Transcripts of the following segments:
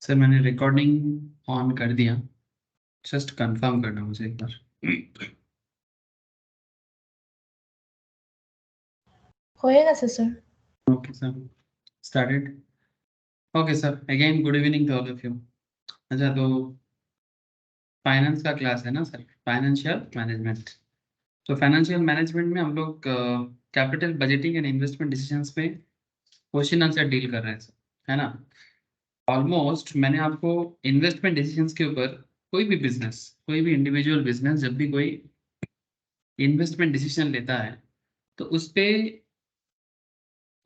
Sir मैंने recording on कर दिया, जस्ट कंफर्म करना मुझे एक बार। होएगा sir. Okay sir, started. Okay sir, again good evening to all of you. अच्छा, तो फाइनेंस का क्लास है ना सर, फाइनेंशियल मैनेजमेंट। तो फाइनेंशियल मैनेजमेंट में हम लोग capital budgeting and investment decisions पे क्वेश्चन आंसर डील कर रहे हैं सर, है ना। ऑलमोस्ट मैंने आपको इन्वेस्टमेंट डिसीजंस के ऊपर, कोई भी बिजनेस, कोई भी इंडिविजुअल बिजनेस जब भी कोई इन्वेस्टमेंट डिसीजन लेता है तो उस पे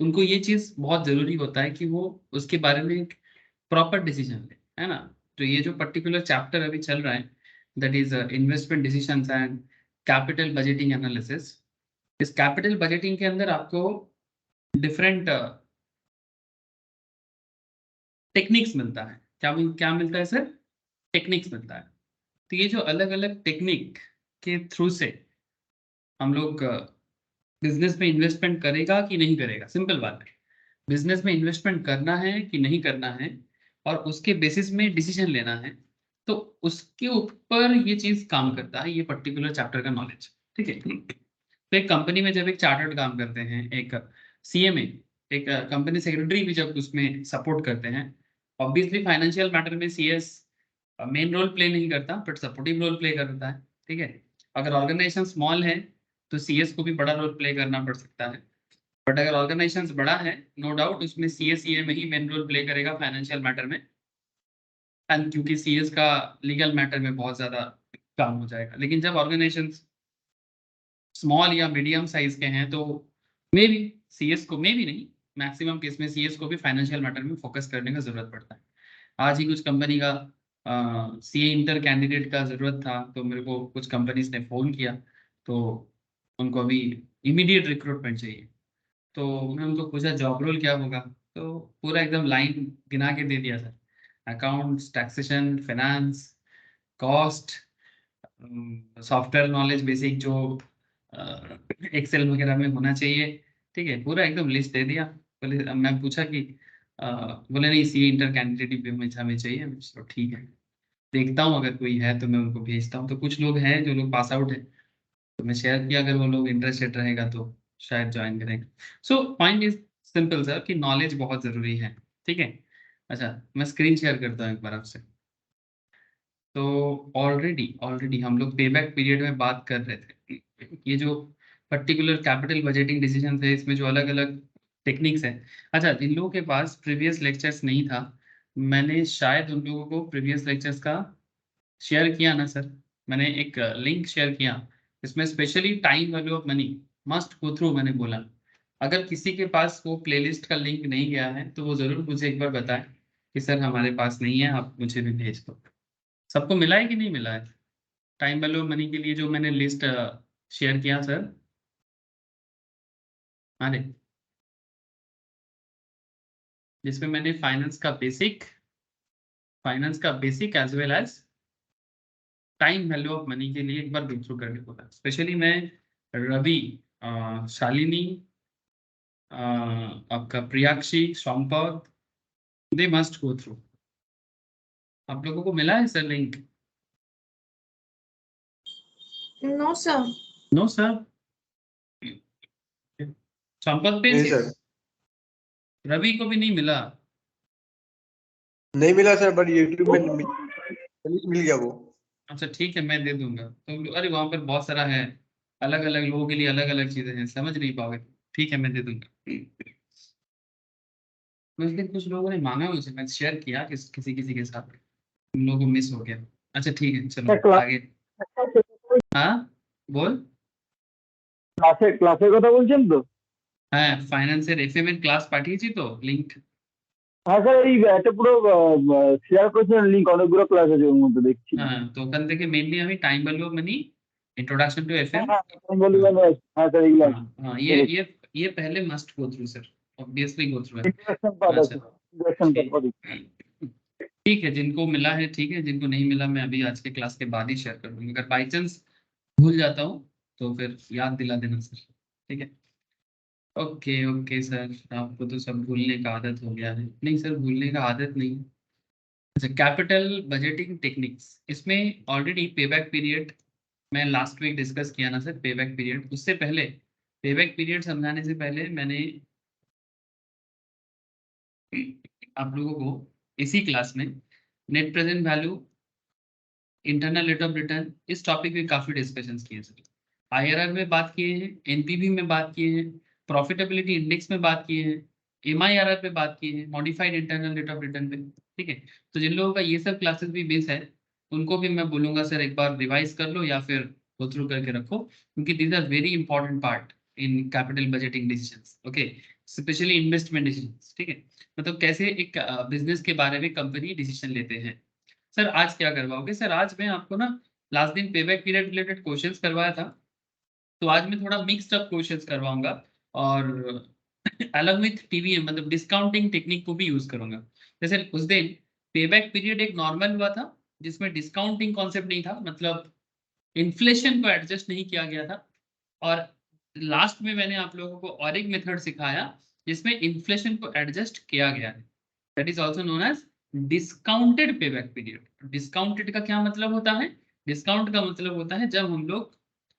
उनको ये चीज बहुत जरूरी होता है कि वो उसके बारे में एक प्रॉपर डिसीजन ले, है ना। तो ये जो पर्टिकुलर चैप्टर अभी चल रहा है, that is investment decisions and capital budgeting analysis. इस कैपिटल बजटिंग के अंदर आपको डिफरेंट टेक्निक्स मिलता है। क्या मिलता है सर? टेक्निक्स मिलता है। तो ये जो अलग अलग टेक्निक के थ्रू से हम लोग बिजनेस में इन्वेस्टमेंट करेगा कि नहीं करेगा, सिंपल बात है। बिजनेस में इन्वेस्टमेंट करना है कि नहीं करना है और उसके बेसिस में डिसीजन लेना है, तो उसके ऊपर ये चीज काम करता है, ये पर्टिकुलर चैप्टर का नॉलेज। ठीक है। तो एक कंपनी में जब एक चार्टर्ड काम करते हैं, एक सीएमए, एक कंपनी सेक्रेटरी भी जब उसमें सपोर्ट करते हैं, ऑब्वियसली फाइनेंशियल मैटर में सीएस मेन रोल प्ले नहीं करता बट सपोर्टिव रोल प्ले करता है। ठीक है। अगर ऑर्गेनाइजेशन स्मॉल है तो सीएस को भी बड़ा रोल प्ले करना पड़ सकता है, बट अगर ऑर्गेनाइजेशन बड़ा है, नो डाउट उसमें सीएसईए में ही मेन रोल प्ले करेगा फाइनेंशियल मैटर में। एंड क्योंकि सीएस का लीगल मैटर में बहुत ज्यादा काम हो जाएगा। लेकिन जब ऑर्गेनाइजेशन स्मॉल या मीडियम साइज के हैं तो मे बी सीएस को, मे बी नहीं, मैक्सिमम केस में सीएस को भी फाइनेंशियल मैटर में फोकस करने का जरूरत पड़ता है। आज ही कुछ कंपनी का सीए इंटर कैंडिडेट का जरूरत था, तो मेरे को कुछ कंपनीज ने फोन किया, तो उनको अभी इमीडिएट रिक्रूटमेंट चाहिए। तो मैं उनको पूछा जॉब रोल क्या होगा, तो पूरा एकदम लाइन गिना के दे दिया sir. Accounts, taxation, finance, cost, software knowledge basic जो एक्सेल वगैरह में होना चाहिए। ठीक है, पूरा एकदम लिस्ट दे दिया। बोले, मैं पूछा कि बोले नहीं, सी इंटर कैंडिडेट भी हमें चाहिए। तो ठीक है, देखता हूँ अगर कोई है तो मैं उनको भेजता हूँ। तो कुछ लोग हैं जो लोग पास आउट है, तो मैं शेयर किया, अगर वो लोग इंटरेस्टेड रहेगा तो शायद ज्वाइन करेंगे। So point is simple sir, कि नॉलेज बहुत जरूरी है। ठीक है। अच्छा, मैं स्क्रीन शेयर करता हूँ एक बार आपसे। तो ऑलरेडी ऑलरेडी हम लोग पेबैक पीरियड में बात कर रहे थे। ये जो पर्टिकुलर कैपिटल बजटिंग डिसीजन है, इसमें जो अलग अलग टेक्निक्स है। अच्छा, जिन लोगों के पास प्रीवियस लेक्चर्स नहीं था, मैंने शायद उन लोगों को प्रीवियस लेक्चर्स का शेयर किया ना सर। मैंने एक लिंक शेयर किया, इसमें specially time value of money must go through मैंने बोला। अगर किसी के पास वो प्लेलिस्ट का लिंक नहीं गया है तो वो जरूर मुझे एक बार बताएं कि सर हमारे पास नहीं है, आप मुझे भी भेज दो। सबको मिला है कि नहीं मिला है? टाइम वैल्यू ऑफ मनी के लिए जो मैंने लिस्ट शेयर किया सर। अरे, जिसमें मैंने फाइनेंस का basic as well as time value of money के लिए एक बार गो थ्रू करने बोला। स्पेशली मैं रवि, शालिनी, आपका Priyakshi, संपद, they must go through. आप लोगों को मिला है sir link? No sir. No sir. संपद पे नहीं सर, रवि को भी नहीं मिला? नहीं मिला सर, बट यूट्यूब में मिल गया वो। अच्छा ठीक है, मैं दे दूंगा। तो अरे वहां पर बहुत सारा है, अलग अलग लोगों के लिए अलग अलग चीजें हैं, समझ नहीं पाओगे। ठीक है, मैं दे दूंगा। उस दिन कुछ लोगों ने मांगा मुझे, मैं शेयर किया किसी किसी के साथ, उन लोगों को मिस हो गया। अच्छा ठीक है, चलो आगे। हाँ, बोल। ক্লাসের কথা বলছেন তো? হ্যাঁ, ফাইন্যান্সের এফএম এর ক্লাস পাঠিয়েছি তো লিংক। হ্যাঁ স্যার, এই একটা পুরো শেয়ার করেছেন লিঙ্ক, অনেকগুলো ক্লাস আছে ওর মধ্যে দেখছি। হ্যাঁ, তো ওখান থেকে মেনলি আমি time value of money, introduction to FM. হ্যাঁ हाँ হ্যাঁ স্যার, এইগুলো हाँ আছে। हाँ, ये पहले must go through sir, obviously go through है। ইন্টারেকশন পার্ট अच्छा আছে, ইন্টারেকশন ठीक, পার্ট। ठीक है, जिनको मिला है ठीक है, जिनको नहीं मिला मैं अभी आज के क्लास के बाद ही शेयर कर दूंगा। अगर बाई चांस भूल जाता हूँ तो फिर याद दिला देना सर। ठीक है। ओके ओके सर, आपको तो सब भूलने का आदत हो गया है। नहीं सर, भूलने का आदत नहीं, अच्छा, कैपिटल बजटिंग टेक्निक्स, इसमें ऑलरेडी पेबैक पीरियड मैं लास्ट वीक डिस्कस किया ना सर, पेबैक पीरियड। उससे पहले पेबैक पीरियड समझाने से पहले मैंने आप लोगों को इसी क्लास में net present value, internal rate of return, इस टॉपिक में काफी डिस्कशंस किए सर। आईआरआर में बात किए हैं, एनपीवी में बात किए हैं, प्रॉफिटेबिलिटी इंडेक्स में बात किए हैं, एमआईआरआर पे बात किए हैं, modified internal rate of return पे। ठीक है, तो जिन लोगों का ये सब क्लासेस भी बेस है उनको भी मैं बोलूंगा सर एक बार रिवाइज कर लो या फिर गो थ्रू करके रखो, क्योंकि these are very important part in capital budgeting decisions. Okay, specially investment decisions. ठीक है, मतलब कैसे एक बिजनेस के बारे में कंपनी डिसीजन लेते हैं। सर आज क्या करवाओगे? सर आज मैं आपको ना लास्ट दिन पेबैक पीरियड रिलेटेड क्वेश्चंस करवाया था, तो आज मैं थोड़ा मिक्स्ड अप क्वेश्चंस करवाऊंगा और अलग विथ टीवीएम मतलब डिस्काउंटिंग टेक्निक को भी यूज करूंगा। जैसे उस दिन पेबैक पीरियड एक नॉर्मल हुआ था जिसमें डिस्काउंटिंग कॉन्सेप्ट नहीं था, मतलब इन्फ्लेशन को एडजस्ट नहीं किया गया था, और लास्ट में मैंने आप लोगों को और एक मेथड सिखाया जिसमें इन्फ्लेशन को एडजस्ट किया गया है, that is also known as discounted payback period. Discounted का क्या मतलब होता है? डिस्काउंट का मतलब होता है जब हम लोग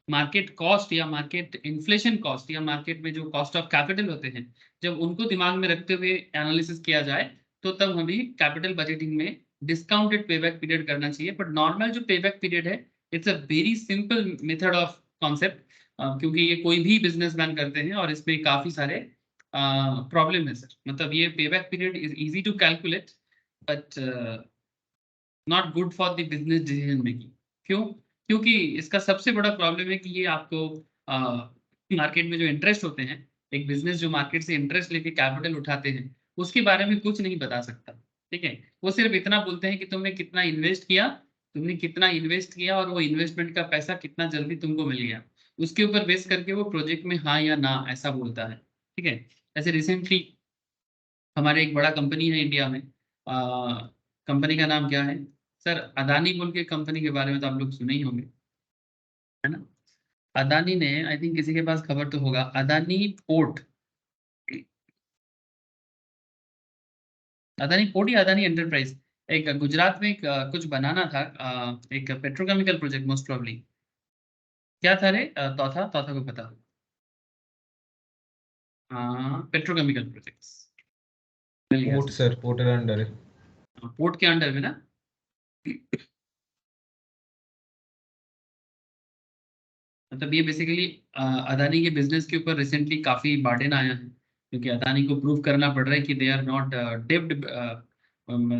मार्केट कॉस्ट या मार्केट इन्फ्लेशन कॉस्ट या मार्केट में जो कॉस्ट ऑफ कैपिटल होते हैं, जब उनको दिमाग में रखते हुए एनालिसिस किया जाए तो तब हमें कैपिटल बजटिंग में डिस्काउंटेड पेबैक पीरियड करना चाहिए। बट नॉर्मल जो पेबैक पीरियड है, it's a very simple method of concept, क्योंकि ये कोई भी बिजनेसमैन करते हैं और इसमें काफी सारे प्रॉब्लम है सर। मतलब ये payback period is easy to calculate but not good for the business decision making. क्यों? क्योंकि इसका सबसे बड़ा प्रॉब्लम है कि ये आपको मार्केट में जो इंटरेस्ट होते हैं, एक बिजनेस जो मार्केट से इंटरेस्ट लेके कैपिटल उठाते हैं उसके बारे में कुछ नहीं बता सकता। ठीक है, वो सिर्फ इतना बोलते हैं कि तुमने कितना इन्वेस्ट किया, तुमने कितना इन्वेस्ट किया और वो इन्वेस्टमेंट का पैसा कितना जल्दी तुमको मिल गया, उसके ऊपर बेस करके वो प्रोजेक्ट में हाँ या ना ऐसा बोलता है। ठीक है, ऐसे रिसेंटली हमारे एक बड़ा कंपनी है इंडिया में, कंपनी का नाम क्या है सर? अदानी बोल के कंपनी के बारे में तो आप लोग सुने ही होंगे, है ना? अदानी ने, आई थिंक किसी के पास खबर तो होगा, अदानी पोर्ट, अदानी पोर्ट या अदानी एंटरप्राइज, एक गुजरात में एक, कुछ बनाना था, एक पेट्रोकेमिकल प्रोजेक्ट मोस्ट प्रोबेबली। क्या था रे? तौथा तौथा को पता हो? पेट्रोकेमिकल प्रोजेक्ट्स मिल गया पोर्ट सर, पोर्ट के अंडर है। पोर्ट के अंडर में ना। मतलब ये बेसिकली अदानी के बिजनेस के ऊपर रिसेंटली काफी बर्डन आया है, क्योंकि अदानी को प्रूव करना पड़ रहा है कि दे आर नॉट डेब्ट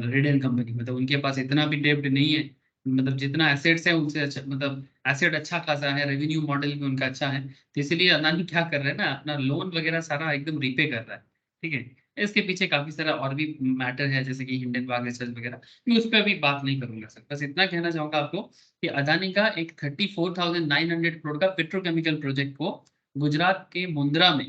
रिडन कंपनी, मतलब उनके पास इतना भी डेब्ट नहीं है, मतलब जितना एसेट्स है उनसे अच्छा, मतलब एसेट अच्छा खासा है, रेवेन्यू मॉडल भी उनका अच्छा है, तो इसलिए अदानी क्या कर रहे हैं ना, अपना लोन वगैरह सारा एकदम रीपे कर रहा है। ठीक है, इसके पीछे काफी सारा और भी मैटर है जैसे कि हिंडनबर्ग रिसर्च वगैरह, मैं उस पर अभी बात नहीं करूंगा सर। बस इतना कहना चाहूंगा आपको कि अदानी का एक 34,900 करोड़ का पेट्रोकेमिकल प्रोजेक्ट को गुजरात के मुंद्रा में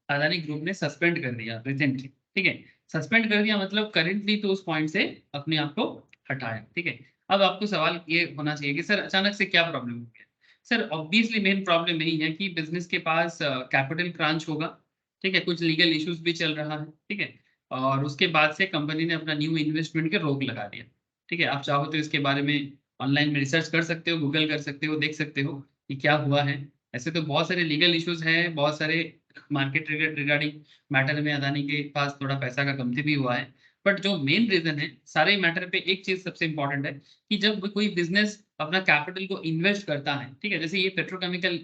अदानी ग्रुप ने सस्पेंड कर दिया रिसेंटली। ठीक है, सस्पेंड कर दिया मतलब करेंटली तो उस पॉइंट से अपने आप को हटाया। ठीक है, अब आपको सवाल ये होना चाहिए कि सर अचानक से क्या प्रॉब्लम हो गया? सर ऑब्वियसली मेन प्रॉब्लम यही है कि बिजनेस के पास कैपिटल क्रंच होगा। ठीक है, कुछ लीगल इश्यूज भी चल रहा है। ठीक है, और उसके बाद से कंपनी ने अपना न्यू इन्वेस्टमेंट के रोक लगा दिया। ठीक है, आप चाहो तो इसके बारे में ऑनलाइन में रिसर्च कर सकते हो, गूगल कर सकते हो, देख सकते हो कि क्या हुआ है। ऐसे तो बहुत सारे लीगल इश्यूज हैं, बहुत सारे मार्केट रिगार्डिंग मैटर में अदानी के पास थोड़ा पैसा का कमती भी हुआ है। बट जो मेन रीजन है सारे मैटर पे, एक चीज सबसे इंपॉर्टेंट है कि जब कोई बिजनेस अपना कैपिटल को इन्वेस्ट करता है, ठीक है, जैसे ये पेट्रोकेमिकल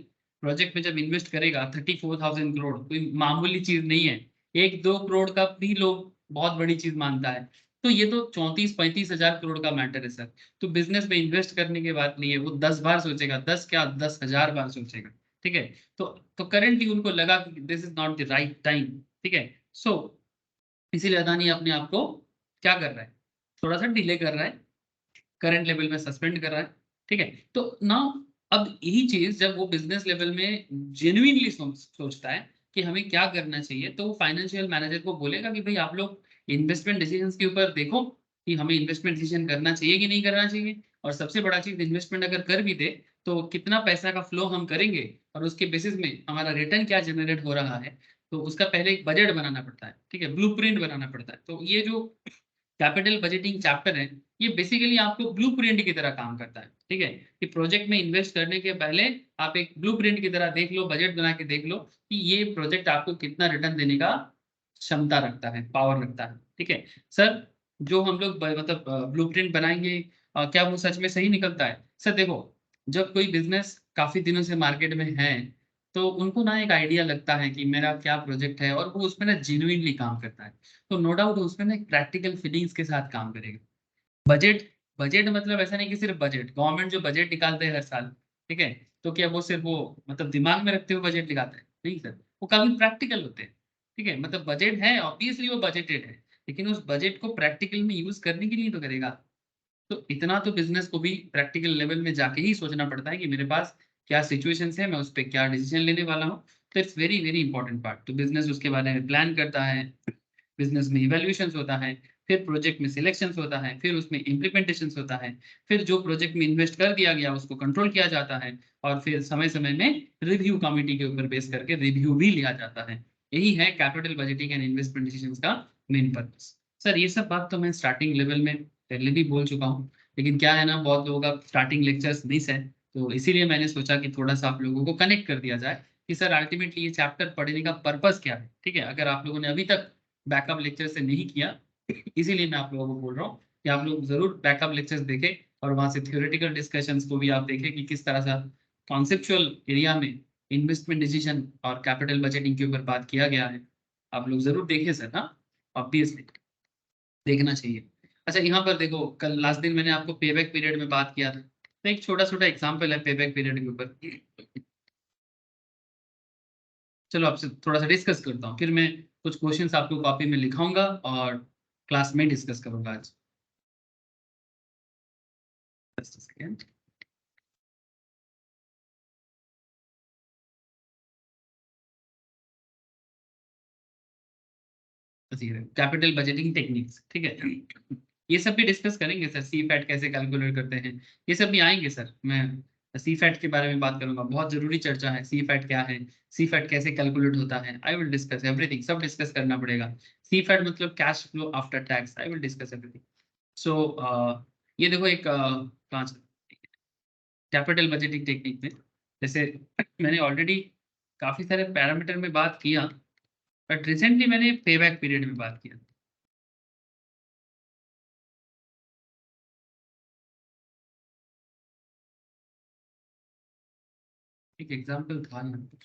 प्रोजेक्ट में जब इन्वेस्ट करेगा 34,000 करोड़, कोई मामूली चीज नहीं है। 1-2 करोड़ का भी लोग बहुत बड़ी चीज मानता है, तो ये तो 34-35 हजार करोड़ का मैटर है सर। तो बिजनेस में इन्वेस्ट करने के बाद नहीं है, वो 10 बार सोचेगा, 10 क्या 10,000 बार सोचेगा। ठीक है, तो करेंटली उनको लगा कि this is not the right time. ठीक है, सो इसीलिए अदानी अपने आप को क्या कर रहा है, थोड़ा सा डिले कर रहा है, करंट लेवल में सस्पेंड कर रहा है। ठीक है, तो नाउ अब यही चीज जब वो बिजनेस लेवल में जेन्युइनली सोचता है कि हमें क्या करना चाहिए, तो वो फाइनेंशियल मैनेजर को बोलेगा कि भाई आप लोग इन्वेस्टमेंट डिसीजंस के ऊपर देखो कि हमें इन्वेस्टमेंट डिसीजन करना चाहिए कि नहीं करना चाहिए, और सबसे बड़ा चीज इन्वेस्टमेंट अगर कर भी दे तो कितना पैसा का फ्लो हम करेंगे और उसके बेसिस में हमारा रिटर्न क्या जनरेट हो रहा है, तो उसका पहले एक बजट बनाना पड़ता है। ठीक है, ब्लूप्रिंट बनाना पड़ता है। तो ये जो कैपिटल बजटिंग चैप्टर है, ये बेसिकली आपको ब्लूप्रिंट की तरह काम करता है। ठीक है, कि प्रोजेक्ट में इन्वेस्ट करने के पहले आप एक ब्लूप्रिंट की तरह देख लो, बजट बना के देख लो कि ये प्रोजेक्ट आपको कितना रिटर्न देने का क्षमता रखता है, पावर रखता है। ठीक है सर, जो हम लोग मतलब ब्लूप्रिंट बनाएंगे क्या वो सच में सही निकलता है? सर देखो, जब कोई बिजनेस काफी दिनों से मार्केट में है तो उनको ना एक आइडिया लगता है कि मेरा क्या प्रोजेक्ट है, और वो उसमें ना जेन्युइनली काम करता है, तो नो डाउट उसमें ना एक प्रैक्टिकल फीलिंग्स के साथ काम करेगा। बजट, बजट मतलब ऐसा नहीं कि सिर्फ बजट, गवर्नमेंट जो बजट निकालते हैं हर साल, ठीक है, तो क्या वो सिर्फ वो मतलब दिमाग में रखते हुए बजट निकालते हैं? नहीं सर, वो काफी प्रैक्टिकल होते हैं। ठीक है, मतलब बजट है, ऑब्वियसली वो बजटेड है, लेकिन उस बजट को प्रैक्टिकल में यूज करने के लिए तो करेगा। तो इतना तो बिजनेस को भी प्रैक्टिकल लेवल में जाके ही सोचना पड़ता है कि मेरे पास क्या सिचुएशंस है, मैं उस पर क्या डिसीजन लेने वाला हूँ। तो it's very very important part. तो बिजनेस उसके बारे में प्लान करता है, बिजनेस में इवैल्यूएशंस होता है, फिर प्रोजेक्ट में सिलेक्शंस होता है, फिर उसमें इम्प्लीमेंटेशंस होता है, फिर जो प्रोजेक्ट में इन्वेस्ट कर दिया गया उसको कंट्रोल किया जाता है, और फिर समय समय में रिव्यू कमिटी के ऊपर बेस करके रिव्यू भी लिया जाता है। यही है capital budgeting and investment decisions का मेन पर्पस। सर ये सब बात तो मैं स्टार्टिंग लेवल में पहले भी बोल चुका हूँ, लेकिन क्या है ना, बहुत लोगों का स्टार्टिंग लेक्चर्स मिस है, तो इसीलिए मैंने सोचा कि थोड़ा सा आप लोगों को कनेक्ट कर दिया जाए कि सर अल्टीमेटली ये चैप्टर पढ़ने का पर्पस क्या है। ठीक है, अगर आप लोगों ने अभी तक बैकअप लेक्चर से नहीं किया, इसीलिए मैं आप लोगों को बोल रहा हूँ कि आप लोग जरूर बैकअप लेक्चर्स देखें, और वहां से थ्योरेटिकल डिस्कशंस को भी आप देखें कि किस तरह से कॉन्सेप्चुअल एरिया में इन्वेस्टमेंट डिसीजन और कैपिटल बजटिंग के ऊपर बात किया गया है। आप लोग जरूर देखें सर, हाँ ऑब्वियसली देखना चाहिए। अच्छा यहाँ पर देखो, कल लास्ट दिन मैंने आपको पेबैक पीरियड में बात किया था, तो एक छोटा छोटा एग्जाम्पल है पेबैक पीरियड के ऊपर। चलो आपसे थोड़ा सा डिस्कस करता हूँ, फिर मैं कुछ क्वेश्चंस आपको कॉपी में लिखाऊंगा और क्लास में डिस्कस करूंगा आज। Just a second. Capital budgeting techniques, ठीक है, ये सब भी डिस्कस करेंगे सर। सी फैट कैसे कैलकुलेट करते हैं, ये सब भी आएंगे सर। मैं सी फैट के बारे में बात करूंगा, बहुत जरूरी चर्चा है। सी फैट क्या है, सी फैट कैसे कैलकुलेट होता है, आई विल डिस्कस एवरीथिंग, सब डिस्कस करना पड़ेगा। सी फैट मतलब cash flow after tax, I will discuss everything. So ये देखो एक कहाँ कैपिटल बजटिंग टेक्निक में, जैसे मैंने ऑलरेडी काफी सारे पैरामीटर में बात किया, बट रिसेंटली मैंने पेबैक पीरियड में बात किया। एक एग्जांपल था यहाँ पे,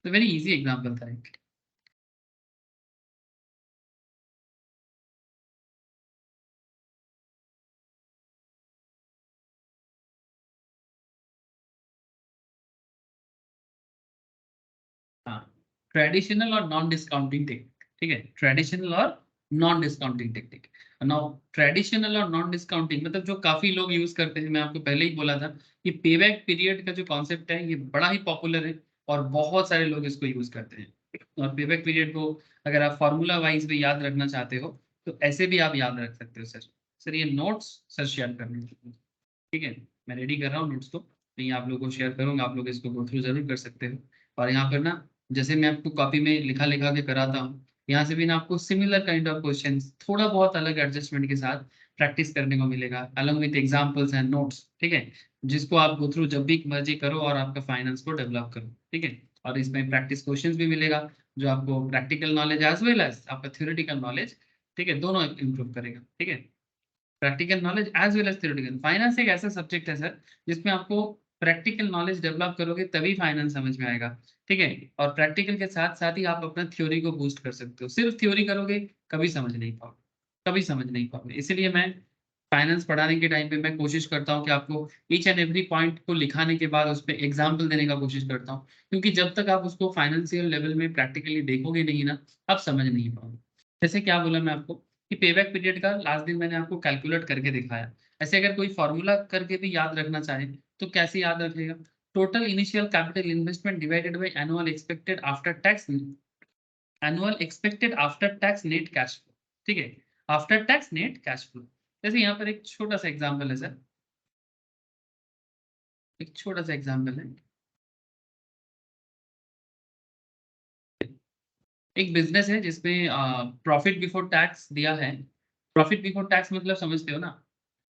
तो वेरी इजी एग्जांपल था एक। हाँ, ट्रेडिशनल और नॉन डिस्काउंटिंग टेक्निक, ठीक है, ट्रेडिशनल और non discounting technique. Now traditional और नॉन डिस्काउंटिंग मतलब जो काफी लोग यूज करते हैं, मैं आपको पहले ही बोला था कि पेबैक पीरियड का जो कॉन्सेप्ट है ये बड़ा ही पॉपुलर है, और बहुत सारे लोग इसको यूज करते हैं। और पेबैक पीरियड को अगर आप फॉर्मूला वाइज भी याद रखना चाहते हो तो ऐसे भी आप याद रख सकते हो सर। सर ये नोट्स सर शेयर करने, ठीक है, मैं रेडी कर रहा हूँ नोट्स को, तो ये आप लोगों को शेयर करूंगा, आप लोग इसको गो थ्रू जरूर कर सकते हो। और यहाँ पर ना, जैसे मैं आपको कॉपी में लिखा लिखा के कराता हूँ, यहाँ से भी ना आपको सिमिलर काइंड ऑफ क्वेश्चंस थोड़ा बहुत अलग एडजस्टमेंट के साथ प्रैक्टिस करने को मिलेगा, along with examples and notes, ठीक है, जिसको आप गो थ्रू जब भी मर्जी करो और आपका फाइनेंस को डेवलप करो, ठीक है। और इसमें प्रैक्टिस क्वेश्चंस भी मिलेगा जो आपको practical knowledge as well as आपका थ्योरेटिकल नॉलेज, ठीक है, दोनों इंप्रूव करेगा, ठीक है। Practical knowledge as well as theoretical. Finance एक ऐसा सब्जेक्ट है सर जिसमें आपको प्रैक्टिकल नॉलेज डेवलप करोगे तभी फाइनेंस समझ में आएगा, ठीक है। और प्रैक्टिकल के साथ साथ ही आप अपना थ्योरी को बूस्ट कर सकते हो, सिर्फ थ्योरी करोगे कभी समझ नहीं पाओगे, कभी समझ नहीं पाओगे। इसीलिए मैं फाइनेंस पढ़ाने के टाइम पे मैं कोशिश करता हूँ कि आपको ईच एंड एवरी पॉइंट को लिखाने के बाद उस पर एग्जाम्पल देने का कोशिश करता हूँ, क्योंकि जब तक आप उसको फाइनेंशियल लेवल में प्रैक्टिकली देखोगे नहीं ना, आप समझ नहीं पाओगे। जैसे क्या बोला मैं आपको कि पेबैक पीरियड का लास्ट दिन मैंने आपको कैलकुलेट करके दिखाया। ऐसे अगर कोई फॉर्मूला करके भी याद रखना चाहे तो कैसे याद रखेगा? Total initial capital investment divided by annual expected after tax net cash flow, ठीक है, after tax net cash flow. जैसे यहाँ पर एक छोटा सा एग्जाम्पल है सर, एक छोटा सा एग्जाम्पल है, एक बिजनेस है जिसमें प्रॉफिट बिफोर टैक्स दिया है। प्रॉफिट बिफोर टैक्स मतलब समझते हो ना,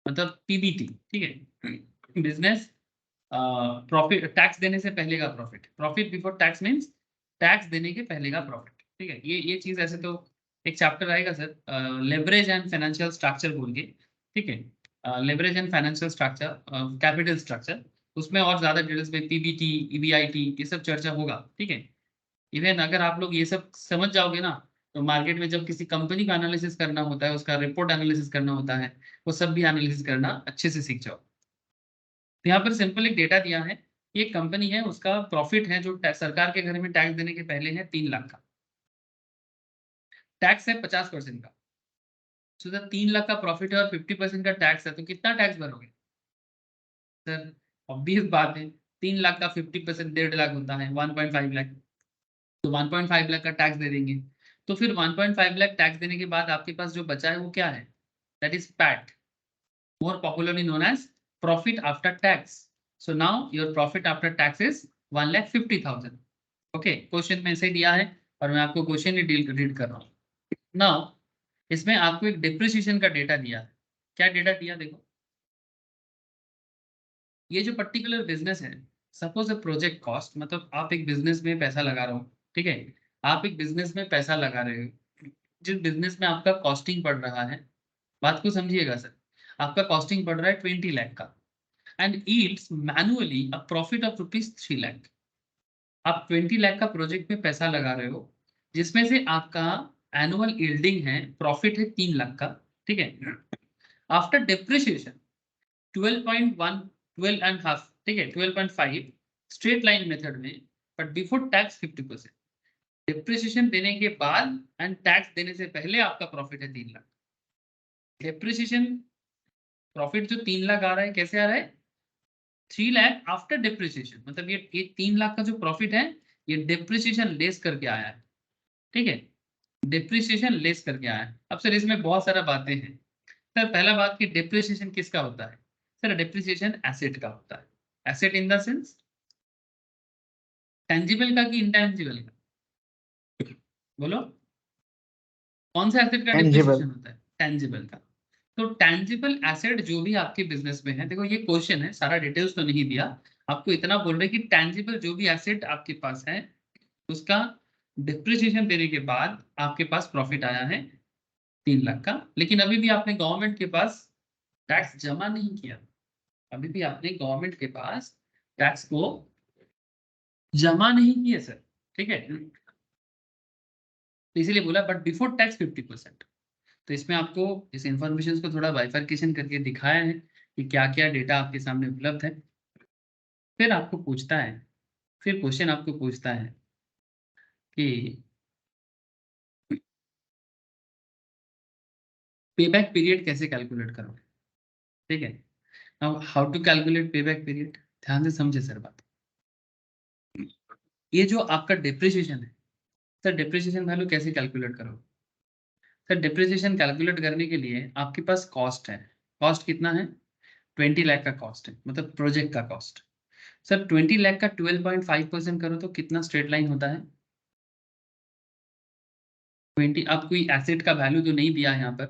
मतलब पीबीटी, ठीक है। बिजनेस प्रॉफिट टैक्स देने से पहले का profit, profit before tax means tax देने के पहले का प्रॉफिट, ठीक है। ये चीज ऐसे तो एक चैप्टर आएगा sir, leverage and financial structure बोल के, ठीक है। Leverage and financial structure, capital structure, उसमें और ज्यादा डिटेल्स में पीबीटी, ईबीआईटी, ये सब चर्चा होगा, ठीक है। इवन अगर आप लोग ये सब समझ जाओगे ना, तो मार्केट में जब किसी कंपनी का एनालिसिस करना होता है, उसका रिपोर्ट एनालिसिस करना होता है, वो सब भी एनालिसिस करना अच्छे से सीख जाओ। तो यहाँ पर सिंपल एक डेटा दिया है, ये कंपनी है, उसका प्रॉफिट है जो सरकार के घर में टैक्स देने के पहले है 3 लाख का, टैक्स है 50% का। तो जब 3 लाख का प्रॉफिट है और 50% का टैक्स है, तो कितना टैक्स भरोगे सर? ऑब्वियस बात है, 3 लाख का 50% 1.5 लाख होता है, 1.5 लाख, तो 1.5 लाख का टैक्स दे देंगे। तो फिर 1.5 लाख टैक्स देने के बाद आपके पास जो बचा है वो क्या है? That is PAT, more popularly known as profit after tax. So now your profit after tax is 1,50,000. Okay, question में से दिया है और मैं आपको क्वेश्चन ही रीड कर रहा हूँ। नाउ इसमें आपको एक डिप्रिसिएशन का डेटा दिया है। क्या डेटा दिया देखो, ये जो पर्टिकुलर बिजनेस है, सपोज अ प्रोजेक्ट कॉस्ट, मतलब आप एक बिजनेस में पैसा लगा रहे हो, ठीक है। आप एक बिजनेस में पैसा लगा रहे हो, जिस बिजनेस में आपका कॉस्टिंग पड़ रहा है, बात को समझिएगा सर, आपका कॉस्टिंग पड़ रहा है 20 लाख का, and yields manually a profit of ₹3 lakh. आप 20 लाख का प्रोजेक्ट में पैसा लगा रहे हो, जिसमें से आपका एनुअल यील्डिंग है, प्रॉफिट है 3 लाख का, ठीक है। आफ्टर डिप्रिसिएशन 12.1, 12 एंड हाफ, ठीक है, 12.5 स्ट्रेट लाइन मेथड में, बट बिफोर टैक्स 50%। डिप्रिसिएशन देने के बाद एंड टैक्स देने से पहले आपका प्रॉफिट है 3 लाख। डिप्रिसिएशन प्रॉफिट जो 3 लाख आ रहा है, कैसे आ रहा है? 3 लाख आफ्टर डिप्रिसिएशन, मतलब ये 3 लाख का जो प्रॉफिट है, ये डिप्रिसिएशन लेस करके आया है, ठीक है। डिप्रिसिएशन लेस करके आया है। अब सर इसमें बहुत सारा बातें हैं। सर पहला बात कि डिप्रिसिएशन किसका होता है? सर डिप्रिसिएशन एसेट का होता है। Asset in the sense tangible का कि इंटेंजिबल का? बोलो, कौन सा एसेट का डिप्रिसिएशन होता है? टेंजिबल का। तो टेंजिबल एसेट जो भी आपके बिजनेस में है, देखो ये क्वेश्चन है, सारा डिटेल्स तो नहीं दिया, आपको इतना बोल रहे कि टेंजिबल जो भी एसेट आपके पास है, उसका डिप्रिसिएशन देने के बाद आपके पास प्रॉफिट आया है 3 लाख का, लेकिन अभी भी आपने गवर्नमेंट के पास टैक्स जमा नहीं किया, अभी भी आपने गवर्नमेंट के पास टैक्स को जमा नहीं किया सर, ठीक है। तो इसीलिए बोला बट बिफोर टैक्स 50%। तो इसमें आपको इस इंफॉर्मेशन को थोड़ा बाइफर्केशन करके दिखाया है कि क्या क्या डेटा आपके सामने उपलब्ध है। फिर आपको पूछता है, फिर क्वेश्चन आपको पूछता है कि पेबैक पीरियड कैसे कैलकुलेट करोगे, ठीक है। Now how to calculate payback period, ध्यान से समझे सर बात। ये जो आपका डिप्रिसिएशन है, सर डिप्रिसिएशन वैल्यू कैसे कैलकुलेट करोगे? सर डिप्रिसिएशन कैलकुलेट करने के लिए आपके पास कॉस्ट है, कॉस्ट कितना है? 20 लाख का कॉस्ट है, मतलब प्रोजेक्ट का कॉस्ट। सर 20 लाख का 12.5% करो तो कितना स्ट्रेट लाइन होता है? 20, अब कोई एसेट का वैल्यू जो नहीं दिया है यहाँ पर,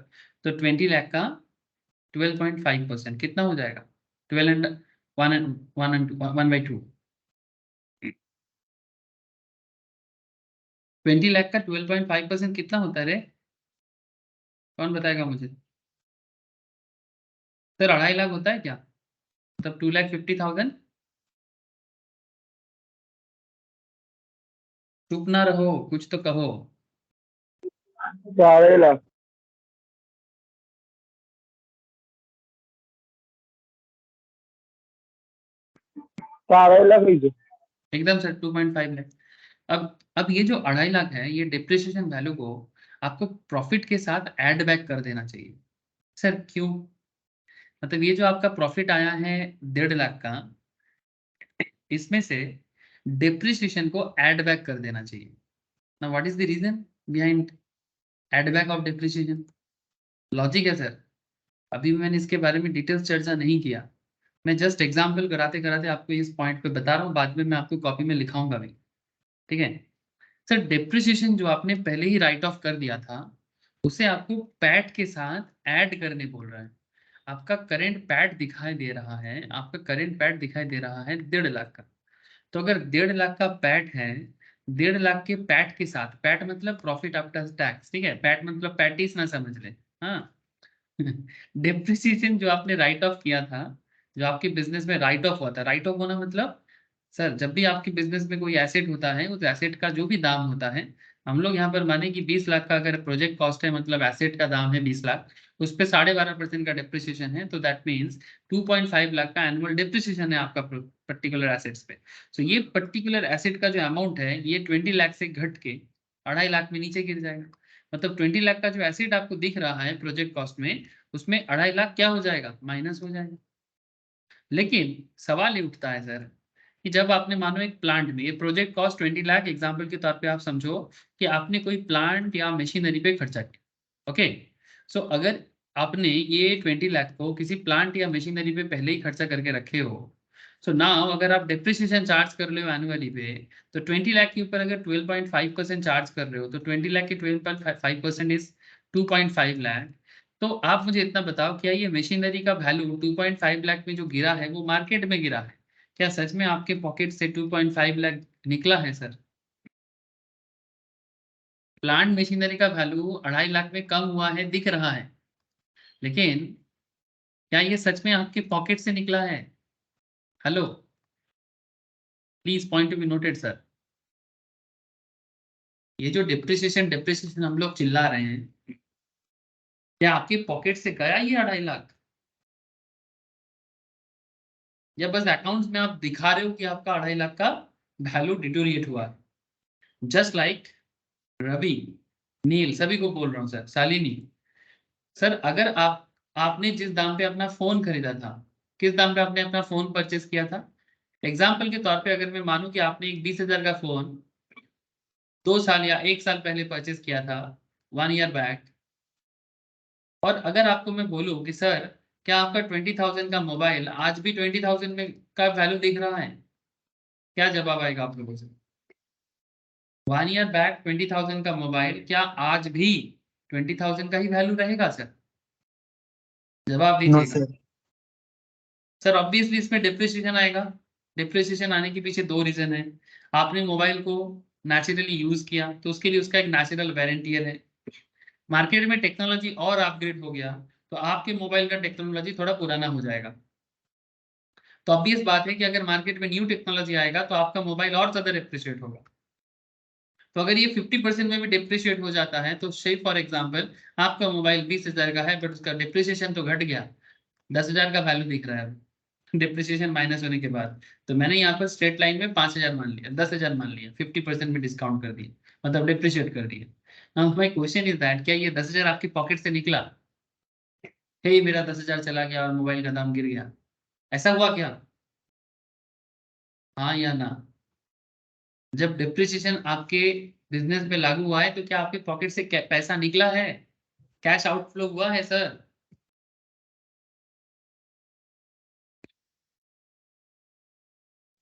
तो 20 लाख का 12.5% कितना हो जाएगा? 12 एंड 1/2। 20 लाख का 12.5% कितना होता है रे? कौन बताएगा मुझे? सर 2.5 लाख होता है क्या? मतलब 2,50,000। चुप ना रहो, कुछ तो कहो। 4 लाख। एकदम सर 2.5 लाख। अब ये जो 2.5 लाख है, ये डिप्रिसिएशन वैल्यू को आपको प्रॉफिट के साथ ऐड बैक कर देना चाहिए। सर क्यों? मतलब ये जो आपका प्रॉफिट आया है 1.5 लाख का, इसमें से डिप्रिसिएशन को ऐड बैक कर देना चाहिए। Now what is the reason behind add back of depreciation? Logic है सर, अभी मैंने इसके बारे में डिटेल्स चर्चा नहीं किया, मैं जस्ट एग्जांपल कराते कराते आपको इस पॉइंट पे बता रहा हूँ, बाद में मैं आपको कॉपी में लिखाऊंगा भी, ठीक है। सर डेप्रिसिएशन जो आपने पहले ही राइट ऑफ कर दिया था उसे आपको पैट के साथ ऐड करने बोल रहा है। आपका करंट पैट दिखाई दे रहा है, आपका करंट पैट दिखाई दे रहा है 1.5 लाख का। तो अगर 1.5 लाख का पैट है, 1.5 लाख के पैट के साथ, पैट मतलब प्रॉफिट आफ्टर टैक्स, ठीक है, पैट मतलब पैटिस ना समझ ले, हाँ। डेप्रिसिएशन जो आपने राइट ऑफ किया था, जो आपके बिजनेस में राइट ऑफ हुआ था, राइट ऑफ होना मतलब सर जब भी आपके बिजनेस में कोई एसेट होता है उस एसेट का जो भी दाम होता है, हम लोग यहाँ पर माने कि 20 लाख का अगर प्रोजेक्ट कॉस्ट है, मतलब एसेट का दाम है 20 लाख, उस पे 12.5% का डेप्रिसिएशन है, तो दैट मीन्स 2.5 लाख का एनुअल डेप्रिसिएशन है आपका पर्टिकुलर एसेट्स पे। सो ये पर्टिकुलर एसेट का जो अमाउंट है ये 20 लाख से घट के 2.5 लाख में नीचे गिर जाएगा। मतलब 20 लाख का जो एसेट आपको दिख रहा है प्रोजेक्ट कॉस्ट में, उसमें 2.5 लाख क्या हो जाएगा, माइनस हो जाएगा। लेकिन सवाल ये उठता है सर कि जब आपने मानो एक प्लांट में, ये प्रोजेक्ट कॉस्ट 20 लाख एग्जांपल के तौर पे आप समझो कि आपने कोई प्लांट या मशीनरी पे खर्चा किया, ओके। सो अगर आपने ये 20 लाख को किसी प्लांट या मशीनरी पे पहले ही खर्चा करके रखे हो, सो नाउ अगर आप डेप्रिसिएशन चार्ज कर रहे हो एनुअली पे, तो 20 लाख के ऊपर अगर 12.5% चार्ज कर रहे हो, तो 20 लाख के 12.5% इज 2.5 लाख। तो आप मुझे इतना बताओ, क्या ये मशीनरी का वैल्यू 2.5 लाख में जो गिरा है वो मार्केट में गिरा है? क्या सच में आपके पॉकेट से 2.5 लाख निकला है सर? प्लांट मशीनरी का वैल्यू 2.5 लाख में कम हुआ है दिख रहा है, लेकिन क्या ये सच में आपके पॉकेट से निकला है? Hello, please point to be noted sir. ये जो डिप्रिसिएशन हम लोग चिल्ला रहे हैं, क्या आपके पॉकेट से गया ये 2.5 लाख, या बस अकाउंट्स में आप दिखा रहे हो कि आपका 2.5 लाख का वैल्यू डिटोरिएट हुआ है? जस्ट लाइक रवि, नील, सभी को बोल रहा हूँ सर, शालिनी सर, अगर आपने जिस दाम पे अपना फोन खरीदा था, किस दाम पे आपने अपना फोन परचेस किया था? एग्जाम्पल के तौर पे अगर मैं मानूं कि आपने एक 20,000 का फोन 2 साल या 1 साल पहले परचेस किया था, 1 ईयर बैक, और अगर आपको मैं बोलूं कि सर क्या आपका 20,000 का मोबाइल आज भी 20,000 में का वैल्यू दिख रहा है, क्या जवाब आएगा आप लोगों से? 1 ईयर बैक 20,000 का मोबाइल क्या आज भी 20,000 का ही वैल्यू रहेगा सर? जवाब नो दीजिएगा। सर। सर ऑब्वियसली इसमें डिप्रिसिएशन आएगा। डिप्रिसिएशन आने के पीछे 2 रीजन है। आपने मोबाइल को नेचुरली यूज किया तो उसके लिए उसका एक नेचुरल वेरिएंटियर है। मार्केट में टेक्नोलॉजी और अपग्रेड हो गया तो आपके मोबाइल का टेक्नोलॉजी थोड़ा पुराना हो जाएगा। तो ऑब्वियस बात है कि अगर मार्केट में न्यू टेक्नोलॉजी आएगा तो आपका मोबाइल और ज्यादा डिप्रिशिएट होगा। तो अगर ये 50% में भी डिप्रिशिएट हो जाता है तो से फॉर एग्जांपल आपका मोबाइल 20,000 का है बट उसका डिप्रिसिएशन तो घट गया, 10,000 का वैल्यू दिख रहा है डिप्रिसिएशन माइनस होने के बाद। तो मैंने यहाँ पर स्ट्रेट लाइन में 5,000 मान लिया, 10,000 मान लिया, 50% में डिस्काउंट कर दिया, मतलब डिप्रिशिएट कर दिया। Now my question is that क्या ये 10,000 आपकी पॉकेट से निकला? हे मेरा 10,000 चला गया और मोबाइल का दाम गिर गया, ऐसा हुआ क्या? हाँ या ना? जब डिप्रिसिएशन आपके बिजनेस में लागू हुआ है तो क्या आपके पॉकेट से पैसा निकला है? कैश आउटफ्लो हुआ है सर?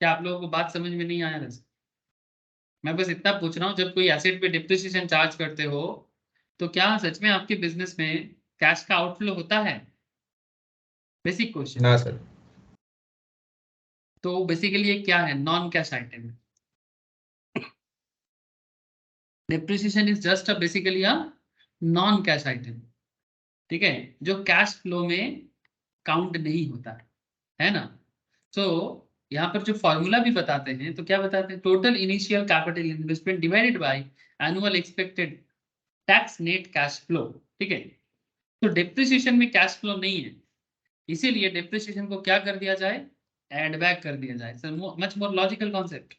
क्या आप लोगों को बात समझ में नहीं आया? मैं बस इतना पूछ रहा हूँ, जब कोई एसेट पे डिप्रिसिएशन चार्ज करते हो तो क्या सच में आपके बिजनेस में कैश का आउटफ्लो होता है? Basic question. ना सर। तो बेसिकली ये क्या है? Non cash item. Depreciation is just a basically a non cash item, ठीक है, जो कैश फ्लो में काउंट नहीं होता है ना? तो यहाँ पर जो फॉर्मूला भी बताते हैं तो क्या बताते हैं? Total initial capital investment divided by annual expected tax net cash flow, ठीक है। तो डिप्रिसिएशन में कैश फ्लो नहीं है, इसीलिए डिप्रिसिएशन को क्या कर दिया जाए? एड बैक कर दिया जाए। Sir much more logical concept.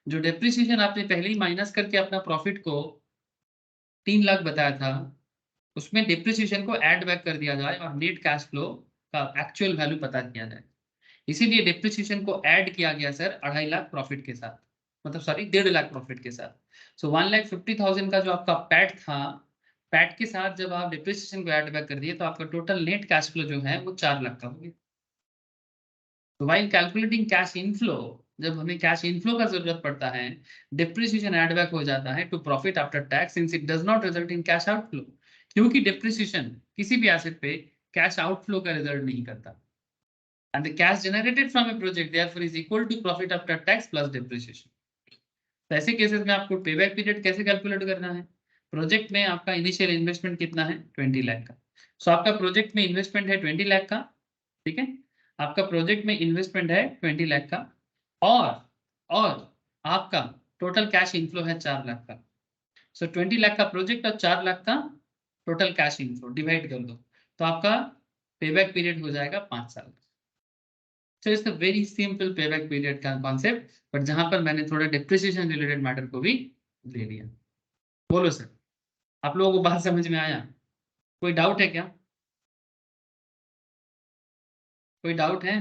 जो डिप्रिसिएशन आपने पहले ही माइनस करके अपना प्रॉफिट को 3 लाख बताया था, उसमें डिप्रिसिएशन को ऐड बैक कर दिया जाए और नेट कैश फ्लो का एक्चुअल वैल्यू पता किया जाए। इसीलिए डिप्रिसिएशन को ऐड किया गया सर 2.5 लाख प्रॉफिट के साथ, मतलब सॉरी 1.5 लाख प्रॉफिट के साथ। सो 1,50,000 का जो आपका पैट था, पैट के साथ जब आप डिप्रिसिएशन को ऐड बैक कर दिए तो आपका टोटल नेट कैश फ्लो जो है वो 4 लाख का हो गया। So while calculating cash inflow, जब हमें कैश इनफ्लो का जरूरत पड़ता है, डिप्रिसिएशन एड बैक हो जाता है to profit after tax since it does not result in cash outflow, क्योंकि डिप्रिसिएशन किसी भी एसेट पे कैश आउटफ्लो का रिजल्ट नहीं करता। And the cash generated from a project therefore is equal to profit after tax plus depreciation. तो ऐसे cases में आपको पेबैक पीरियड कैसे कैलकुलेट करना है? प्रोजेक्ट में आपका इनिशियल इन्वेस्टमेंट कितना है? 20 लाख का। सो आपका प्रोजेक्ट में इन्वेस्टमेंट है 20 लाख का, ठीक है? आपका प्रोजेक्ट में इन्वेस्टमेंट है 20 लाख का और आपका टोटल कैश इनफ्लो है 4 लाख का। सो 20 लाख का प्रोजेक्ट और 4 लाख का टोटल कैश इनफ्लो डिवाइड कर दो, तो आपका पेबैक पीरियड हो जाएगा 5 साल का। So it's a very simple payback period का कॉन्सेप्ट, बट जहां पर मैंने थोड़ा डिप्रिसिएशन रिलेटेड मैटर को भी ले लिया। बोलो सर, आप लोगों को बात समझ में आया? कोई डाउट है क्या? कोई डाउट है?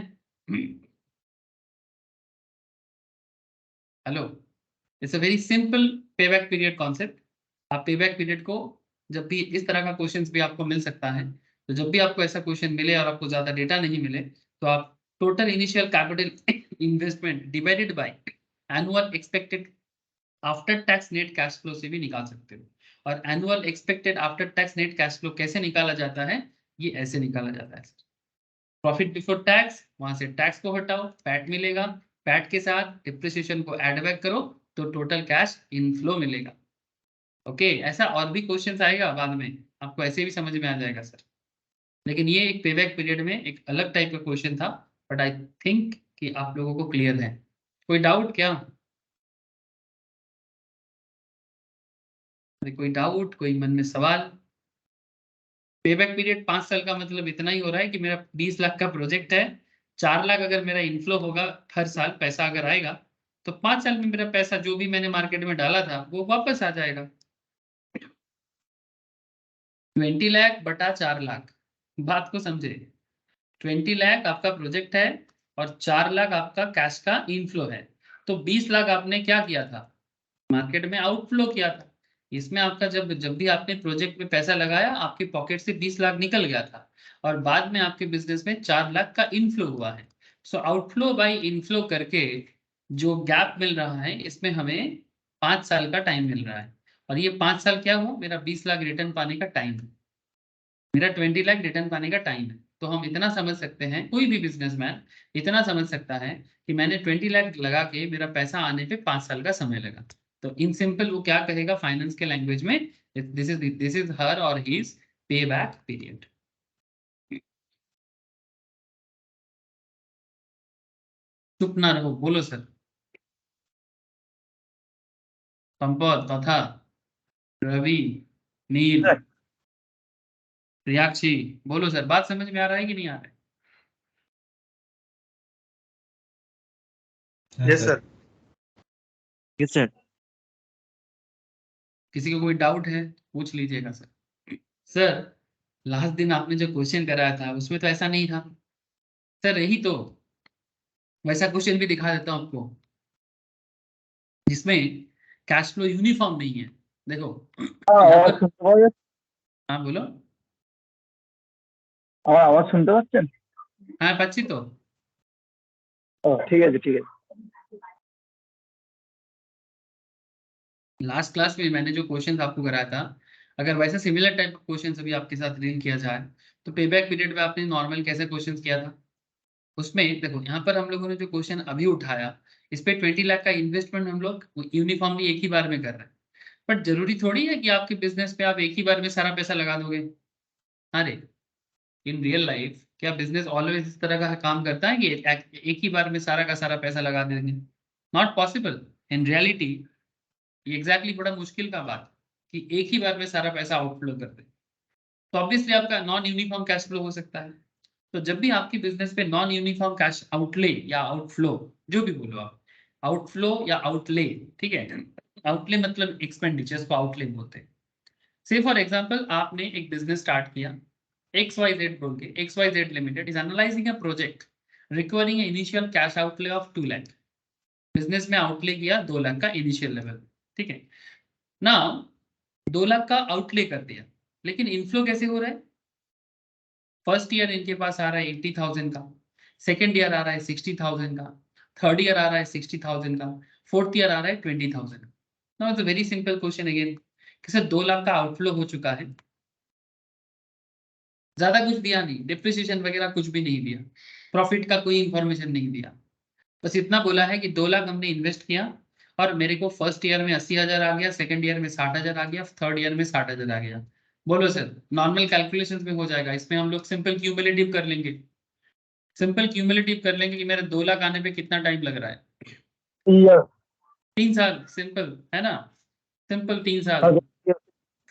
Hello, it's a very simple payback period concept. आप पेबैक पीरियड को जब भी इस तरह का क्वेश्चंस भी आपको मिल सकता है, तो जब भी आपको ऐसा क्वेश्चन मिले और आपको ज्यादा डेटा नहीं मिले, तो आप total initial capital investment divided by annual expected after tax net cash flow से भी निकाल सकते हो। और annual expected after tax net cash flow कैसे निकाला जाता है? ये ऐसे निकाला जाता है। प्रॉफिट बिफोर टैक्स, वहां से टैक्स को हटाओ, पैट मिलेगा, पैट के साथ डिप्रिसिएशन को ऐड बैक करो, तो टोटल कैश इनफ्लो मिलेगा। ओके, ऐसा और भी क्वेश्चंस आएगा बाद में, आपको ऐसे भी समझ में आ जाएगा सर। लेकिन ये एक पेबैक पीरियड में एक अलग टाइप का क्वेश्चन था, बट आई थिंक कि आप लोगों को क्लियर है। कोई डाउट क्या? कोई डाउट, कोई मन में सवाल? पेबैक पीरियड 5 साल का मतलब इतना ही हो रहा है कि मेरा 20 लाख का प्रोजेक्ट है, 4 लाख अगर मेरा इनफ्लो होगा हर साल, पैसा अगर आएगा, तो 5 साल में मेरा पैसा जो भी मैंने मार्केट में डाला था वो वापस आ जाएगा। 20 लाख बटा 4 लाख, बात को समझे। 20 लाख आपका प्रोजेक्ट है और 4 लाख आपका कैश का इनफ्लो है, तो 20 लाख आपने क्या किया था? मार्केट में आउटफ्लो किया था। इसमें आपका जब भी आपने प्रोजेक्ट में पैसा लगाया, आपके पॉकेट से 20 लाख निकल गया था और बाद में आपके बिजनेस में 4 लाख का इनफ्लो हुआ है। सो आउटफ्लो बाय इनफ्लो करके जो गैप मिल रहा है, इसमें हमें 5 साल का टाइम मिल रहा है। और ये 5 साल क्या हुआ? मेरा 20 लाख रिटर्न पाने का टाइम है, मेरा 20 लाख रिटर्न पाने का टाइम है। तो हम इतना समझ सकते हैं, कोई भी बिजनेसमैन इतना समझ सकता है कि मैंने 20 लाख लगा के मेरा पैसा आने पे 5 साल का समय लगा। तो इन सिंपल वो क्या कहेगा फाइनेंस के लैंग्वेज में, दिस इज हर और हिज पे बैक पीरियड। चुप ना रहो, बोलो सर। संपत, तथा, रवि, नील, प्रियाक्षी, बोलो सर, बात समझ में आ रहा है कि नहीं आ रहा है? Yes sir. Yes sir. किसी को कोई डाउट है पूछ लीजिएगा सर। सर, लास्ट दिन आपने जो क्वेश्चन कराया था उसमें तो ऐसा नहीं था सर। यही तो, वैसा क्वेश्चन भी दिखा देता हूं आपको जिसमें कैश फ्लो यूनिफॉर्म नहीं है। देखो यहाँ আওয়াজ पर, শুনতে পাওয়া যাচ্ছে? हाँ बोलो। আমার আওয়াজ শুনতে পাচ্ছেন? हाँ पाচ্ছি तो। ঠিক আছে ঠিক আছে। लास्ट क्लास में मैंने जो क्वेश्चन आपको कराया था, अगर वैसा सिमिलर टाइप का क्वेश्चन अभी आपके साथ रील किया जाए, तो पेबैक पीरियड में आपने नॉर्मल कैसे क्वेश्चन किया था? उसमें देखो यहाँ पर हम लोगों ने जो क्वेश्चन अभी उठाया, इस पे 20 लाख का इन्वेस्टमेंट हम लोग यूनिफॉर्मली एक ही बार में कर रहे हैं। बट जरूरी थोड़ी है कि आपके बिजनेस पे आप एक ही बार में सारा पैसा लगा दोगे। अरे इन रियल लाइफ क्या बिजनेस ऑलवेज इस तरह का काम करता है कि एक ही बार में सारा का सारा पैसा लगा देंगे? Not possible in reality. ये एग्जैक्टली बड़ा मुश्किल का बात कि एक ही बार में सारा पैसा आउटफ्लो कर दे। तो ऑब्वियसली आपका नॉन यूनिफॉर्म कैश फ्लो हो सकता है। तो जब भी आपकी बिजनेस पे नॉन यूनिफॉर्म कैश आउटले या आउटफ्लो, जो भी बोलो आप, आउटफ्लो या आउटले, ठीक है, आउटले मतलब एक्सपेंडिचर्स को आउटले बोलते हैं। से फॉर एग्जांपल आपने एक बिजनेस स्टार्ट किया XYZ बोल के, XYZ limited is analysing a project requiring initial cash outlay of 2 lakh. Business में आउटले किया 2 लाख का इनिशियल लेवल, ठीक है ना। 2 लाख का आउटले कर दिया, लेकिन इनफ्लो कैसे हो रहा है? फर्स्ट ईयर इनके पास आ रहा है 80,000 का, सेकेंड ईयर आ रहा है 60,000 का, थर्ड ईयर आ रहा है 60,000 का, फोर्थ ईयर आ रहा है 20,000। Now it's a very simple question again कि सर 2 लाख का आउटफ्लो हो चुका है, ज्यादा कुछ दिया नहीं, डिप्रिसिएशन वगैरह कुछ भी नहीं दिया, प्रॉफिट का कोई इंफॉर्मेशन नहीं दिया, बस इतना बोला है कि 2 लाख हमने इन्वेस्ट किया और मेरे को फर्स्ट ईयर में 80,000 आ गया, सेकंड ईयर में 60,000 आ गया, थर्ड ईयर में 60,000 आ गया। बोलो सर, नॉर्मल कैलकुलेशंस में हो जाएगा, इसमें हम लोग सिंपल क्यूमुलेटिव कर लेंगे, सिंपल क्यूमुलेटिव कर लेंगे कि मेरे 2 लाख आने पे कितना टाइम लग रहा है, ईयर 3 साल, सिंपल है ना, सिंपल 3 साल।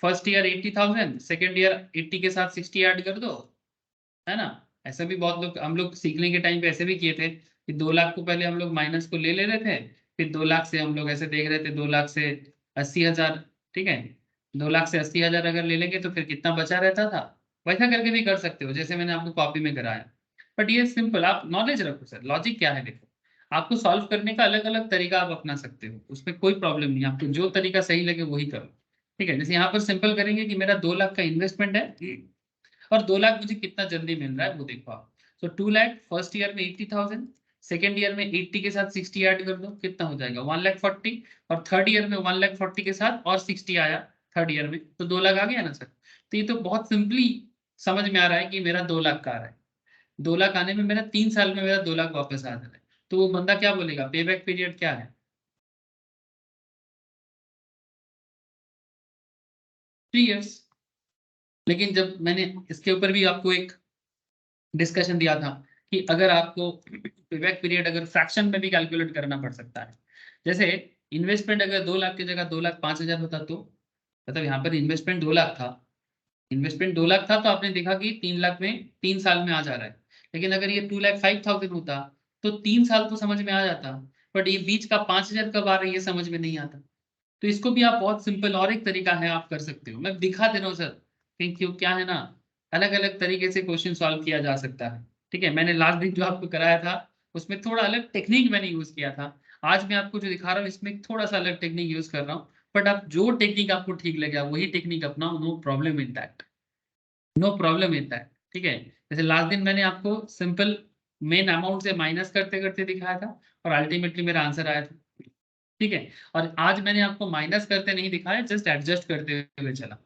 फर्स्ट ईयर 80,000, सेकेंड ईयर 80 के साथ 60 ऐड कर दो, है ना। ऐसा भी बहुत लोग, हम लोग सीखने के टाइम पे ऐसे भी किए थे कि 2 लाख को पहले हम लोग माइनस को ले रहे थे, फिर 2 लाख से हम लोग ऐसे देख रहे थे 2 लाख से 80,000, ठीक है, 2 लाख से 80,000 अगर ले लेंगे तो फिर कितना बचा रहता था, वैसा करके भी कर सकते हो जैसे मैंने आपको कॉपी में कराया। बट ये सिंपल, आप नॉलेज रखो सर, लॉजिक क्या है देखो, आपको सॉल्व करने का अलग अलग तरीका आप अपना सकते हो, उसमें कोई प्रॉब्लम नहीं, आपको जो तरीका सही लगे वही करो, ठीक है। जैसे यहाँ पर सिंपल करेंगे कि मेरा 2 लाख का इन्वेस्टमेंट है और 2 लाख मुझे कितना जल्दी मिल रहा है वो देखो आप। तो 2 लाख फर्स्ट ईयर में 80,000, सेकेंड ईयर में 80 के साथ 60 ऐड कर दो, कितना हो जाएगा 1,40,000, और थर्ड ईयर में 1,40,000 के साथ और 60 आया थर्ड ईयर में, तो 2 लाख आ गया ना सर। तो ये तो बहुत सिंपली समझ में आ रहा है कि मेरा 2 लाख का आ रहा है, 2 लाख आने में मेरा 3 साल में मेरा 2 लाख वापस आ जा रहा है, तो वो बंदा क्या बोलेगा, पे बैक पीरियड क्या है, 3 इयर्स। लेकिन जब मैंने इसके ऊपर भी आपको एक डिस्कशन दिया था कि अगर आपको पेबैक पीरियड अगर फ्रैक्शन में भी कैलकुलेट करना पड़ सकता है, जैसे इन्वेस्टमेंट अगर 2 लाख की जगह 2,05,000 होता, तो मतलब यहाँ पर इन्वेस्टमेंट 2 लाख था, इन्वेस्टमेंट 2 लाख था, तो आपने देखा कि 3 लाख में 3 साल में आ जा रहा है। लेकिन अगर ये 2,05,000 होता तो 3 साल तो समझ में आ जाता, बट ये बीच का 5,000 कब आ रहा है ये समझ में नहीं आता। तो इसको भी आप बहुत सिंपल, और एक तरीका है आप कर सकते हो, मैं दिखा दे रहा हूँ सर, क्योंकि क्या है ना, अलग अलग तरीके से क्वेश्चन सॉल्व किया जा सकता है, ठीक है। मैंने लास्ट दिन जो आपको कराया था उसमें थोड़ा अलग टेक्निक मैंने यूज किया था, आज मैं आपको जो दिखा रहा हूँ इसमें थोड़ा सा अलग टेक्निक यूज कर रहा हूँ, बट आप जो टेक्निक आपको ठीक लगेगा वही टेक्निक अपनाओ, no problem in that, no problem in that, ठीक है। जैसे लास्ट दिन मैंने आपको सिंपल मेन अमाउंट से माइनस करते करते दिखाया था और अल्टीमेटली मेरा आंसर आया था, ठीक है। और आज मैंने आपको माइनस करते नहीं दिखाया, जस्ट एडजस्ट करते हुए चला,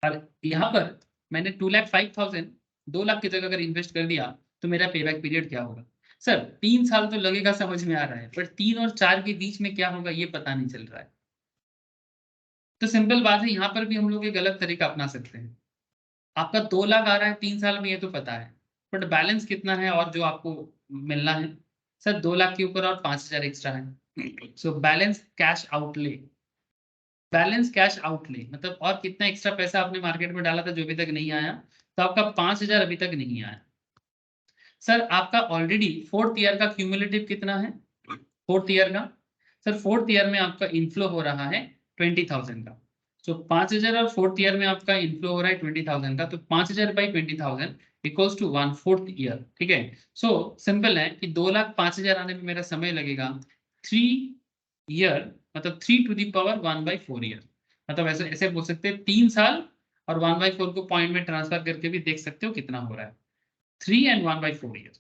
और यहाँ पर मैंने 2,05,000 2 लाख की जगह अगर इन्वेस्ट कर दिया तो मेरा पेबैक पीरियड क्या होगा। सर 3 साल तो लगेगा, समझ में आ रहा है, पर 3 और 4 के बीच में क्या होगा ये पता नहीं चल रहा है। तो सिंपल बात है, यहाँ पर भी हम लोग एक गलत तरीका अपना सकते हैं। आपका 2 लाख आ रहा है 3 साल में, ये तो पता है, बट बैलेंस कितना है और जो आपको मिलना है, सर 2 लाख के ऊपर और 5,000 एक्स्ट्रा है, so balance cash outlay, balance cash outlay मतलब और कितना एक्स्ट्रा पैसा आपने मार्केट में डाला था जो अभी तक नहीं आया, तो आपका 5,000 अभी तक नहीं आया। सर आपका ऑलरेडी फोर्थ ईयर का क्यूमुलेटिव कितना है, फोर्थ ईयर का, सर फोर्थ ईयर में आपका इनफ्लो हो रहा है 20,000 का, सो 5,000 और फोर्थ ईयर में आपका इनफ्लो हो रहा है 20,000 का, तो 5,000 बाई 20,000 इक्वल्स टू 1/4 ईयर, ठीक है। सो सिंपल है कि 2,05,000 आने में मेरा समय लगेगा 3 ईयर, मतलब 3 टू दी पावर 1/4 ईयर, मतलब ऐसे ऐसे बोल सकते हैं 3 साल, और 1/4 को पॉइंट में ट्रांसफर करके भी देख सकते हो कितना हो रहा है, 3 एंड 1/4 ईयर,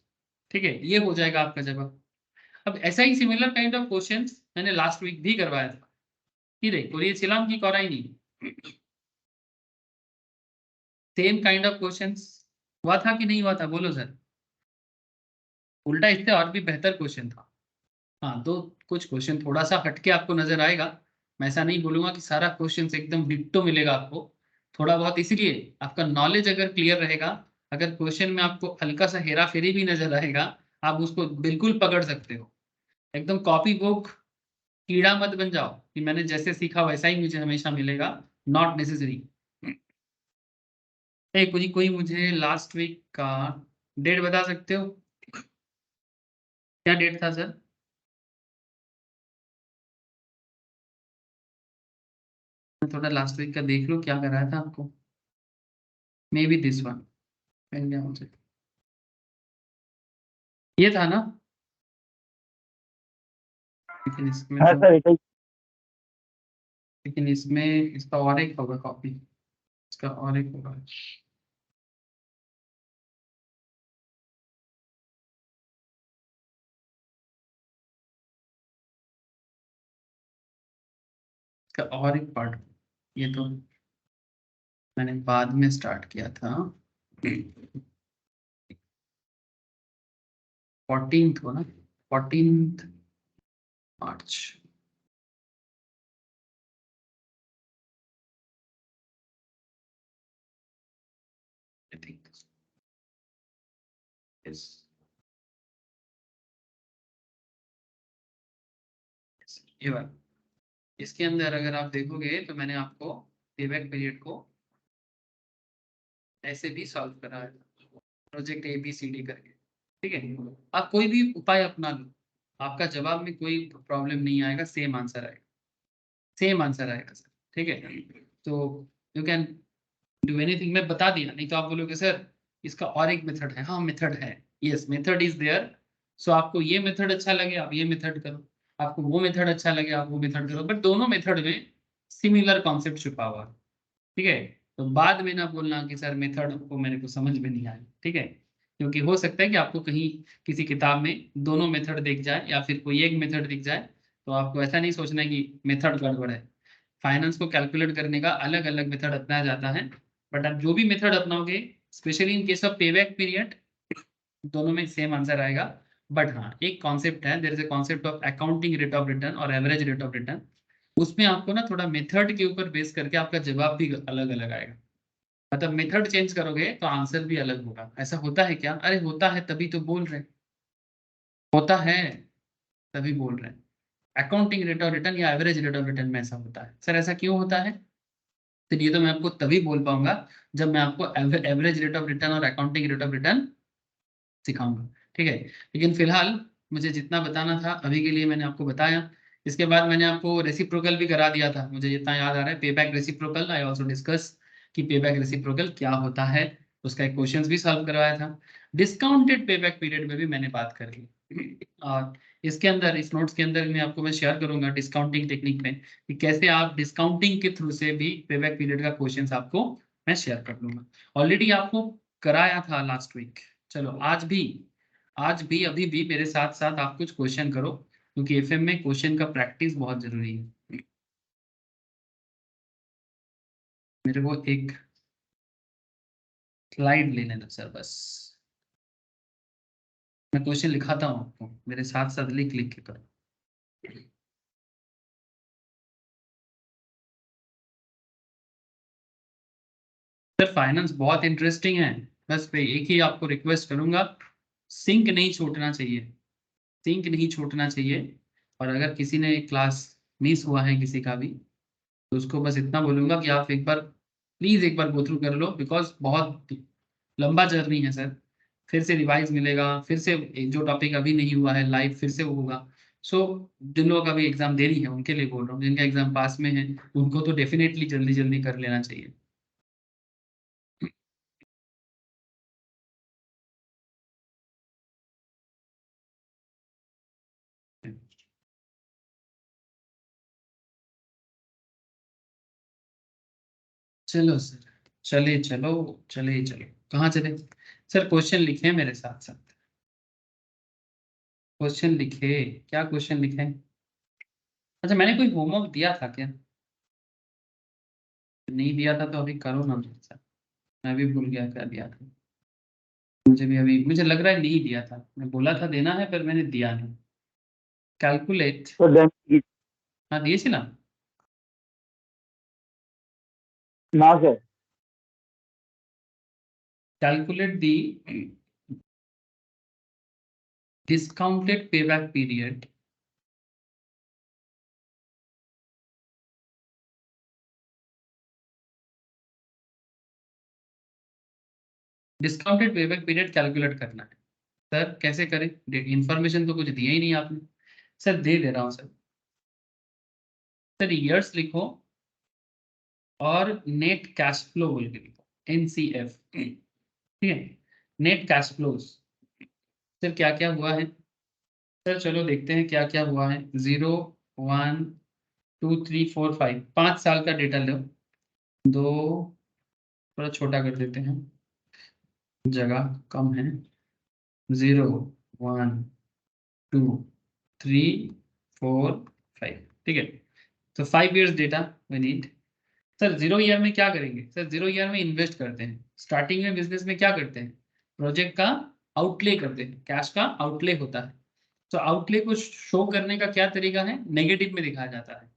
ठीक है, ये हो जाएगा आपका जवाब। अब ऐसा ही सिमिलर काइंड ऑफ क्वेश्चंस मैंने लास्ट वीक भी करवाया था, ये कोरियचिलाम की कराई नहीं, सेम काइंड ऑफ क्वेश्चंस हुआ था कि नहीं हुआ था, बोलो सर। उल्टा इससे और भी बेहतर क्वेश्चन था, हाँ, तो कुछ क्वेश्चन थोड़ा सा हटके आपको नजर आएगा, मैं ऐसा नहीं बोलूंगा कि सारा क्वेश्चन एकदम डिट्टो मिलेगा आपको, थोड़ा बहुत, इसलिए आपका नॉलेज अगर क्लियर रहेगा, अगर क्वेश्चन में आपको हल्का सा हेरा फेरी भी नजर आएगा, आप उसको बिल्कुल पकड़ सकते हो, एकदम कॉपी बुक कीड़ा मत बन जाओ कि मैंने जैसे सीखा वैसा ही मुझे हमेशा मिलेगा, नॉट नेसेसरी। कोई मुझे लास्ट वीक का डेट बता सकते हो, क्या डेट था सर। मैं थोड़ा लास्ट वीक का देख लूँ क्या कराया था आपको, मे बी दिस वन, मिल गया मुझे, ये था ना, लेकिन इसमें हाँ तो, सर एटाই लेकिन इसमें इसका और एक होगा कॉपी, इसका और एक होगा, का और एक पार्ट, ये तो मैंने बाद में स्टार्ट किया था, 14th को ना, 14th March. I think yes, ये वाला। इसके अंदर अगर आप देखोगे तो मैंने आपको पेबैक पीरियड को ऐसे भी सॉल्व करा है, प्रोजेक्ट ABCD करके। ठीक है, आप कोई भी उपाय अपना लो, आपका जवाब में कोई प्रॉब्लम नहीं आएगा, सेम आंसर आएगा, सेम आंसर आएगा सर। ठीक है, तो यू कैन डू एनीथिंग। मैं बता दिया, नहीं तो आप बोलोगे सर इसका और एक मेथड है। हाँ मेथड है, यस मेथड इज देयर। सो आपको ये मेथड अच्छा लगे आप ये मेथड करो, आपको वो मेथड अच्छा लगे आप वो मेथड करो, बट दोनों मेथड में सिमिलर कॉन्सेप्ट छुपा हुआ है। ठीक है, तो बाद में ना बोलना कि सर मेथड को मेरे को समझ में नहीं आया। ठीक है, क्योंकि हो सकता है कि आपको कहीं किसी किताब में दोनों मेथड दिख जाए या फिर कोई एक मेथड दिख जाए, तो आपको ऐसा नहीं सोचना है कि मेथड गड़बड़ है। फाइनेंस को कैलकुलेट करने का अलग अलग मेथड अपनाया जाता है, बट आप जो भी मेथड अपनाओगे, specially in case of payback period, दोनों में सेम आंसर आएगा। बट हाँ एक कॉन्सेप्ट है, there is a concept of accounting rate of return और एवरेज रेट ऑफ रिटर्न। उसमें आपको ना थोड़ा मेथड के ऊपर बेस करके आपका जवाब भी अलग अलग आएगा। मतलब मेथड चेंज करोगे तो आंसर भी अलग होगा। ऐसा होता है क्या? अरे होता है, तभी तो बोल रहे हैं, होता है तभी बोल रहे हैं। अकाउंटिंग रेट ऑफ रिटर्न या एवरेज रेट ऑफ रिटर्न में ऐसा होता है। सर ऐसा क्यों होता है? तो ये तो मैं आपको तभी बोल पाऊंगा जब मैं आपको एवरेज रेट ऑफ रिटर्न और अकाउंटिंग रेट ऑफ रिटर्न सिखाऊंगा। ठीक है, लेकिन फिलहाल मुझे जितना बताना था अभी के लिए मैंने आपको बताया। इसके बाद मैंने आपको रेसिप्रोकल भी करा दिया था, मुझे जितना याद आ रहा है, payback reciprocal. I also discuss कि पेबैक रेसिप्रोकल क्या होता है, उसका एक क्वेश्चन भी सॉल्व करवाया था। डिस्काउंटेड पेबैक पीरियड में भी मैंने बात कर ली, और इसके अंदर इस नोट्स के अंदर में आपको मैं शेयर करूंगा डिस्काउंटिंग टेक्निक में कि कैसे आप डिस्काउंटिंग के थ्रू से भी पेबैक पीरियड का क्वेश्चन आपको मैं शेयर कर दूंगा। ऑलरेडी आपको कराया था लास्ट वीक। चलो आज भी अभी भी मेरे साथ साथ आप कुछ क्वेश्चन करो, क्योंकि एफएम में क्वेश्चन का प्रैक्टिस बहुत जरूरी है। मेरे को एक स्लाइड ले लेना सर, बस मैं क्वेश्चन लिखाता हूँ आपको, मेरे साथ साथ लिख लिख के करो। सर फाइनेंस बहुत इंटरेस्टिंग है, बस मैं एक ही आपको रिक्वेस्ट करूंगा, सिंक नहीं छूटना चाहिए, सिंक नहीं छूटना चाहिए। और अगर किसी ने क्लास मिस हुआ है किसी का भी, तो उसको बस इतना बोलूंगा कि आप एक बार प्लीज एक बार गो थ्रू कर लो, बिकॉज बहुत लंबा जर्नी है सर। फिर से रिवाइज मिलेगा, फिर से जो टॉपिक अभी नहीं हुआ है लाइव फिर से वो होगा। सो जिन लोगों का भी एग्जाम देनी है उनके लिए बोल रहा हूँ, जिनका एग्जाम पास में है उनको तो डेफिनेटली जल्दी जल्दी कर लेना चाहिए। चलो सर, चले चलो कहाँ चले? सर क्वेश्चन लिखे मेरे साथ साथ, क्वेश्चन लिखे। क्या क्वेश्चन लिखे? अच्छा मैंने कोई होमवर्क दिया था क्या? नहीं दिया था तो अभी करो ना मेरे साथ, मैं भी भूल गया क्या दिया था। मुझे भी अभी मुझे लग रहा है नहीं दिया था, मैं बोला था देना है पर मैंने दिया नहीं। कैलकुलेट, तो हाँ दिए ना। ना sir. Calculate the discounted payback period discounted payback period calculate करना है। सर कैसे करें? इंफॉर्मेशन तो कुछ दिया ही नहीं आपने। सर दे रहा हूँ सर। सर ईयर्स लिखो और नेट कैश फ्लो बोल के लिखो, NCF। ठीक है, नेट कैश फ्लोज। सर क्या क्या हुआ है? सर चलो देखते हैं क्या क्या हुआ है। 0 1 2 3 4 5, 5 साल का डेटा लो। दो, थोड़ा छोटा कर देते हैं, जगह कम है। 0 1 2 3 4 5, ठीक है। तो 5 years data we need. Sir 0 year में क्या करेंगे? सर 0 ईयर में इन्वेस्ट करते हैं। स्टार्टिंग में बिजनेस में क्या करते हैं? प्रोजेक्ट का आउटले करते हैं, कैश का आउटले होता है। तो आउटले को शो करने का क्या तरीका है? नेगेटिव में दिखाया जाता है,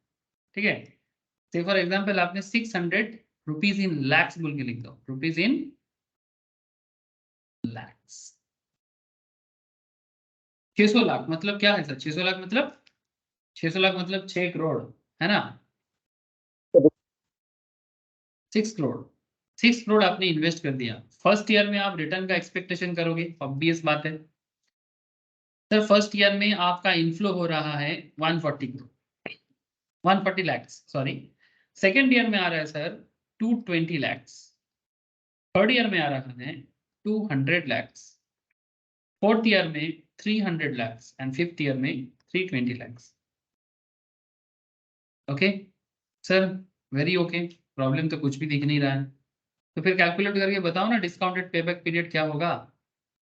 ठीक है। से फॉर एग्जाम्पल आपने 600 रुपीज इन लैक्स बोल के लिख दो, रुपीज इन लैक्स। 600 लाख मतलब क्या है सर? 600 लाख मतलब 600 लाख मतलब 6 करोड़ है ना। 6 करोड़, 6 करोड़ आपने इन्वेस्ट कर दिया। फर्स्ट ईयर में आप रिटर्न का एक्सपेक्टेशन करोगे, ऑब्वियस बात है। सर फर्स्ट ईयर में आपका इनफ्लो हो रहा है 140 crore, 140 lakhs sorry. Second year में आ रहा है सर 220 लैक्स। थर्ड ईयर में आ रहा है 200 लैक्स। फोर्थ ईयर में 300 लैक्स एंड फिफ्थ ईयर में 320 lakhs. Okay sir, very okay. Problem तो कुछ भी दिख नहीं रहा है। तो फिर कैलकुलेट करके बताओ ना डिस्काउंटेड पेबैक पीरियड क्या होगा।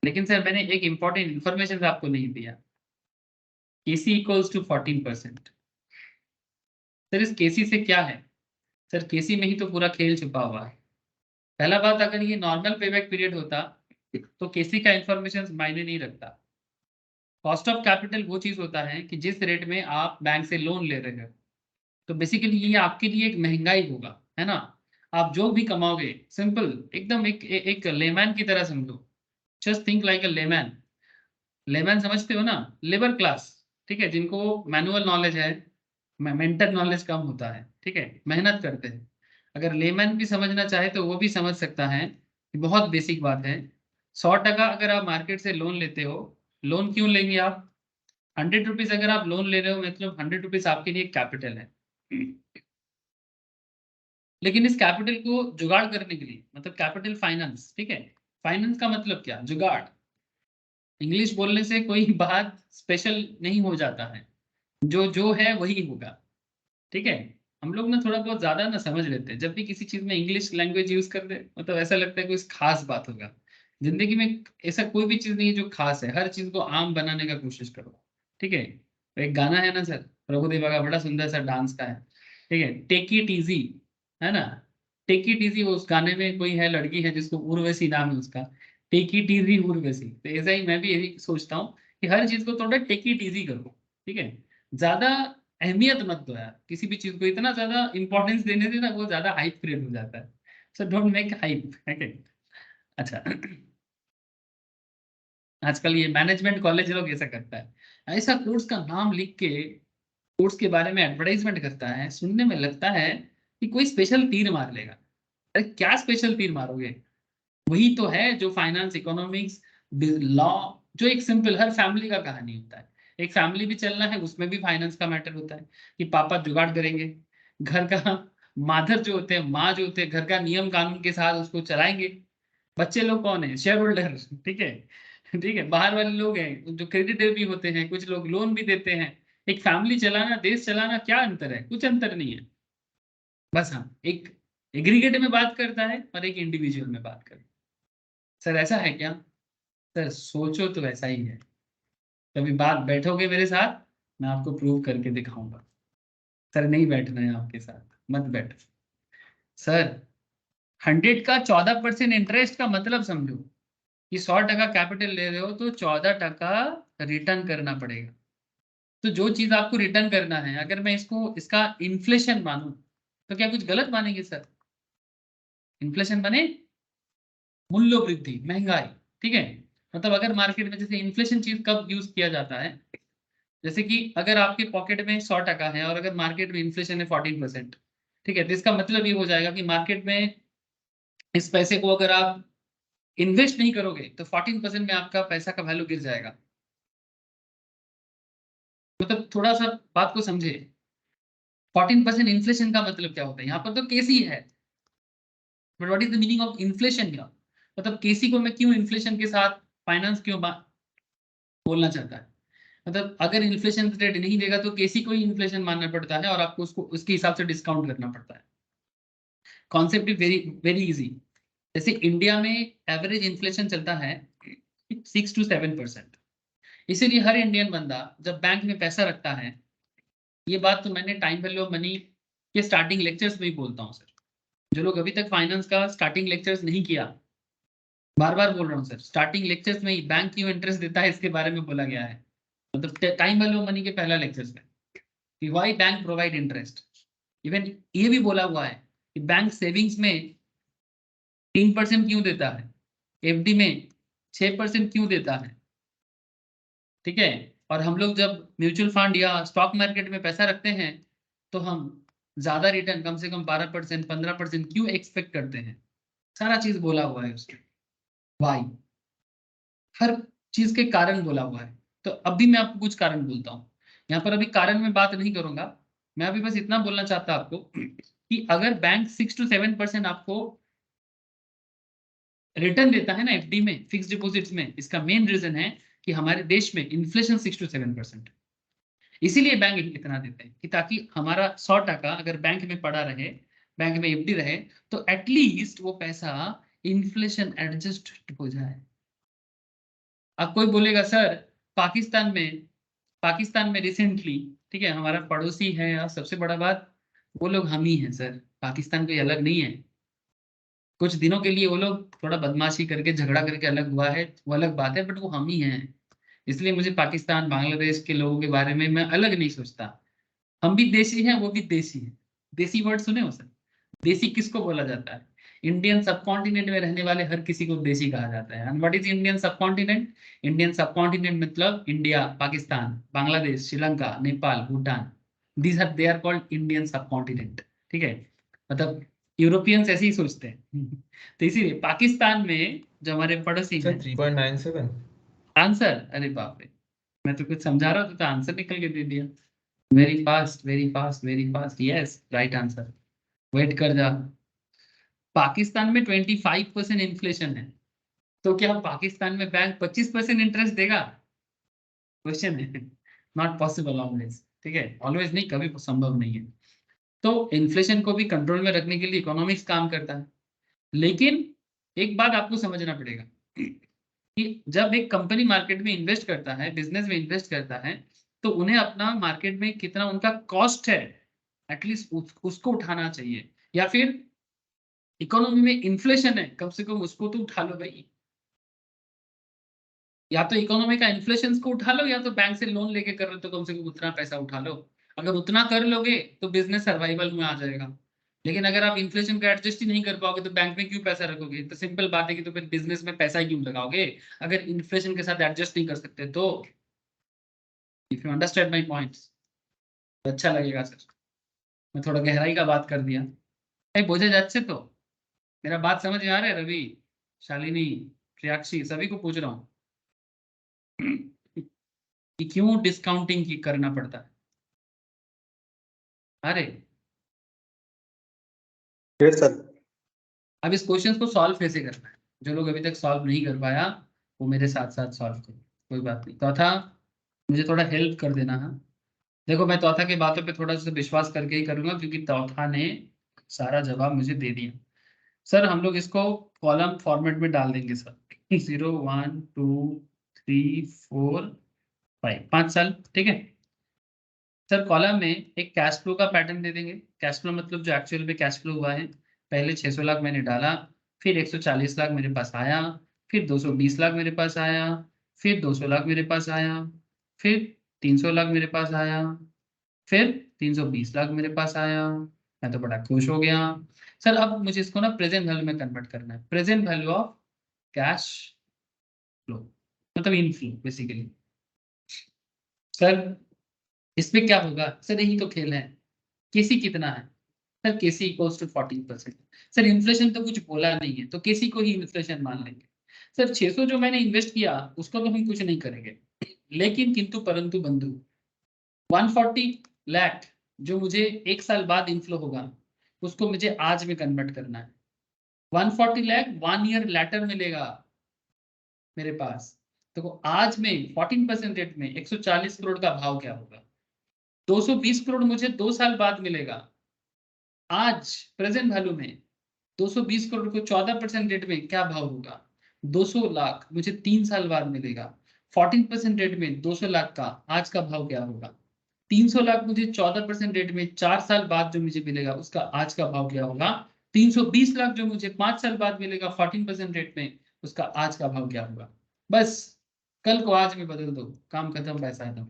लेकिन सर मैंने एक इंपॉर्टेंट इंफॉर्मेशन आपको नहीं दिया, केसी इक्वल्स टू 14%। सर इस केसी से क्या है? सर केसी में ही तो पूरा खेल छुपा हुआ है। पहला बात, अगर ये नॉर्मल पेबैक पीरियड होता तो केसी का इंफॉर्मेशन मायने नहीं रखता। कॉस्ट ऑफ कैपिटल वो चीज होता है कि जिस रेट में आप बैंक से लोन ले रहे हो, तो बेसिकली ये आपके लिए एक महंगाई होगा, है ना। आप जो भी कमाओगे, सिंपल एकदम एक लेमैन की तरह समझो। Just think like a layman. Layman समझते हो ना, लेबर क्लास, ठीक है, जिनको मैनुअल नॉलेज है, मेंटल नॉलेज कम होता है, ठीक है, मेहनत करते हैं। अगर लेमैन भी समझना चाहे तो वो भी समझ सकता है कि बहुत बेसिक बात है। 100% अगर आप मार्केट से लोन लेते हो, लोन क्यों लेंगे आप? 100 रुपीज अगर आप लोन ले रहे हो मतलब 100 रुपीज आपके लिए कैपिटल है। लेकिन इस कैपिटल को जुगाड़ करने के लिए, मतलब कैपिटल फाइनेंस, ठीक है, फाइनेंस का मतलब क्या? जुगाड़। इंग्लिश बोलने से कोई बात स्पेशल नहीं हो जाता है, जो जो है वही होगा, ठीक है। हम लोग ना थोड़ा बहुत ज्यादा ना समझ लेते हैं, जब भी किसी चीज में इंग्लिश लैंग्वेज यूज करते हैं मतलब ऐसा लगता है कोई खास बात होगा। जिंदगी में ऐसा कोई भी चीज नहीं है जो खास है, हर चीज को आम बनाने का कोशिश करो, ठीक है। तो एक गाना है ना सर, प्रभुदेवा का, बड़ा सुंदर सा डांस का है, ठीक है, टेक इट इजी, है ना। टेक इट इजी, उस गाने में कोई है, लड़की है जिसको उर्वशी नाम है उसका, टेक इट इजी उर्वशी। तो ऐसा ही मैं भी यही सोचता हूँ कि हर चीज को थोड़ा टेक इट इजी करो, ठीक है। ज्यादा अहमियत मत दो यार किसी भी चीज को, इतना ज्यादा इंपॉर्टेंस देने से ना वो ज्यादा हाइप क्रिएट हो जाता है। सो डोंट मेक हाइप, है। अच्छा आजकल ये मैनेजमेंट कॉलेज लोग ऐसा करता है, ऐसा कोर्स का नाम लिख के कोर्स के बारे में एडवर्टाइजमेंट करता है, सुनने में लगता है कि कोई स्पेशल तीर मार लेगा। अरे क्या स्पेशल तीर मारोगे? वही तो है जो फाइनेंस, इकोनॉमिक्स, लॉ, जो एक सिंपल हर फैमिली का कहानी होता है। एक फैमिली भी चलना है, उसमें भी फाइनेंस का मैटर होता है कि पापा जुगाड़ करेंगे घर का, माधर जो होते हैं, माँ जो होते हैं, घर का नियम कानून के साथ उसको चलाएंगे। बच्चे लोग कौन है? शेयर होल्डर, ठीक है, ठीक है, बाहर वाले लोग हैं जो क्रेडिटर भी होते हैं, कुछ लोग लोन भी देते हैं। एक फैमिली चलाना, देश चलाना, क्या अंतर है? कुछ अंतर नहीं है। बस हाँ, एक एग्रीगेट में बात करता है और एक इंडिविजुअल में बात करता है। सर ऐसा है क्या? सर सोचो तो ऐसा ही है। कभी बात बैठोगे मेरे साथ, मैं आपको प्रूव करके दिखाऊंगा। सर नहीं बैठना है आपके साथ, मत बैठो। सर 100 का 14% इंटरेस्ट का मतलब समझो कि 100% कैपिटल ले रहे हो तो 14% रिटर्न करना पड़ेगा। तो जो चीज आपको रिटर्न करना है, अगर मैं इसको इसका इन्फ्लेशन मानूं तो क्या कुछ गलत मानेंगे सर? इन्फ्लेशन माने मूल्य वृद्धि, महंगाई, ठीक है। मतलब अगर मार्केट में जैसे इन्फ्लेशन चीज कब यूज किया जाता है, जैसे कि अगर आपके पॉकेट में 100% है और अगर मार्केट में इन्फ्लेशन है 14%, ठीक है, तो इसका मतलब ये हो जाएगा कि मार्केट में इस पैसे को अगर आप इन्वेस्ट नहीं करोगे तो 14% में आपका पैसा का वैल्यू गिर जाएगा। मतलब थोड़ा सा बात को समझे, 14% इन्फ्लेशन का मतलब क्या होता है? यहाँ पर तो केसी है, but what is the meaning of inflation here? मतलब केसी को मैं क्यों इन्फ्लेशन के साथ फाइनेंस क्यों बोलना चाहता है? मतलब अगर इन्फ्लेशन रेट नहीं देगा तो केसी को ही इन्फ्लेशन मानना पड़ता है और आपको उसको उसके हिसाब से डिस्काउंट करना पड़ता है। Concept is very very easy. जैसे इंडिया में एवरेज इन्फ्लेशन चलता है 6 to 7%। इसीलिए हर इंडियन बंदा जब बैंक में पैसा रखता है ये बात तो मैंने टाइम वैल्यू ऑफ मनी के स्टार्टिंग लेक्चर्स में ही बोलता हूँ सर। जो लोग अभी तक फाइनेंस का स्टार्टिंग लेक्चर्स नहीं किया, बार बार बोल रहा हूँ सर, स्टार्टिंग लेक्चर्स में ही बैंक क्यों इंटरेस्ट देता है इसके बारे में बोला गया है, मतलब टाइम वैल्यू ऑफ मनी के पहला लेक्चर्स में, कि why bank provide interest. Even ये भी बोला हुआ है कि बैंक सेविंग्स में 3% क्यों देता है, एफडी में 6% क्यों देता है, ठीक है। और हम लोग जब म्यूचुअल फंड या स्टॉक मार्केट में पैसा रखते हैं तो हम ज्यादा रिटर्न, कम से कम 12%, 15% क्यों एक्सपेक्ट करते हैं, सारा चीज बोला हुआ है उसके वाई, हर चीज के कारण बोला हुआ है। तो अभी मैं आपको कुछ कारण बोलता हूँ, यहाँ पर अभी कारण में बात नहीं करूंगा, मैं अभी बस इतना बोलना चाहता आपको कि अगर बैंक 6 to 7% आपको रिटर्न देता है ना एफडी में, फिक्स डिपॉजिट्स में, इसका मेन रीजन है कि हमारे देश में इन्फ्लेशन 6 to 7%, इसीलिए बैंक इतना देते हैं कि ताकि हमारा 100% अगर बैंक में पड़ा रहे, बैंक में एफडी रहे, तो एटलीस्ट वो पैसा इन्फ्लेशन एडजस्ट हो जाए। अब कोई बोलेगा सर पाकिस्तान में रिसेंटली, ठीक है, हमारा पड़ोसी है, और सबसे बड़ा बात वो लोग हम ही हैं सर, पाकिस्तान कोई अलग नहीं है। कुछ दिनों के लिए वो लोग थोड़ा बदमाशी करके झगड़ा करके अलग हुआ है, वो अलग बात है, बट वो हम ही हैं। इसलिए मुझे पाकिस्तान बांग्लादेश के लोगों के बारे में मैं अलग नहीं सोचता। हम भी देसी हैं, वो भी देसी हैं। देसी वर्ड सुने हो सर? देसी किसको बोला जाता है? इंडियन सबकॉन्टिनेंट में रहने वाले हर किसी को देसी कहा जाता है। And what is Indian subcontinent? Indian subcontinent मतलब India, Pakistan, Bangladesh, Sri Lanka, Nepal, Bhutan, these are they are called Indian subcontinent, ठीक है। मतलब यूरोपियंस ऐसे ही सोचते हैं तो इसीलिए पाकिस्तान में जो हमारे पड़ोसी सर हैं, 3.97। आंसर, अरे बाप रे, मैं तो कुछ समझा रहा था तो आंसर निकल के दे दिया। Very fast, very fast, very fast, yes right answer. Wait कर जा। पाकिस्तान में 25% इन्फ्लेशन है, तो क्या पाकिस्तान में बैंक 25% इंटरेस्ट देगा? क्वेश्चन है। नॉट पॉसिबल ऑलवेज, ठीक है, ऑलवेज नहीं, कभी संभव नहीं है। तो इन्फ्लेशन को भी कंट्रोल में रखने के लिए इकोनॉमिक्स काम करता है। लेकिन एक बात आपको समझना पड़ेगा कि जब एक कंपनी मार्केट में इन्वेस्ट करता है, बिजनेस में इन्वेस्ट करता है, तो उन्हें अपना मार्केट में कितना उनका कॉस्ट है एटलीस्ट उसको उठाना चाहिए, या फिर इकोनॉमी में इन्फ्लेशन है कम से कम उसको तो उठा लो भाई। या तो इकोनॉमी का इन्फ्लेशन को उठा लो, या तो बैंक से लोन लेके कर रहे हो तो कम से कम उतना पैसा उठा लो। अगर उतना कर लोगे तो बिजनेस सर्वाइवल में आ जाएगा। लेकिन अगर आप इन्फ्लेशन का एडजस्ट ही नहीं कर पाओगे तो बैंक में क्यों पैसा रखोगे? तो सिंपल बात है कि तो फिर बिजनेस में पैसा ही क्यों लगाओगे अगर इन्फ्लेशन के साथ एडजस्ट नहीं कर सकते तो। If you understand my points तो अच्छा लगेगा सर। मैं थोड़ा गहराई का बात कर दिया, बोझे जाच्छे तो मेरा बात समझ में आ रहा है? रवि, शालिनी, प्रियाक्षी, सभी को पूछ रहा हूँ कि क्यों डिस्काउंटिंग की करना पड़ता है। अरे यस सर। अब इस क्वेश्चन को सॉल्व कैसे करना है, जो लोग अभी तक सॉल्व नहीं कर पाया वो मेरे साथ साथ सॉल्व करो, कोई बात नहीं। चौथा, मुझे थोड़ा हेल्प कर देना है। देखो मैं चौथा की बातों पे थोड़ा सा विश्वास करके ही करूंगा, क्योंकि चौथा ने सारा जवाब मुझे दे दिया। सर हम लोग इसको कॉलम फॉर्मेट में डाल देंगे सर, 0 1 2 3 4 5, 5 साल, ठीक है सर। कॉलम में एक कैश फ्लो का पैटर्न दे देंगे। कैश फ्लो मतलब जो एक्चुअल में कैश फ्लो हुआ है, पहले 600 लाख मैंने डाला, फिर 140 लाख मेरे पास आया, फिर 220 लाख मेरे पास आया, फिर 200 लाख मेरे पास आया, फिर 300 लाख मेरे पास आया, फिर 320 लाख मेरे पास आया। मैं तो बड़ा खुश हो गया सर। अब मुझे इसको ना प्रेजेंट वैल्यू में कन्वर्ट करना है, present value of cash flow मतलब इनफ्लो बेसिकली। सर इसमें क्या होगा सर? यही तो खेल है। केसी कितना है सर? KC equals to 14%। Sir inflation तो कुछ बोला नहीं है तो केसी को ही इन्फ्लेशन मान लेंगे। सर 600 जो मैंने इन्वेस्ट किया उसको तो हम कुछ नहीं करेंगे, लेकिन किंतु परंतु बंधु 140 लाख जो मुझे एक साल बाद इनफ्लो होगा उसको मुझे आज में कन्वर्ट करना है। 140 लाख 1 ईयर लेटर मिलेगा मेरे पास, तो आज में 14% रेट में 140 करोड़ का भाव क्या होगा? 220 करोड़ मुझे 2 साल बाद मिलेगा। आज प्रेजेंट वैल्यू में 220 करोड़ को 14% रेट में क्या भाव होगा? 200 लाख मुझे 3 साल बाद मिलेगा। 14% रेट में 200 लाख का आज का भाव क्या होगा? 300 लाख मुझे 14% रेट में 4 साल बाद जो मुझे मिलेगा उसका आज का भाव क्या होगा, 320 लाख जो मुझे 5 साल बाद मिलेगा 14% रेट में उसका आज का भाव क्या होगा। बस कल को आज में बदल दो, काम खत्म, पैसा खत्म।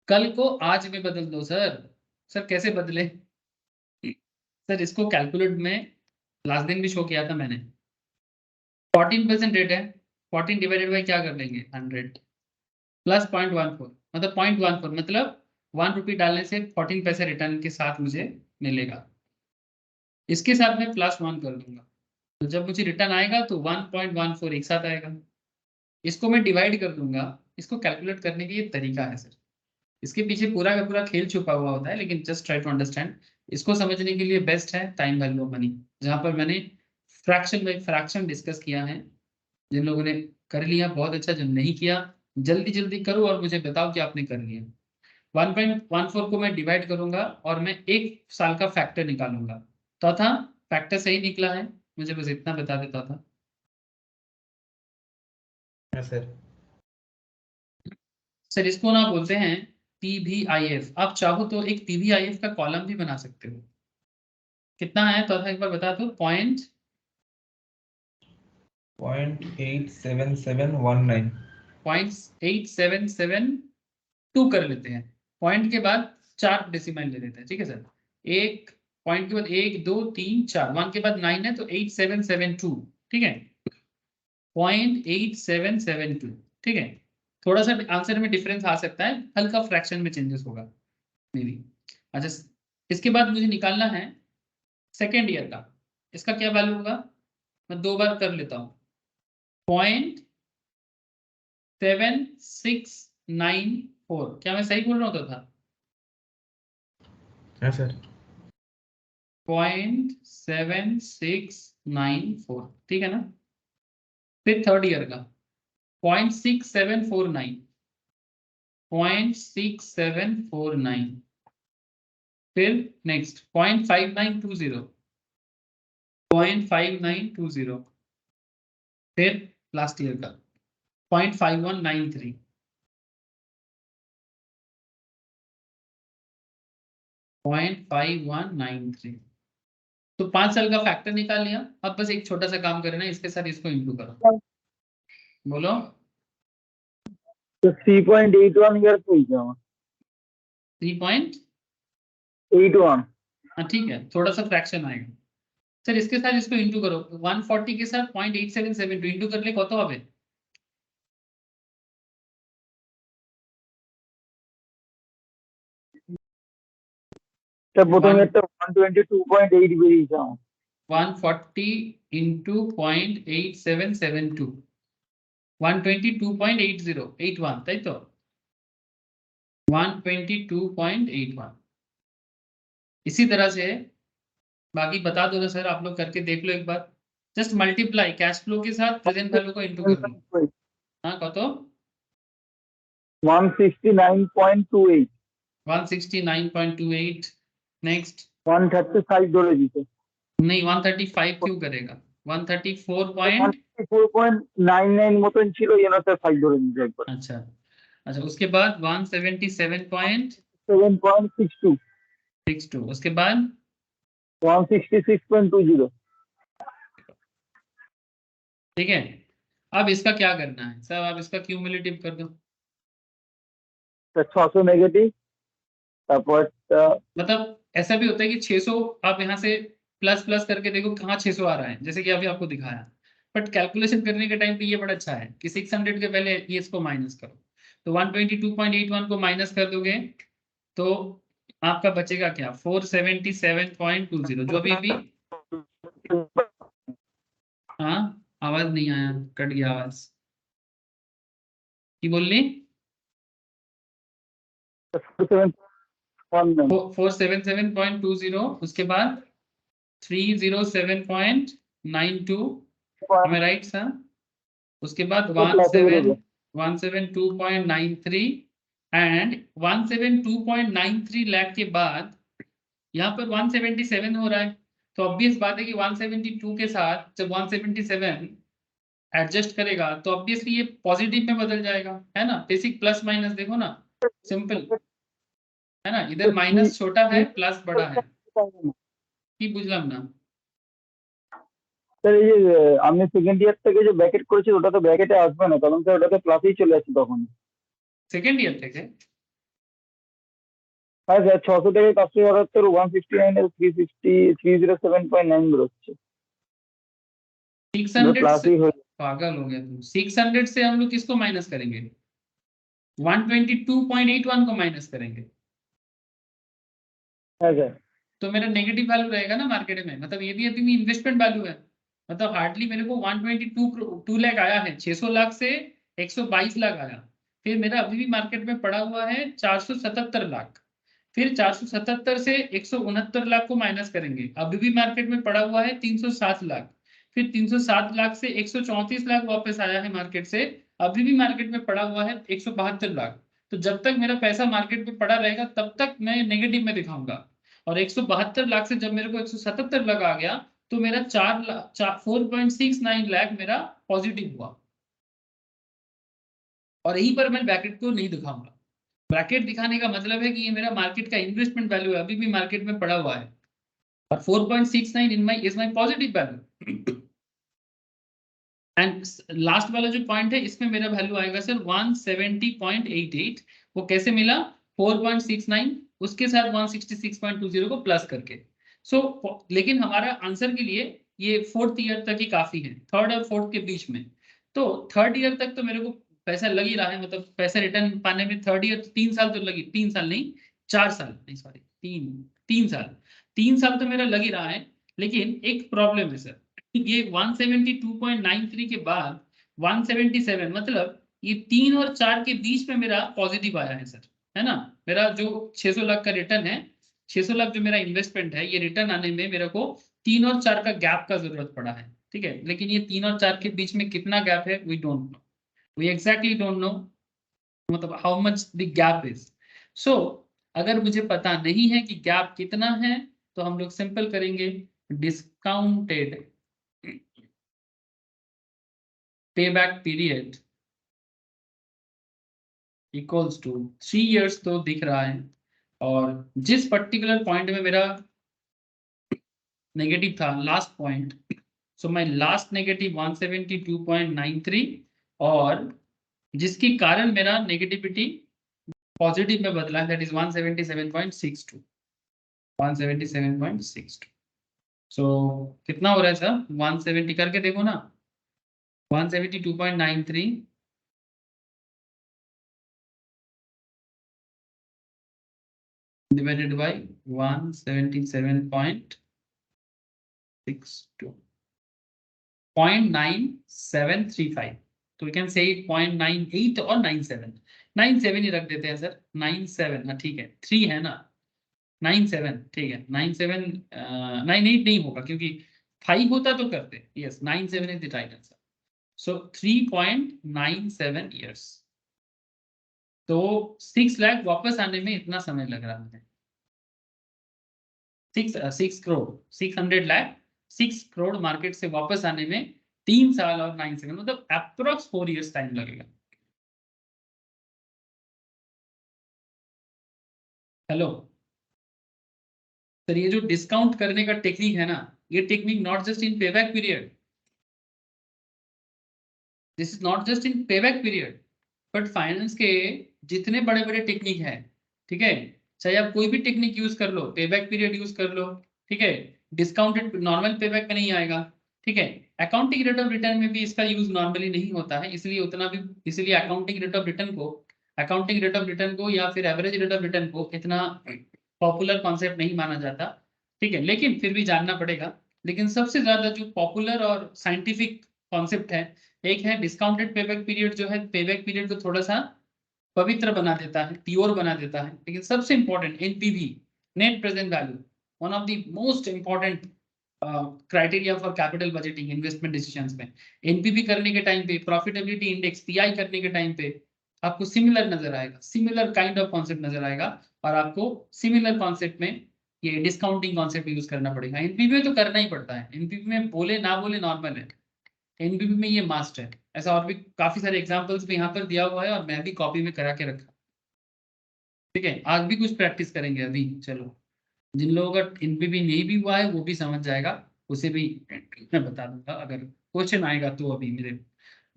कल को आज में बदल दो सर। सर कैसे बदले सर? इसको कैलकुलेट में लास्ट दिन भी शो किया था मैंने। 14% रेट है, 14 डिवाइडेड बाई क्या कर लेंगे 100 प्लस 0.14 मतलब 0.14 मतलब 1 रुपी डालने से 14 पैसे रिटर्न के साथ मुझे मिलेगा। इसके साथ मैं +1 कर दूंगा, तो जब मुझे रिटर्न आएगा तो 1.14 एक साथ आएगा। इसको मैं डिवाइड कर दूंगा। इसको कैलकुलेट करने का ये तरीका है सर। इसके पीछे पूरा का पूरा खेल छुपा हुआ होता है, लेकिन जस्ट ट्राई टू अंडरस्टैंड। इसको समझने के लिए बेस्ट है टाइम वैल्यू ऑफ मनी, जहां पर मैंने फ्रैक्शन बाई फ्रैक्शन डिस्कस किया है। जिन लोगों ने कर लिया बहुत अच्छा, जो नहीं किया जल्दी जल्दी करो और मुझे बताओ कि आपने कर लिया। 1.14 को मैं डिवाइड करूंगा और मैं 1 साल का फैक्टर निकालूंगा, तो था फैक्टर सही निकला है, मुझे बस इतना बता देता था। सर इसको ना बोलते हैं PVIF। आप चाहो तो एक PVIF का कॉलम भी बना सकते हो। कितना है तो एक बार बता दो। 0.87719 0.8772 कर लेते हैं। पॉइंट के बाद 4 डेसिमल ले लेते हैं, ठीक है सर। एक पॉइंट के बाद 1 2 3 4, 1 के बाद 9 है तो 8772, ठीक है। 0.8772, ठीक है। थोड़ा सा आंसर में डिफरेंस आ सकता है, हल्का फ्रैक्शन में चेंजेस होगा मे बी। अच्छा, इसके बाद मुझे निकालना है सेकेंड ईयर का। इसका क्या वैल्यू होगा, मैं 2 बार कर लेता हूँ। 0.7694, क्या मैं सही बोल रहा होता था? हाँ सर। 0.7694, ठीक है ना। फिर थर्ड ईयर का 0.6749, 0.6749। फिर नेक्स्ट 0.5920, 0.5920। फिर लास्ट ईयर का 0.5193, 0.5193। तो 5 साल का फैक्टर निकाल लिया। अब बस एक छोटा सा काम करना है, इसके साथ इसको इंटू करो। बोलो। तो 3.81 ईयर कोई क्या 3.81, 81 ठीक है, थोड़ा सा फ्रैक्शन आएगा सर। इसके साथ इसको इंटू करो, 140 के साथ 0.8772 इंटू कर ले, कत হবে? তা প্রথমে একটা 122.8 বেরিয়েছে আমার 140 into 0.8772, 122.8081, তাই তো? 122.81। इसी तरह से बाकी बता दो ना सर, आप लोग करके देख लो एक बार। जस्ट मल्टीप्लाई कैश फ्लो के साथ प्रेजेंट वैल्यू को इंटू कर लो। हाँ कत? 169.28 169.28। नेक्स्ट 135 ধরে দিতে नहीं, 135 क्यों करेगा? 134 134.99 মতন ছিল যেন স্যার 5 ধরে দিতে একবার अच्छा अच्छा। उसके बाद 177.62, 7.62 उसके बाद 166.20 ठीक है। अब इसका क्या करना है सर? आप इसका क्यूमुलेटिव कर दो। স্যার 600 নেগেটিভ তারপর मतलब ऐसा भी होता है कि 600 आप यहाँ से प्लस प्लस करके देखो कहाँ 600 आ रहा है, जैसे कि अभी आपको दिखाया। बट कैलकुलेशन करने के टाइम पे ये बड़ा अच्छा है कि 600 के पहले ये इसको माइनस करो। तो 122.81 को माइनस कर दोगे तो आपका बचेगा क्या? 477.20, जो अभी भी। हाँ आवाज नहीं आया, कट गया आवाज की बोलनी। 477.20, उसके बाद 307.92, am I right sir? उसके बाद 172.93 एंड 172.93 लाख के बाद यहाँ पर 177 हो रहा है, तो ऑब्वियस बात है कि 172 के साथ जब 177 एडजस्ट करेगा तो ऑब्वियसली ये पॉजिटिव में बदल जाएगा, है ना। बेसिक प्लस माइनस देखो ना, सिंपल है ना, इधर माइनस छोटा है प्लस बड़ा है কি বুঝলাম না স্যার এই যে আমি সেকেন্ড ইয়ার থেকে যে ব্র্যাকেট করেছি ওটা তো ব্র্যাকেটে আসবে না, কারণ স্যার ওটাতে প্লাসেই চলে আসছে তখন। সেকেন্ড ইয়ার থেকে হ্যাঁ স্যার, 600 থেকে 577 169 এর 307.9 বেরোচ্ছে, 600 प्लस से ही हो। पागल हो गया तुम। 600 से हम लोग किसको माइनस करेंगे? 122.81 को माइनस करेंगे हाँ सर, तो मेरा नेगेटिव वैल्यू रहेगा ना मार्केट में, मतलब ये भी अभी इन्वेस्टमेंट वैल्यू है, मतलब हार्डली मेरे को 122 लाख आया है, 600 लाख से 122 लाख आया, फिर मेरा अभी भी मार्केट में पड़ा हुआ है 477 लाख, फिर 477 से 169 लाख को माइनस करेंगे, अभी भी मार्केट में पड़ा हुआ है 307 लाख, फिर 307 लाख से 134 लाख वापस आया है मार्केट से, अभी भी मार्केट में पड़ा हुआ है 172 लाख। तो जब तक मेरा पैसा मार्केट में पड़ा रहेगा तब तक मैं नेगेटिव में दिखाऊंगा, और 172 लाख से जब मेरे को 177 लाख आ गया तो मेरा 4.69 लाख मेरा पॉजिटिव हुआ, और यहीं पर मैं ब्रैकेट को नहीं दिखाऊंगा। ब्रैकेट दिखाने का मतलब है कि ये मेरा मार्केट का इन्वेस्टमेंट वैल्यू है, अभी भी मार्केट में पड़ा हुआ है, और 4.69 is my positive value. And last वाला जो पॉइंट है इसमें मेरा वैल्यू आएगा सर 170.88, वो कैसे मिला? 4.69 उसके साथ 166.20 को प्लस करके। लेकिन हमारा आंसर के लिए ये 4th ईयर तक ही काफी है, 3rd और 4th के बीच में, तो 3rd ईयर तक तो मेरे को पैसा लग ही रहा है, मतलब पैसा रिटर्न पाने में 3rd ईयर 3 साल तो लगी, 3 साल नहीं 4 साल नहीं सॉरी 3 साल तो मेरा लग ही रहा है। लेकिन एक प्रॉब्लम है सर, ये 172.93 के बाद 177, मतलब ये 3 और 4 के बीच में मेरा पॉजिटिव आया है सर, है ना। मेरा जो 600 लाख का रिटर्न है, 600 लाख जो मेरा इन्वेस्टमेंट है, ये रिटर्न आने में मेरे को 3 और 4 का गैप का जरूरत पड़ा है, ठीक है। लेकिन ये 3 और 4 के बीच में कितना गैप है we don't know, we exactly don't know, मतलब how much the gap is. So अगर मुझे पता नहीं है कि गैप कितना है तो हम लोग सिंपल करेंगे, discounted payback period equals to 3 years तो दिख रहा है, और जिस पर्टिकुलर पॉइंट में मेरा नेगेटिव था last point, so my last negative 172.93, और जिसके कारण मेरा नेगेटिविटी पॉजिटिव में बदला, दैट इज 177.62, 177.62। सो कितना हो रहा है सर? 170 करके देखो ना, 172.93 divided by 177.62, 0.9735, तो we can say 0.98 और 97, 97 ही रख देते हैं सर, 97, हाँ ठीक है, 3 है ना, 97 ठीक है, 97 98 नहीं होगा क्योंकि 5 होता तो करते, yes 97 is the right answer. So 3.97 years, तो 6 लाख वापस आने में इतना समय लग रहा है, 6 करोड़ 600 लाख 6 करोड़ मार्केट से वापस आने में 3 साल और 9 सेकंड, मतलब अप्रोक्स 4 इयर्स टाइम लगेगा। हेलो सर, ये जो डिस्काउंट करने का टेक्निक है ना, ये technique not just in payback period, this is not just in payback period, but finance के जितने बड़े बड़े टेक्निक है, ठीक है, चाहे आप कोई भी टेक्निक यूज कर लो, पेबैक पीरियड यूज कर लो, ठीक है, डिस्काउंटेड नॉर्मल पेबैक में नहीं आएगा, ठीक है, अकाउंटिंग रेट ऑफ रिटर्न में भी इसका यूज नॉर्मली नहीं होता है, इसलिए उतना भी, इसलिए अकाउंटिंग रेट ऑफ रिटर्न को या फिर एवरेज रेट ऑफ रिटर्न को इतना पॉपुलर कॉन्सेप्ट नहीं माना जाता, ठीक है, लेकिन फिर भी जानना पड़ेगा। लेकिन सबसे ज्यादा जो पॉपुलर और साइंटिफिक कॉन्सेप्ट है, एक है डिस्काउंटेड पेबैक पीरियड, जो है पेबैक पीरियड को थोड़ा सा पवित्र बना देता है, प्योर बना देता है। लेकिन सबसे important NPV, net present value, one of the most important criteria for capital budgeting investment decisions में, एनपीवी करने के टाइम पे, प्रॉफिटेबिलिटी इंडेक्स पीआई करने के टाइम पे आपको सिमिलर नजर आएगा, सिमिलर काइंड ऑफ कॉन्सेप्ट नजर आएगा, और आपको सिमिलर कॉन्सेप्ट में ये डिस्काउंटिंग कॉन्सेप्ट यूज करना पड़ेगा। एनपीवी में तो करना ही पड़ता है, एनपीवी में बोले ना बोले नॉर्मल है, एनपीवी में ये मास्ट है। ऐसा और भी काफी सारे एग्जांपल्स भी यहाँ पर दिया हुआ है और मैं भी कॉपी में करा के रखा। ठीक है, आज भी कुछ प्रैक्टिस करेंगे अभी। चलो, जिन लोगों का एनपीवी नहीं भी हुआ है वो भी समझ जाएगा, उसे भी मैं बता दूंगा अगर क्वेश्चन आएगा तो अभी मेरे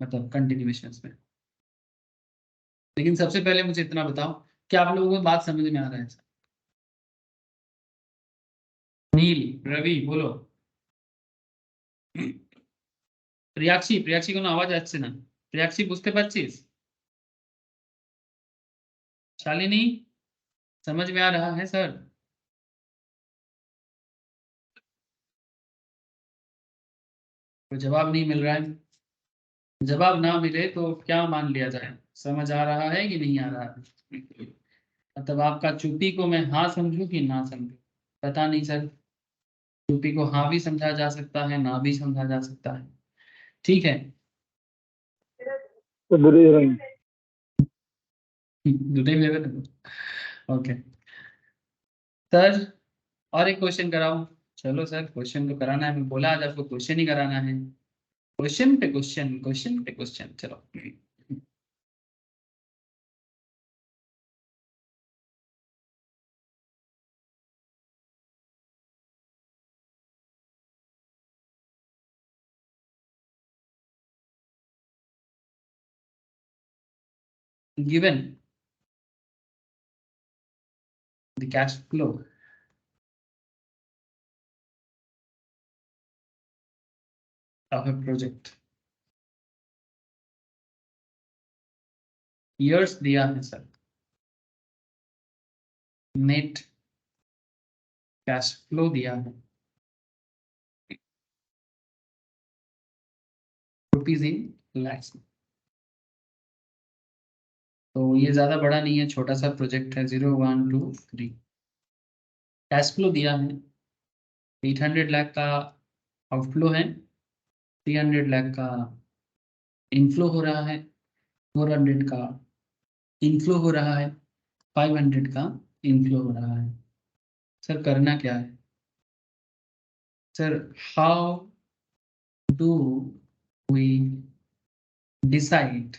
मतलब कंटिन्यूएशन में। लेकिन सबसे पहले मुझे इतना बताओ, क्या आप लोगों को बात समझ में आ रहा है? नील, रवि बोलो। प्रियाक्षी, प्रियाक्षी को आवाज अच्छे ना। प्रियाक्षी বুঝতে পারছিস? शालिनी, समझ में आ रहा है सर? तो जवाब नहीं मिल रहा है। जवाब ना मिले तो क्या मान लिया जाए, समझ आ रहा है कि नहीं आ रहा है? मतलब आपका चुप्पी को मैं हाँ समझूं कि ना समझूं, पता नहीं सर। चुप्पी को हाँ भी समझा जा सकता है, ना भी समझा जा सकता है। ठीक है। तो बुरी हीरोइन। ओके सर, और एक क्वेश्चन कराओ। चलो सर, क्वेश्चन तो कराना है, मैं बोला आज आपको क्वेश्चन ही कराना है। क्वेश्चन पे क्वेश्चन, क्वेश्चन पे क्वेश्चन, चलो। given the cash flow of a project, years दिया है सर, नेट कैश फ्लो दिया है, रुपीज इन लैक्स। तो ये ज्यादा बड़ा नहीं है, छोटा सा प्रोजेक्ट है, 0 1 2 3। कैश फ्लो दिया है 800 लाख का, आउटफ्लो है 300 लाख का, इनफ्लो हो रहा है 400 का, इनफ्लो हो रहा है 500 का, इनफ्लो हो रहा है। सर करना क्या है sir? How do we decide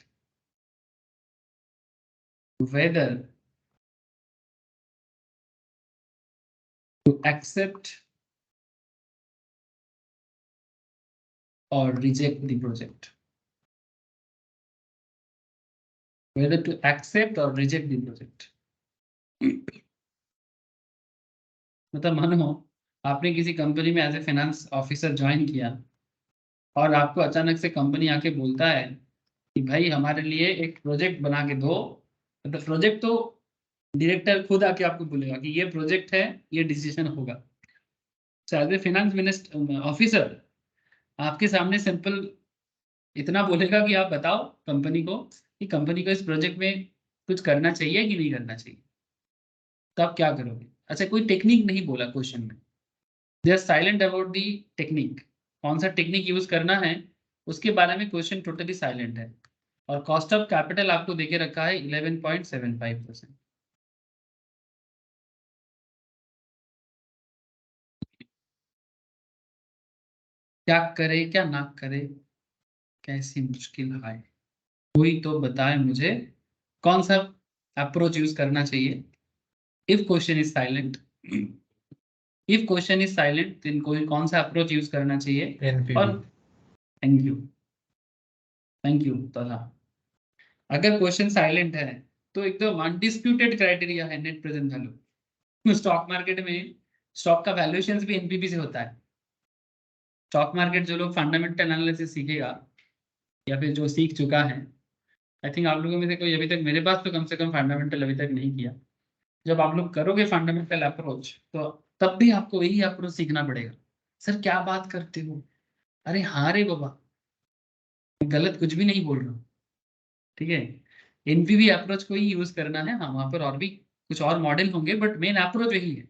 whether to accept or reject the project? Whether to accept or reject the project. मतलब मानो आपने किसी कंपनी में as a finance officer join किया और आपको अचानक से कंपनी आके बोलता है कि भाई हमारे लिए एक प्रोजेक्ट बना के दो। मतलब प्रोजेक्ट तो डायरेक्टर खुद आके आपको बोलेगा कि ये प्रोजेक्ट है, ये डिसीजन होगा। As a finance minister officer आपके सामने सिंपल इतना बोलेगा कि आप बताओ कंपनी को कि कंपनी को इस प्रोजेक्ट में कुछ करना चाहिए कि नहीं करना चाहिए, तो आप क्या करोगे? अच्छा, कोई टेक्निक नहीं बोला क्वेश्चन में, they are silent about the technique. कौन सा टेक्निक यूज करना है उसके बारे में क्वेश्चन टोटली साइलेंट है। और कॉस्ट ऑफ कैपिटल आपको देके रखा है 11.75%। क्या करे क्या ना करे, कैसी मुश्किल है, कोई तो बताए मुझे कौन सा अप्रोच यूज करना चाहिए। If question is silent, if question is silent तो कोई कौन सा अप्रोच यूज करना चाहिए? एनपीवी। और थैंक यू, थैंक यू तथा। अगर क्वेश्चन साइलेंट है तो एकदम अनडिस्प्यूटेड क्राइटेरिया है net present value. Stock market में स्टॉक का वैल्यूएशन भी एनपीवी से होता है। स्टॉक मार्केट जो लोग फंडामेंटल एनालिसिस सीखेगा या फिर जो सीख चुका है, आई थिंक आप लोगों में से कोई अभी तक, मेरे पास तो कम से कम फंडामेंटल अभी तक नहीं किया। जब आप लोग करोगे फंडामेंटल अप्रोच तो तब भी आपको यही अप्रोच सीखना पड़ेगा। सर क्या बात करते हो, अरे हाँ रे बाबा, मैं गलत कुछ भी नहीं बोल रहा हूँ। ठीक है, एनपीवी अप्रोच को ही यूज करना है। हाँ, वहां पर और भी कुछ और मॉडल होंगे बट मेन अप्रोच यही है।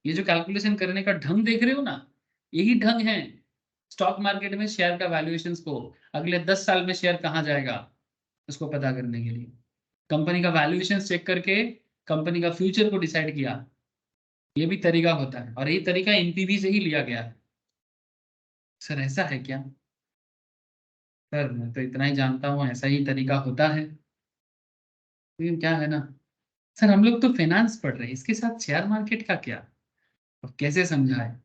ये जो कैलकुलेशन करने का ढंग देख रहे हो ना, यही ढंग है स्टॉक मार्केट में शेयर का वैल्यूएशन को अगले 10 साल में शेयर कहाँ जाएगा उसको पता करने के लिए कंपनी का वैल्यूएशन चेक करके कंपनी का फ्यूचर को डिसाइड किया। ये भी तरीका होता है और ये तरीका एनपीवी से ही लिया गया है। सर ऐसा है क्या? सर मैं तो इतना ही जानता हूँ, ऐसा ही तरीका होता है। लेकिन क्या है ना, सर हम लोग तो फाइनेंस पढ़ रहे हैं, इसके साथ शेयर मार्केट का क्या? अब कैसे समझाए,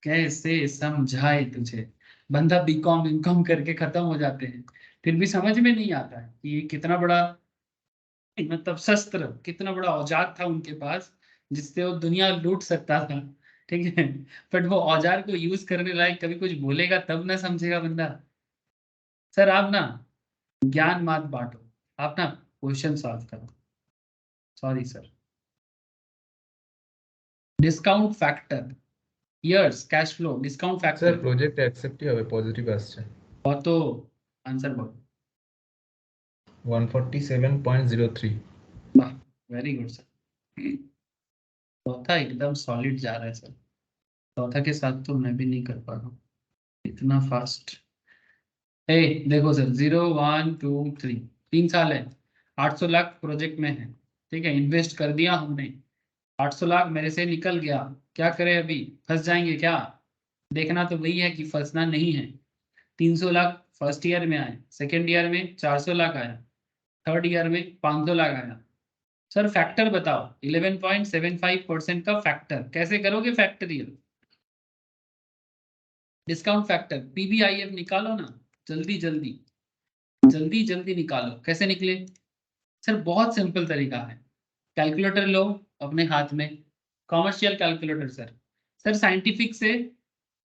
कैसे समझाए तुझे? बंदा बीकॉम इनकॉम करके खत्म हो जाते हैं, फिर भी समझ में नहीं आता है कि ये कितना बड़ा, मतलब शस्त्र, कितना बड़ा औजार था उनके पास जिससे वो दुनिया लूट सकता था। ठीक है, बट वो औजार को यूज करने लायक कभी कुछ बोलेगा तब ना समझेगा बंदा। सर आप ना ज्ञान मत बांटो, आप ना क्वेश्चन सॉल्व करो। Sorry sir. Discount factor, years cash flow discount sir factor project অ্যাকসেপ্টই হবে, পজিটিভ আসছে बहुत तो आंसर बोलो। 147.03। वाह, वेरी गुड सर। चौथा एकदम सॉलिड जा रहा है सर, चौथा के साथ तो मैं भी नहीं कर पा रहा हूँ इतना फास्ट। ए देखो सर, 0 1 2 3, 3 साल है, 800 लाख प्रोजेक्ट में है। ठीक है, इन्वेस्ट कर दिया हमने, 800 लाख मेरे से निकल गया, क्या करें अभी? फंस जाएंगे क्या? देखना तो वही है कि फंसना नहीं है। 300 लाख फर्स्ट ईयर में आए, सेकेंड ईयर में 400 लाख आया, थर्ड ईयर में 500 लाख आया। सर फैक्टर बताओ, 11.75% का फैक्टर कैसे करोगे? फैक्टरियल डिस्काउंट फैक्टर पीवीआईएफ निकालो ना, जल्दी जल्दी जल्दी जल्दी निकालो। कैसे निकले? सर बहुत सिंपल तरीका है, कैलकुलेटर लो अपने हाथ में, commercial calculator sir. Sir scientific से,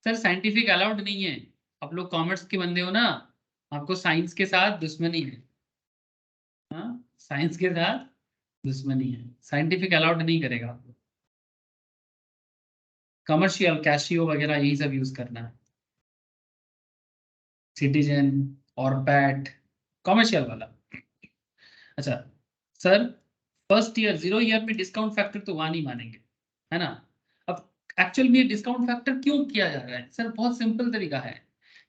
सर साइंटिफिक अलाउड नहीं है, आप लोग कॉमर्स के बंदे हो ना, आपको साइंस के साथ दुश्मनी है। हाँ, साइंस के साथ दुश्मनी है, साइंटिफिक अलाउड नहीं करेगा आपको। कमर्शियल कैशियो वगैरह यही सब यूज करना है, सिटीजन और पैट, कमर्शियल वाला। अच्छा सर, फर्स्ट ईयर 0 ईयर में डिस्काउंट फैक्टर तो वहां नहीं मानेंगे, है ना? अब एक्चुअल में डिस्काउंट फैक्टर क्यों किया जा रहा है? सर बहुत सिंपल तरीका है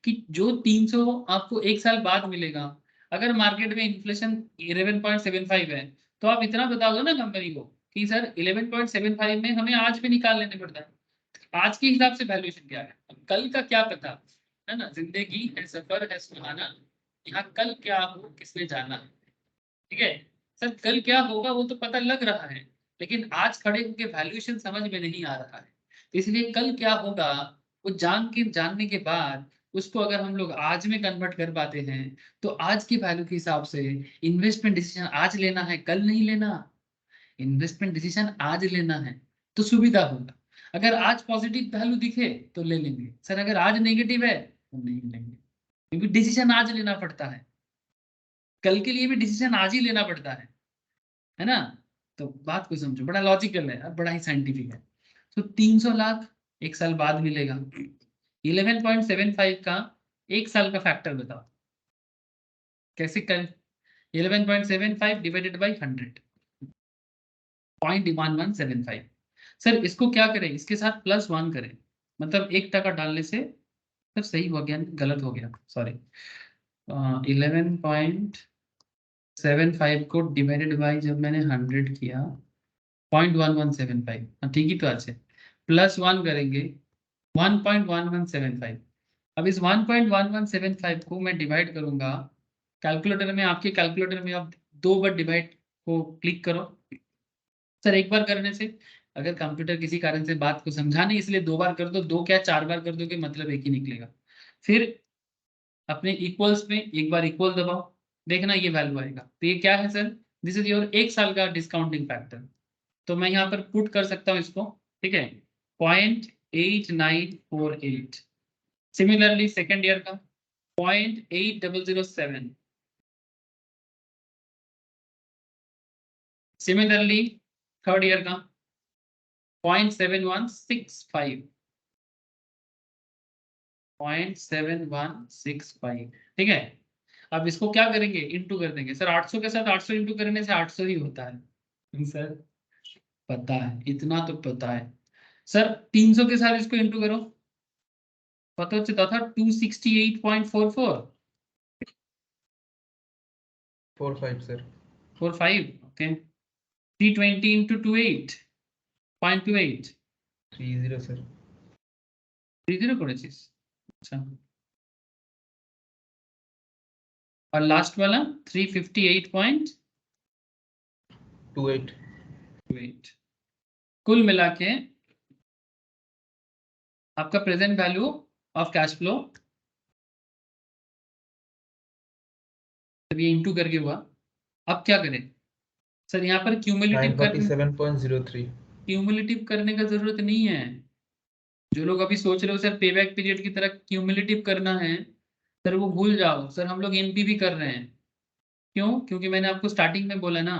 कि जो 300 आपको एक साल बाद मिलेगा, अगर मार्केट में इन्फ्लेशन 11.75 है, तो आप इतना बता दो ना कंपनी को कि सर 11.75 में हमें आज भी निकाल लेने पड़ता है, आज के हिसाब से वैल्यूएशन क्या है। अब कल का क्या पता, है ना? जिंदगी है सफर है सुहाना, यहाँ कल क्या हो किसने जाना है। ठीक है सर, कल क्या होगा वो तो पता लग रहा है, लेकिन आज खड़े होकर वैल्यूएशन समझ में नहीं आ रहा है। तो इसलिए कल क्या होगा वो जानने के बाद उसको अगर हम लोग आज में कन्वर्ट कर पाते हैं, तो आज की वैल्यू के हिसाब से इन्वेस्टमेंट डिसीजन आज लेना है, कल नहीं लेना। इन्वेस्टमेंट डिसीजन आज लेना है तो सुविधा होगा। अगर आज पॉजिटिव वैल्यू दिखे तो ले लेंगे सर, अगर आज नेगेटिव है तो नहीं लेंगे, क्योंकि डिसीजन आज लेना पड़ता है, कल के लिए भी डिसीजन आज ही लेना पड़ता है ना? तो बात को समझो, बड़ा लॉजिकल है, बड़ा ही साइंटिफिक है। तो 300 लाख एक साल बाद मिलेगा, 11.75 का एक साल का फैक्टर बताओ कैसे कर? 11.75 डिवाइडेड बाई 100, 0.1175। सर इसको क्या करें, इसके साथ +1 करें, मतलब 1 टका डालने से, सर सही हो गया गलत हो गया, सॉरी। 11.75 को डिवाइडेड बाई जब मैंने 100 किया, 0.1175, ठीक ही तो अच्छे, +1 करेंगे 1.1175। अब इस 1.1175 को मैं डिवाइड करूंगा कैलकुलेटर में, आपके कैलकुलेटर में आप 2 बार डिवाइड को क्लिक करो। सर एक बार करने से, अगर कंप्यूटर किसी कारण से बात को समझा नहीं इसलिए 2 बार कर दो, 2 क्या 4 बार कर दोगे मतलब एक ही निकलेगा। फिर अपने इक्वल्स में एक बार इक्वल दबाओ, देखना ये वैल्यू आएगा। तो ये क्या है सर? दिस इज योर एक साल का डिस्काउंटिंग फैक्टर। तो मैं यहाँ पर पुट कर सकता हूँ इसको, ठीक है, 0.8948। सिमिलरली सेकेंड ईयर का 0.8007, सिमिलरली थर्ड ईयर का 0.7165, 0.7165। ठीक है, अब इसको क्या करेंगे, इंटू कर देंगे। सर 800 के साथ 800 इंटू करने से 800 ही होता है सर, पता है, इतना तो पता है। सर 300 के साथ इसको इंटू करो, पता चलता था 268.44, 45 স্যার। 45, ओके। 320 into 28.28, 30 sir. 30 করেছিস, अच्छा। और लास्ट वाला 358. 28 वेट कुल मिला के आपका present value of cash flow ये इंटू करके हुआ। अब क्या करें सर, यहाँ पर क्यूमुलेटिव करने का जरूरत नहीं है। जो लोग अभी सोच रहे हो सर पेबैक पीरियड की तरह क्यूमुलेटिव करना है, सर वो भूल जाओ। सर हम लोग एनपीवी कर रहे हैं। क्यों? क्योंकि मैंने आपको स्टार्टिंग में बोला ना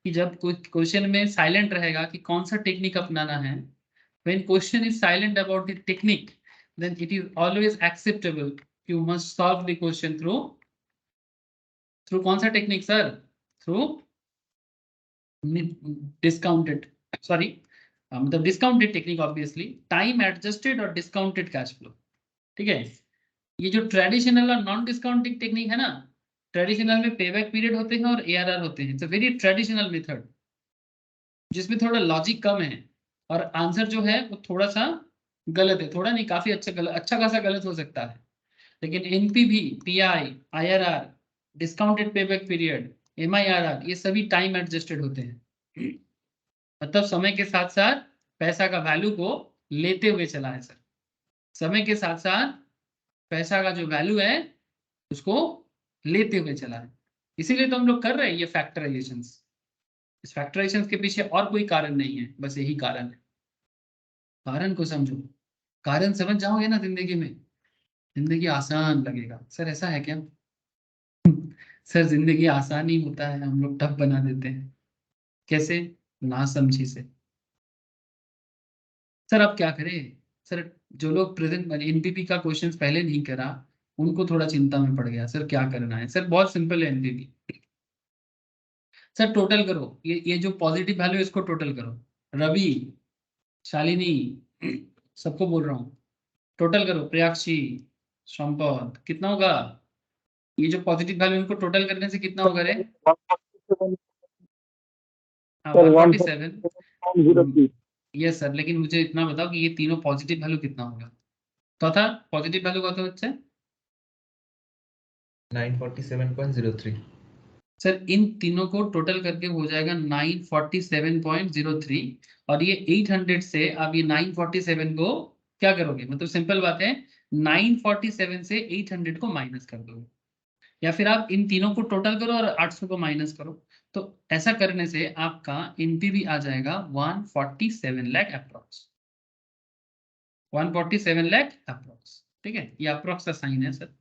कि जब क्वेश्चन में साइलेंट रहेगा कि कौन सा टेक्निक अपनाना है, when question is silent about the technique, then it is always acceptable. You must solve the question through कौन सा technique sir? through discounted, sorry मतलब discounted technique, obviously time adjusted और डिस्काउंटेड कैश फ्लो। ठीक है, ये जो traditional और non discounting technique है ना, ट्रेडिशनल में पेबैक पीरियड होते हैं और एआरआर होते हैं। It's a very traditional method जिसमें थोड़ा लॉजिक कम है और आंसर जो है वो थोड़ा सा गलत है, थोड़ा नहीं काफी अच्छा खासा गलत हो सकता है। लेकिन NPV, pi, IRR, discounted payback period, MIRR, ये सभी टाइम एडजस्टेड होते हैं। मतलब समय के साथ साथ पैसा का वैल्यू को लेते हुए चला है सर। समय के साथ साथ पैसा का जो वैल्यू है उसको लेते हुए चला है। इसीलिए तो हम लोग कर रहे हैं ये फैक्टराइजेशंस। इस फैक्टराइजेशंस के पीछे और कोई कारण नहीं है, बस यही कारण है। कारण को समझो, कारण समझ जाओगे ना जिंदगी में, जिंदगी आसान लगेगा। सर ऐसा है क्या? सर जिंदगी आसान ही होता है, हम लोग टफ बना देते हैं। कैसे? ना समझी से। सर अब क्या करें सर? जो लोग प्रेजेंट एनपीपी का क्वेश्चंस पहले नहीं करा उनको थोड़ा चिंता में पड़ गया। सर क्या करना है? सर बहुत सिंपल है एनपीपी। सर टोटल करो, ये जो पॉजिटिव वैल्यू इसको टोटल करो। रवि, शालिनी, सबको बोल रहा हूँ टोटल करो। प्रियाक्षी, संपद, कितना होगा? ये जो पॉजिटिव वैल्यू इनको टोटल करने से कितना होगा रे? 147। यस सर, लेकिन मुझे इतना बताओ कि ये तीनों पॉजिटिव वैल्यू कितना होगा? तो था पॉजिटिव वैल्यू कत হচ্ছে? 947.03 सर इन तीनों को टोटल करके हो जाएगा 947.03। और ये 800 से आप ये 947 को क्या करोगे? मतलब सिंपल बात है, 947 से 800 को माइनस कर दोगे, या फिर आप इन तीनों को टोटल करो और 800 को माइनस करो। तो ऐसा करने से आपका एनपीवी आ जाएगा 147 लाख अप्रोक्स। 147 लाख अप्रोक्स। ठीक है, ये अप्रोक्स का साइन है sir.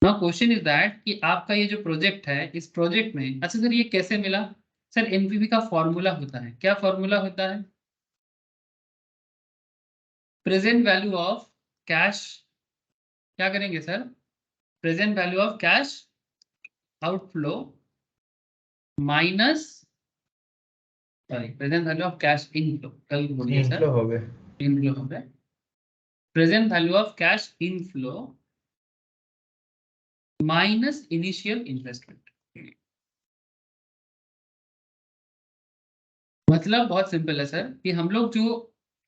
Now question is that कि आपका ये जो प्रोजेक्ट है, इस प्रोजेक्ट में अच्छा सर ये कैसे मिला? सर एनपीवी का फॉर्मूला होता है। क्या फॉर्मूला होता है? प्रेजेंट वैल्यू ऑफ कैश, क्या करेंगे sir? Present value of cash outflow minus, sorry present value of cash inflow, कल बोलिए सर, इनफ्लो हो गए। इनफ्लो हो गए। Present value of cash inflow minus initial investment. मतलब बहुत सिंपल है सर कि हम लोग जो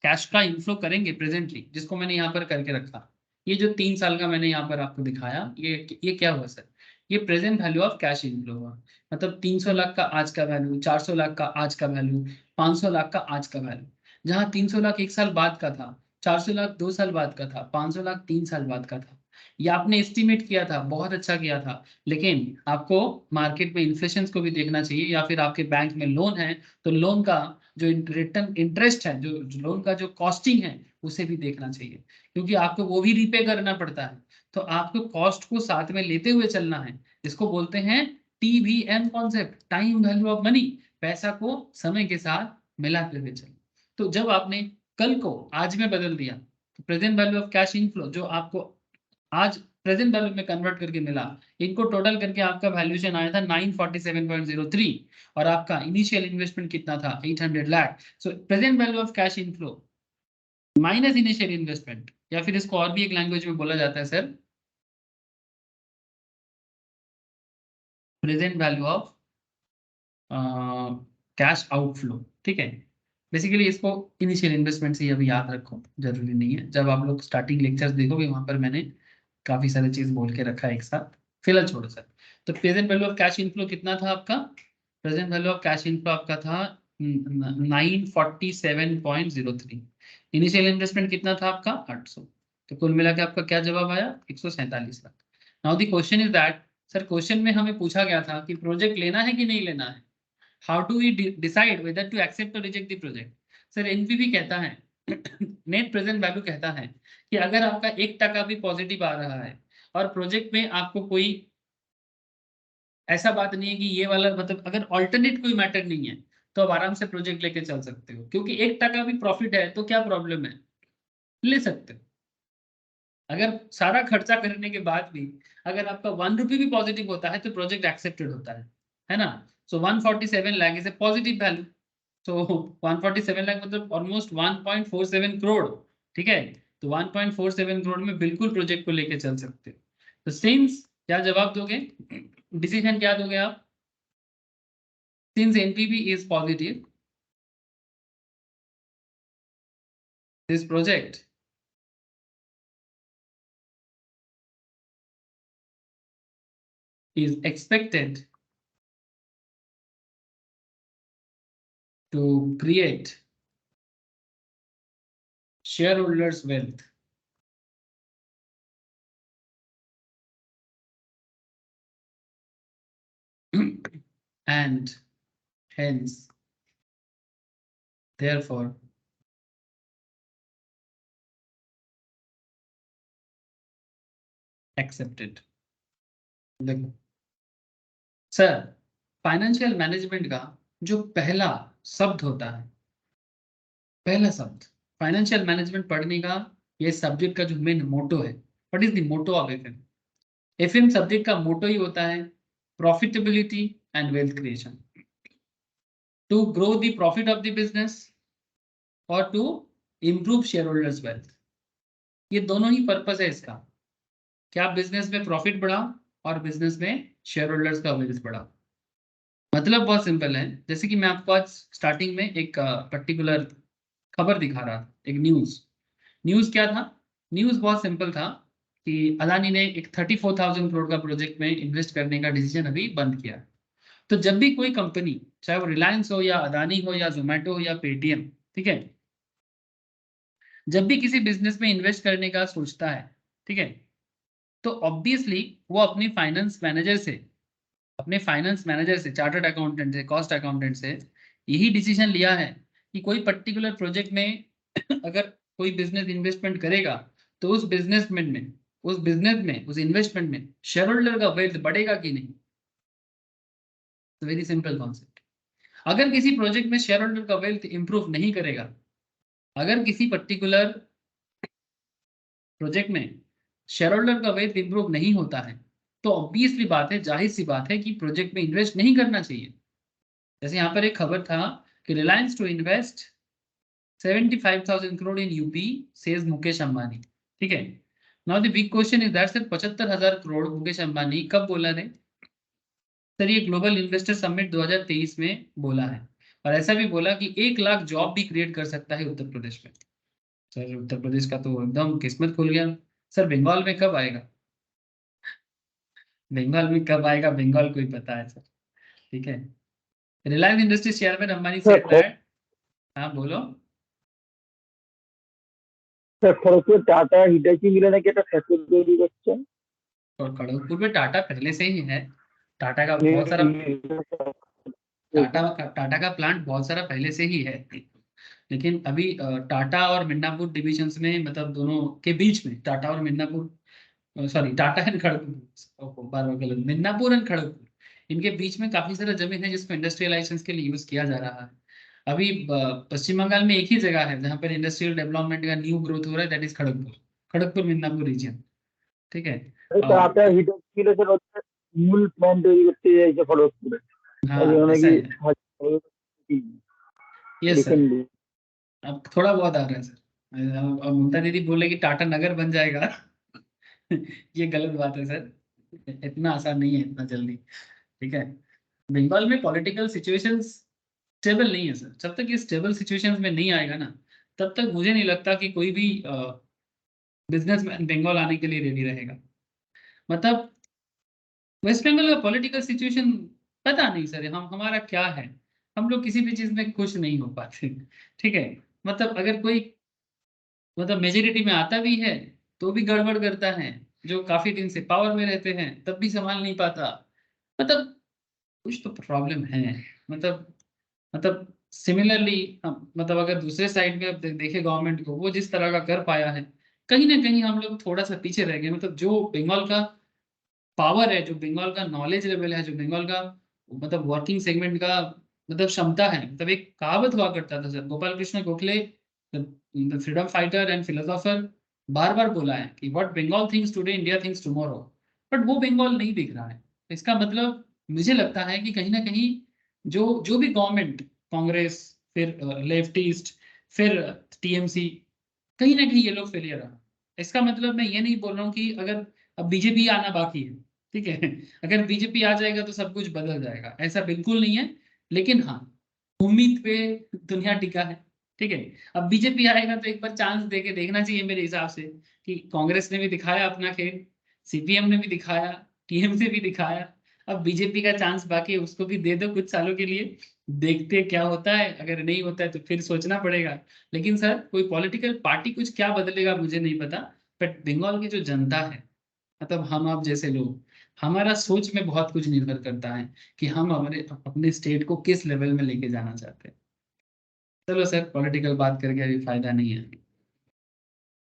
कैश का इनफ्लो करेंगे प्रेजेंटली, जिसको मैंने यहाँ पर करके रखा, ये जो 3 साल का मैंने यहाँ पर आपको दिखाया, ये क्या हुआ सर? ये present value of cash inflow हुआ। मतलब 300 लाख का आज का वैल्यू, 400 लाख का आज का वैल्यू, 500 लाख का आज का वैल्यू। जहाँ 300 लाख 1 साल बाद का था, 400 लाख 2 साल बाद का था, 500 लाख 3 साल बाद का था। ये आपने एस्टिमेट किया था, बहुत अच्छा किया था, लेकिन आपको मार्केट में इन्फ्लेशन को भी देखना चाहिए, या फिर आपके बैंक में लोन है तो लोन का जो रिटर्न इंटरेस्ट है, जो लोन का जो कॉस्टिंग है उसे भी देखना चाहिए, क्योंकि आपको वो भी रीपे करना पड़ता है। तो आपको कॉस्ट को साथ में लेते हुए चलना है। इसको बोलते हैं TVM concept, time value of money. पैसा को समय के साथ मिलाते हुए चलना। तो जब आपने कल को आज में बदल दिया तो present value of cash inflow जो आपको आज प्रेजेंट वैल्यू में कन्वर्ट करके मिला, इनको टोटल करके आपका वैल्यूएशन आया था 947.03 और आपका इनिशियल इन्वेस्टमेंट कितना था? 800 लाख। सो present value of cash inflow minus initial investment, या फिर इसको और भी एक लैंग्वेज में बोला जाता है sir, present value of cash outflow. ठीक है, बेसिकली इसको इनिशियल इन्वेस्टमेंट से ही अभी याद रखो, जरूरी नहीं है। जब आप लोग स्टार्टिंग लेक्चर्स देखोगे वहां पर मैंने काफी सारी चीज बोल के रखा है एक साथ। फिलहाल छोड़ो सर। तो present value of cash inflow कितना था आपका? Present value of cash inflow आपका था 947.03। इनिशियल इन्वेस्टमेंट कितना था आपका 800। तो कुल मिला के आपका क्या जवाब आया 147 lakh. Now the question is that sir question में हमें पूछा गया था कि प्रोजेक्ट लेना है कि नहीं लेना है, how do we decide whether to accept और reject the project. Sir NPV कहता है नेट प्रेजेंट वैल्यू कहता है कि अगर आपका 1% भी पॉजिटिव आ रहा है और प्रोजेक्ट में आपको कोई ऐसा बात नहीं है कि ये वाला मतलब अगर ऑल्टरनेट कोई मैटर नहीं है तो आप आराम से प्रोजेक्ट लेके चल सकते हो, क्योंकि 1% भी प्रॉफिट है तो क्या प्रॉब्लम है, ले सकते हो। अगर सारा खर्चा करने के बाद भी अगर आपका 1 रुपी भी पॉजिटिव होता है तो प्रोजेक्ट एक्सेप्टेड होता है ना। So 147 lakh is a positive value. So 147 lakh मतलब ऑलमोस्ट 1.47 करोड़, ठीक है। तो 1.47 करोड़ में बिल्कुल प्रोजेक्ट को लेके चल सकते हो। तो सिंस क्या जवाब दोगे, डिसीजन क्या दोगे आप। Since NPV is positive, this project is expected to create shareholders wealth and hence therefore accepted। देखो सर फाइनेंशियल मैनेजमेंट का जो पहला शब्द होता है, पहला शब्द फाइनेंशियल मैनेजमेंट पढ़ने का, ये सब्जेक्ट का जो मेन मोटो है, what is the motto of FM. FM subject का मोटो ही होता है profitability and wealth creation, to grow the profit of the business और to improve shareholders wealth. ये दोनों ही पर्पस है इसका, क्या बिजनेस में प्रॉफिट बढ़ाओ और बिजनेस में शेयर होल्डर्स का वेल्थ बढ़ाओ। मतलब बहुत सिंपल है, जैसे कि मैं आपको आज स्टार्टिंग में एक पर्टिकुलर खबर दिखा रहा था, एक न्यूज क्या था, न्यूज बहुत सिंपल था कि अदानी ने एक 34,000 करोड़ का प्रोजेक्ट में इन्वेस्ट करने का डिसीजन अभी बंद किया। तो जब भी कोई कंपनी, चाहे वो रिलायंस हो या अदानी हो या जोमेटो हो या पेटीएम, ठीक है, जब भी किसी बिजनेस में इन्वेस्ट करने का सोचता है, ठीक है, तो ऑब्वियसली वो अपने फाइनेंस मैनेजर से, चार्टर्ड अकाउंटेंट से, कॉस्ट अकाउंटेंट से यही डिसीजन लिया है कि कोई पर्टिकुलर प्रोजेक्ट में अगर कोई बिजनेस इन्वेस्टमेंट करेगा तो उस इन्वेस्टमेंट में शेयर होल्डर का वेल्थ बढ़ेगा कि नहीं। Very simple concept. अगर किसी प्रोजेक्ट में शेयर होल्डर का वेल्थ इंप्रूव नहीं करेगा, अगर किसी पर्टिकुलर प्रोजेक्ट में शेयर होल्डर का वेल्थ इंप्रूव नहीं होता है तो ऑब्वियसली बात है, जाहिर सी बात है कि प्रोजेक्ट में इन्वेस्ट नहीं करना चाहिए। जैसे यहाँ पर एक खबर था कि Reliance to invest 75,000 crore in UP says Mukesh Ambani, ठीक है। Now the big question is that sir 75,000 crore Mukesh Ambani कब बोला थे। सर ये ग्लोबल इन्वेस्टर समिट 2023 में बोला है, और ऐसा भी बोला कि 1 लाख जॉब भी क्रिएट कर सकता है उत्तर प्रदेश में। सर उत्तर प्रदेश का तो एकदम किस्मत खुल गया। सर बंगाल में कब आएगा, बंगाल को ही पता है सर, ठीक है। Reliance industries chairman Ambani said that, हाँ बोलो। স্যার খড়গপুর টাটা হিটাচি মিলে নাকি একটা ফ্যাক্টরি তৈরি করছে। और खड़गपुर में टाटा पहले से ही है, टाटा का बहुत सारा टाटा का प्लांट बहुत सारा पहले से ही है, लेकिन अभी टाटा और मिदनापुर डिविजन्स में, मतलब दोनों के बीच में टाटा और मिदनापुर, सॉरी टाटा एंड खड़गपुर, बार बार गलत, मिदनापुर एंड खड़गपुर, इनके बीच में काफी सारा जमीन है जिसको इंडस्ट्रियलाइजेशन के लिए यूज किया जा रहा है। अभी पश्चिम बंगाल में एक ही जगह है जहाँ पर इंडस्ट्रियल डेवलपमेंट का न्यू ग्रोथ हो रहा है, that is Kharagpur Midnapore region, ठीक है। টাটা হিটাচি মিলে স্যার হচ্ছে মূল প্ল্যান্ট তৈরি করতে চাইছে খড়গপুরে। हाँ ऐसा है, यस सर। রিসেন্টলি अब थोड़ा बहुत आ रहा है सर। अब ममता दीदी बोले कि टाटा नगर बन जाएगा ये गलत बात है सर, इतना आसान नहीं है इतना जल्दी, ठीक है। बंगाल में पॉलिटिकल सिचुएशन स्टेबल नहीं है सर, जब तक ये स्टेबल सिचुएशंस में नहीं आएगा ना तब तक मुझे नहीं लगता कि कोई भी बिजनेसमैन बंगाल आने के लिए रेडी रहेगा। मतलब वेस्ट बंगाल का पॉलिटिकल सिचुएशन पता नहीं सर हमारा क्या है, हम लोग किसी भी चीज में खुश नहीं हो पाते। ठीक है, मतलब अगर कोई मतलब मेजोरिटी में आता भी है तो भी गड़बड़ करता है, जो काफी दिन से पावर में रहते हैं तब भी संभाल नहीं पाता। मतलब कुछ तो प्रॉब्लम है। मतलब मतलब सिमिलरली मतलब अगर दूसरे साइड में अब देखे गवर्नमेंट को, वो जिस तरह का कर पाया है, कहीं ना कहीं हम लोग थोड़ा सा पीछे रह गए। मतलब जो बंगाल का पावर है, जो बंगाल का नॉलेज लेवल है, जो बंगाल का मतलब वर्किंग सेगमेंट का मतलब क्षमता है। मतलब एक कहावत हुआ करता था sir, Gopal Krishna Gokhale the freedom fighter and philosopher, बार बार बोला है कि what Bengal thinks today India thinks tomorrow. But वो बंगाल नहीं दिख रहा है। इसका मतलब मुझे लगता है कि कहीं ना कहीं जो जो भी गवर्नमेंट, कांग्रेस, फिर लेफ्टिस्ट, फिर टीएमसी, कहीं ना कहीं ये लोग फेलियर रहा। इसका मतलब मैं ये नहीं बोल रहा हूँ कि अगर अब बीजेपी आना बाकी है, ठीक है, अगर बीजेपी आ जाएगा तो सब कुछ बदल जाएगा, ऐसा बिल्कुल नहीं है। लेकिन हाँ, उम्मीद पे दुनिया टिका है। ठीक है, अब बीजेपी आएगा तो एक बार चांस दे के देखना चाहिए मेरे हिसाब से, कि कांग्रेस ने भी दिखाया अपना खेल, सीपीएम ने भी दिखाया, टीएमसी भी दिखाया, अब बीजेपी का चांस बाकी है, उसको भी दे दो कुछ सालों के लिए, देखते हैं क्या होता है। अगर नहीं होता है तो फिर सोचना पड़ेगा। लेकिन सर कोई पॉलिटिकल पार्टी कुछ क्या बदलेगा मुझे नहीं पता, बट बंगाल की जो जनता है, मतलब हम आप जैसे लोग, हमारा सोच में बहुत कुछ निर्भर करता है कि हम हमारे अपने स्टेट को किस लेवल में लेके जाना चाहते हैं। चलो सर, पॉलिटिकल बात करके अभी फायदा नहीं है।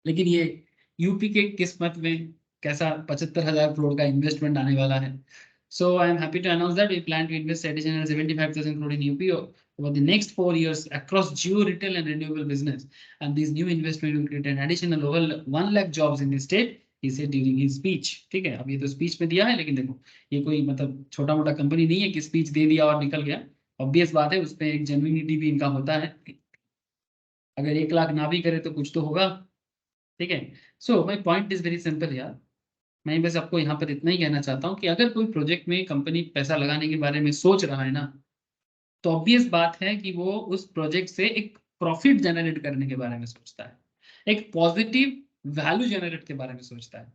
लेकिन ये यूपी के किस्मत में कैसा 75,000 करोड़ का इन्वेस्टमेंट आने वाला है। So I am happy to announce that we plan to invest additional 75,000 crore in UP over the next 4 years across geo retail and renewable business, and these new investment will create an additional over 1 lakh jobs in the state, he said during his speech। ठीक है, अब ये तो speech में दिया है, लेकिन देखो ये कोई मतलब छोटा मोटा कंपनी नहीं है कि स्पीच दे दिया और निकल गया। ऑब्वियस बात है, उसमें एक जेन्युइनिटी भी इनका होता है। अगर 1 लाख ना भी करे तो कुछ तो होगा। ठीक है, so my point is very simple यार। मैं बस आपको यहाँ पर इतना ही कहना चाहता हूँ कि अगर कोई प्रोजेक्ट में कंपनी पैसा लगाने के बारे में सोच रहा है ना, तो ऑब्वियस बात है कि वो उस प्रोजेक्ट से एक प्रॉफिट जनरेट करने के बारे में सोचता है, एक पॉजिटिव वैल्यू जनरेट के बारे में सोचता है,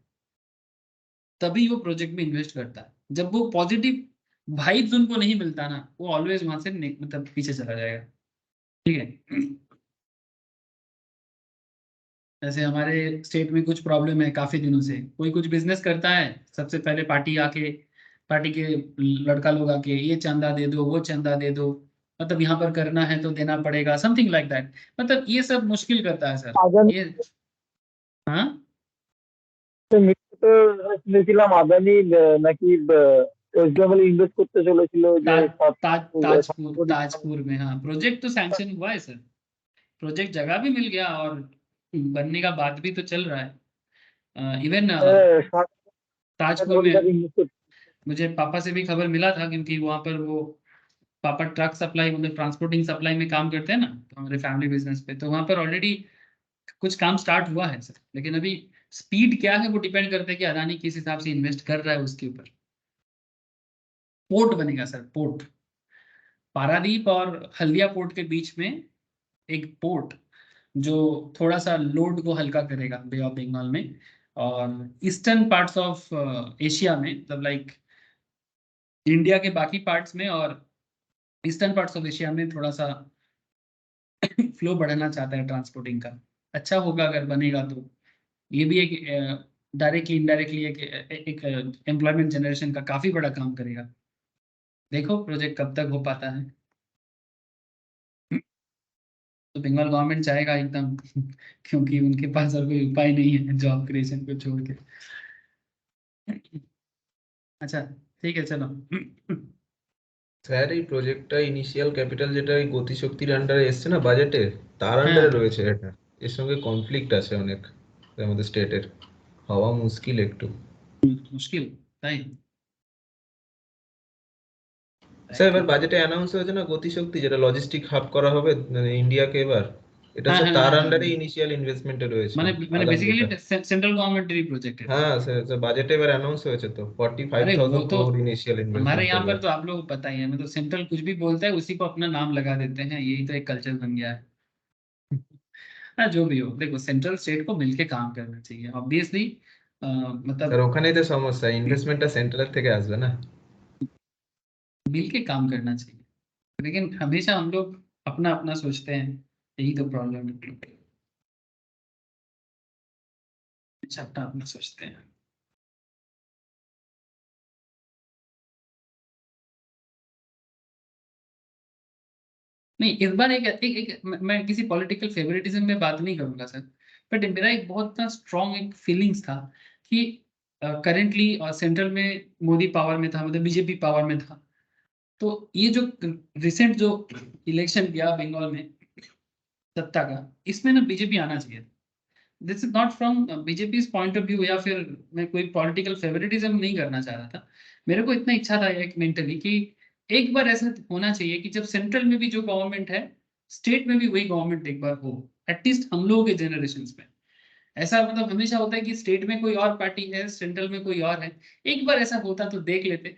तभी वो प्रोजेक्ट में इन्वेस्ट करता है। जब वो पॉजिटिव वाइब्स उनको नहीं मिलता ना, वो ऑलवेज वहां से मतलब पीछे चला जाएगा। ठीक है, जैसे हमारे स्टेट में कुछ प्रॉब्लम है काफी दिनों से, कोई कुछ बिजनेस करता है, सबसे पहले पार्टी के लड़का लोग आके ये चंदा दे दो, वो चंदा दे दो, मतलब यहाँ पर करना है तो देना पड़ेगा, समथिंग लाइक दैट। मतलब ये सब मुश्किल करता है सर ये। हाँ, শুনেছিলাম আদানি নাকি ওয়েস্ট বেঙ্গলে ইনভেস্ট করতে চলেছিল যে ताजपुर में। हाँ, प्रोजेक्ट तो सैंक्शन हुआ है सर, प्रोजेक्ट जगह भी मिल गया और बनने का बात भी तो चल रहा है। इवन ताजपुर में ইনভেস্ট मुझे पापा से भी खबर मिला था, क्योंकि वहां पर वो पापा ट्रक सप्लाई मतलब ट्रांसपोर्टिंग सप्लाई में काम करते हैं ना, तो हमारे फैमिली बिजनेस पे, तो वहां पर ऑलरेडी कुछ काम स्टार्ट हुआ है सर। लेकिन अभी स्पीड क्या है वो डिपेंड करता है कि अदानी किस हिसाब से इन्वेस्ट कर रहा है उसके ऊपर। पोर्ट बनेगा सर, पोर्ट, पारादीप और हल्दिया पोर्ट के बीच में एक पोर्ट, जो थोड़ा सा लोड को हल्का करेगा बे ऑफ बंगाल में और ईस्टर्न पार्ट्स ऑफ एशिया में, मतलब लाइक इंडिया के बाकी पार्ट्स में और ईस्टर्न पार्ट्स ऑफ एशिया में थोड़ा सा फ्लो बढ़ाना चाहता है ट्रांसपोर्टिंग का। अच्छा होगा अगर बनेगा तो, ये भी एक डायरेक्टली इनडायरेक्टली एक एम्प्लॉयमेंट जनरेशन का काफी बड़ा काम करेगा। देखो प्रोजेक्ट कब तक हो पाता है। तो बंगाल गवर्नमेंट चाहेगा एकदम क्योंकि उनके पास और कोई उपाय नहीं है जॉब क्रिएशन को छोड़ के। अच्छा, ठीक है, चलो। স্যার এই প্রজেক্টটা ইনিশিয়াল ক্যাপিটাল যেটা এই গতিশক্তির আন্ডারে এসছে না বাজেটে, তার আন্ডারে হ্যাঁ, রয়েছে এটা। এর সঙ্গে কনফ্লিক্ট আছে অনেক আমাদের স্টেটের, হওয়া মুশকিল একটু। মুশকিল তাই। স্যার এবার বাজেটে অ্যানাউন্স হয়েছে না গতিশক্তি, যেটা লজিস্টিক হাব করা হবে মানে ইন্ডিয়াকে এবার, এটা হ্যাঁ স্যার হ্যাঁ তার হ্যাঁ আন্ডারে হ্যাঁ, ইনিশিয়াল ইনভেস্টমেন্টে রয়েছে মানে আদানি बेसिकली এটা। सेंट्रल गवर्नमेंट प्रोजेक्ट है। হ্যাঁ স্যার বাজেটে এবার অ্যানাউন্স হয়েছে তো अरे वो 45,000 तो crore ইনিশিয়াল हमारे इन्वेस्टमेंट यहाँ করবে। पर तो आप लोग को पता ही है, मतलब सेंट्रल कुछ भी बोलता है उसी को अपना नाम लगा देते हैं, यही तो एक कल्चर बन गया है। हाँ, जो भी हो, देखो सेंट्रल स्टेट को मिलके काम करना चाहिए ऑब्वियसली। স্যার मतलब ওখানেই তো সমস্যা, ইনভেস্টমেন্টটা সেন্ট্রাল থেকে আসবে না। मिल के काम करना चाहिए, लेकिन हमेशा हम लोग अपना अपना सोचते हैं, यही तो प्रॉब्लम है। हमेशा अपना अपना सोचते हैं। नहीं, इस बार मैं किसी पॉलिटिकल फेवरेटिज्म में बात नहीं करूंगा सर, बट मेरा एक बहुत ना स्ट्रॉन्ग एक फीलिंग्स था कि करेंटली सेंट्रल में मोदी पावर में था, मतलब बीजेपी पावर में था, तो ये जो रिसेंट जो इलेक्शन गया बंगाल में सत्ता का, इसमें ना बीजेपी आना चाहिए। This is not from BJP point of view, या फिर मैं कोई पॉलिटिकल फेवरेटिज्म नहीं करना चाह रहा था। मेरे को इतना इच्छा था एक मेंटली कि एक बार ऐसा होना चाहिए कि जब सेंट्रल में भी जो गवर्नमेंट है, स्टेट में भी वही गवर्नमेंट एक बार हो, एटलीस्ट हम लोगों के जनरेशन में। ऐसा मतलब हमेशा होता है कि स्टेट में कोई और पार्टी है, सेंट्रल में कोई और है। एक बार ऐसा होता तो देख लेते,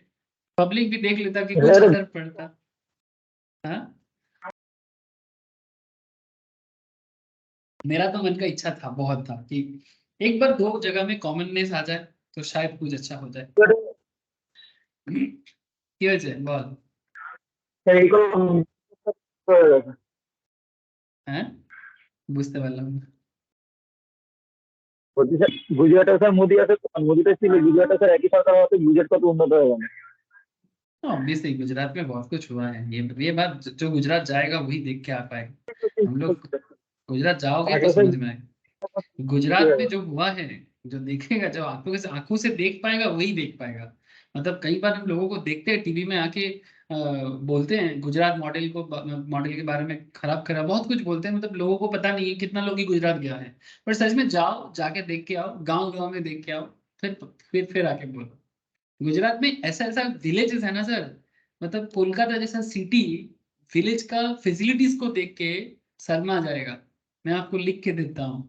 पब्लिक भी देख लेता कि कुछ सर, फर्क पड़ता। हाँ, मेरा तो मन का इच्छा था, बहुत था कि एक बार दो जगह में कॉमननेस आ जाए तो शायद कुछ अच्छा हो जाए। কি হয়েছে বল? হ্যাঁ, বুঝতে পারলাম না। গুজরাটে স্যার মোদি আছে, মোদিটা ছিল গুজরাটে স্যার একই সরকার হওয়াতে গুজরাট কত উন্নত হয়ে গেল। ऑब्वियसली गुजरात में बहुत कुछ हुआ है, ये बात जो गुजरात जाएगा वही देख के आ पाएगा। हम लोग गुजरात जाओगे तो আগে স্যার समझ में आएगा गुजरात में जो हुआ है। जो देखेगा, जो आंखों से देख पाएगा वही देख पाएगा। मतलब कई बार हम लोगों को देखते हैं टीवी में आके, बोलते हैं गुजरात मॉडल के बारे में खराब खराब बहुत कुछ बोलते हैं, मतलब लोगों को पता नहीं है कितना लोग ही गुजरात गया है। पर सच में जाओ, जाके देख के आओ, गांव गांव में देख के आओ, फिर आके बोलो। गुजरात में ऐसा ऐसा विलेजेस है ना सर, मतलब कोलकाता जैसा सिटी, विलेज का फैसिलिटीज को देख के शर्मा जाएगा। मैं आपको लिख के देता हूँ,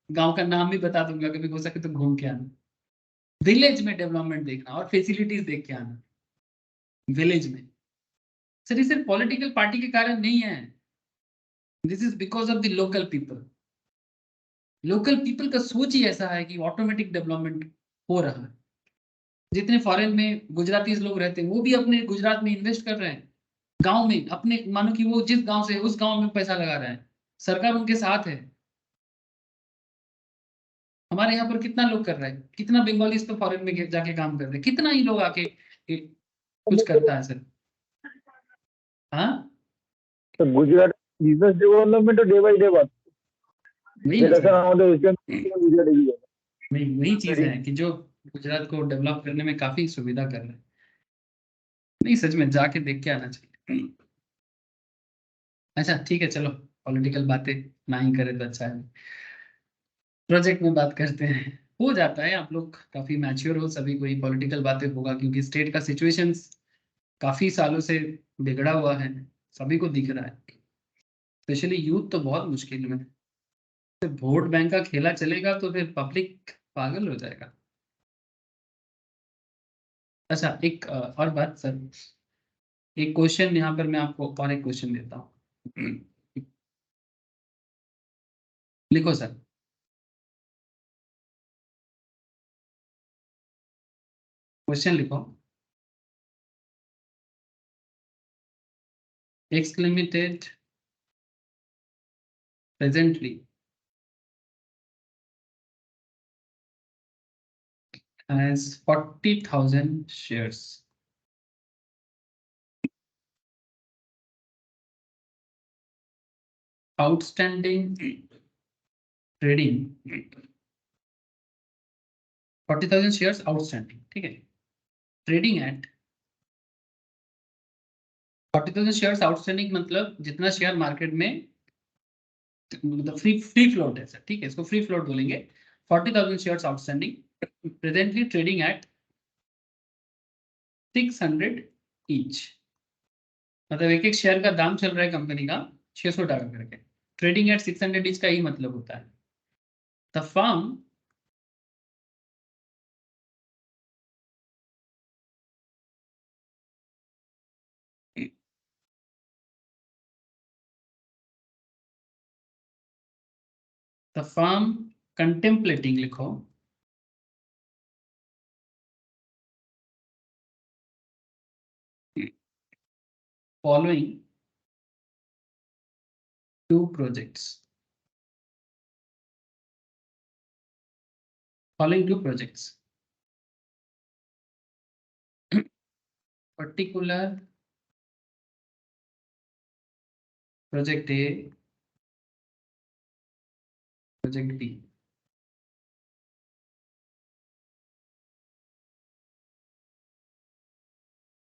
गांव का नाम भी बता दूंगा, कभी हो सके तो घूम के आना। विलेज में डेवलपमेंट देखना और फैसिलिटीज देख के आना विलेज में। सर ये सिर्फ पॉलिटिकल पार्टी के कारण नहीं है, this is because of the local people. Local people का सोच ही ऐसा है कि ऑटोमेटिक डेवलपमेंट हो रहा है। जितने फॉरेन में गुजराती लोग रहते हैं वो भी अपने गुजरात में इन्वेस्ट कर रहे हैं, गांव में अपने, मानो कि वो जिस गांव से उस गांव में पैसा लगा रहे हैं, सरकार उनके साथ है। हमारे यहाँ पर कितना लोग कर रहे हैं, कितना बंगाली तो फॉरेन में जाके काम कर रहे हैं, कितना ही लोग आके कुछ करता है सर। हाँ, তো Gujarat business development day by day বাড়ছে, वही ना যেটা স্যার सर, আমাদের ওয়েস্ট বেঙ্গল গুজরাট এগিয়ে যাবে। वही चीज है कि जो गुजरात को डेवलप करने में काफी सुविधा कर रहे हैं। नहीं, सच में जाके देख के आना चाहिए। अच्छा ठीक है, चलो पॉलिटिकल बातें ना ही करें तो अच्छा है। प्रोजेक्ट में बात करते हैं। हो जाता है, आप लोग काफी मैच्योर हो, सभी कोई पॉलिटिकल बातें होगा, क्योंकि स्टेट का सिचुएशन काफी सालों से बिगड़ा हुआ है, सभी को दिख रहा है। स्पेशली यूथ तो बहुत मुश्किल में है। वोट बैंक का खेला चलेगा तो फिर पब्लिक पागल हो जाएगा। अच्छा एक और बात सर, एक क्वेश्चन यहाँ पर मैं आपको और एक क्वेश्चन देता हूँ। लिखो सर, क्वेश्चन लिखो। X Limited presently has 40,000 shares. Outstanding trading 40,000 shares outstanding, ठीक है। ट्रेडिंग एट 40,000 शेयर्स आउटस्टैंडिंग, मतलब जितना शेयर मार्केट में, मतलब फ्री फ्लोट है सर, ठीक है, इसको फ्री फ्लोट बोलेंगे। 40,000 shares outstanding, presently trading at 600 each. मतलब एक एक शेयर का दाम चल रहा है कंपनी का 600 टका करके। ट्रेडिंग एट 600 ईच का ही मतलब होता है द फर्म कंटेम्पलेटिंग, लिखो, following two projects. Following two projects. Particular project A, project B.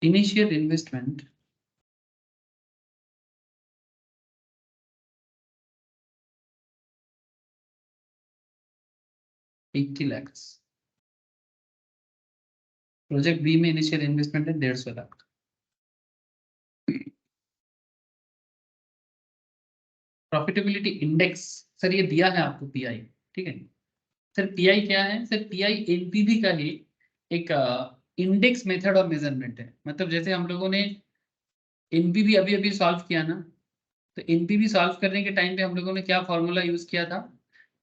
Initial investment $80 lakhs. Project B में इनिशियल इन्वेस्टमेंट है 150 लाख. प्रॉफिटेबिलिटी इंडेक्स सर ये दिया है आपको पीआई, ठीक है सर. पीआई क्या है सर? पीआई एनपीवी का ही एक इंडेक्स मेथड ऑफ मेजरमेंट है. मतलब जैसे हम लोगों ने एनपीवी अभी अभी सॉल्व किया ना, तो एनपीवी सॉल्व करने के टाइम पे हम लोगों ने क्या फॉर्मूला यूज किया था?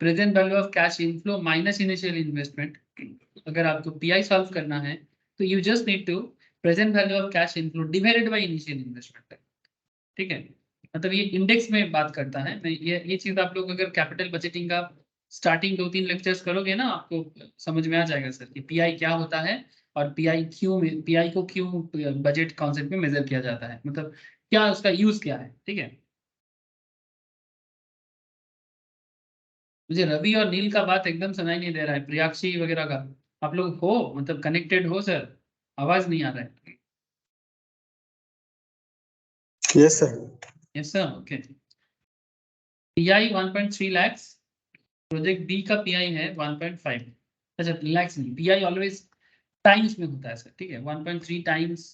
Present value of cash inflow minus initial investment. अगर आपको पीआई सॉल्व करना है तो you just need to present value of cash inflow divided by initial investment. ठीक है, मतलब ये इंडेक्स में बात करता है. मैं ये चीज आप लोग अगर कैपिटल बजटिंग का स्टार्टिंग 2-3 लेक्चर्स करोगे ना, आपको समझ में आ जाएगा सर कि पीआई क्या होता है और पीआई को क्यों बजट कॉन्सेप्ट में मेजर किया जाता है, मतलब क्या उसका यूज क्या है. ठीक है, मुझे रवि और नील का बात एकदम सुनाई नहीं दे रहा है, प्रियाक्षी वगैरह का. आप लोग हो मतलब कनेक्टेड हो सर? आवाज नहीं आ रहा है. Yes sir. Yes sir, okay. PI 1.3 lakhs, project B का पीआई है 1.5. अच्छा लैक्स नहीं, पीआई ऑलवेज टाइम्स में होता है सर. ठीक है, 1.3 टाइम्स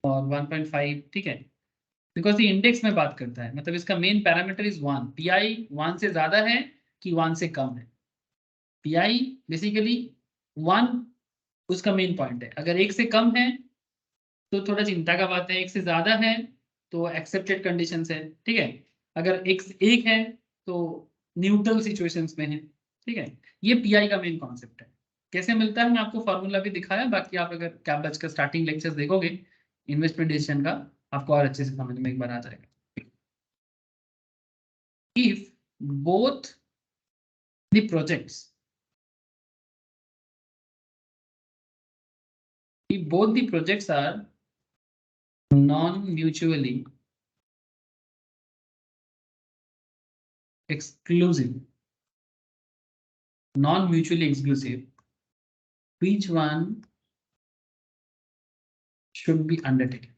और 1.5. ठीक है, बिकॉज ये इंडेक्स में बात करता है, मतलब इसका मेन पैरामीटर इज 1. पीआई 1 से ज्यादा है कि 1 से कम है. पीआई बेसिकली 1 उसका मेन पॉइंट है. अगर 1 से कम है तो थोड़ा चिंता का बात है, 1 से ज्यादा है तो एक्सेप्टेड कंडीशंस है. ठीक है, अगर 1 है तो न्यूट्रल सिचुएशंस में है. ठीक है, ये पीआई का मेन कॉन्सेप्ट है. कैसे मिलता है मैं आपको फॉर्मूला भी दिखाया, बाकी आप अगर कैम्ब्रिज का स्टार्टिंग लेक्चर्स देखोगे इन्वेस्टमेंट डिसीजन का, आपको और अच्छे से समझ में एक बार आ जाएगा. If both the projects are non-mutually exclusive, which one should be undertaken?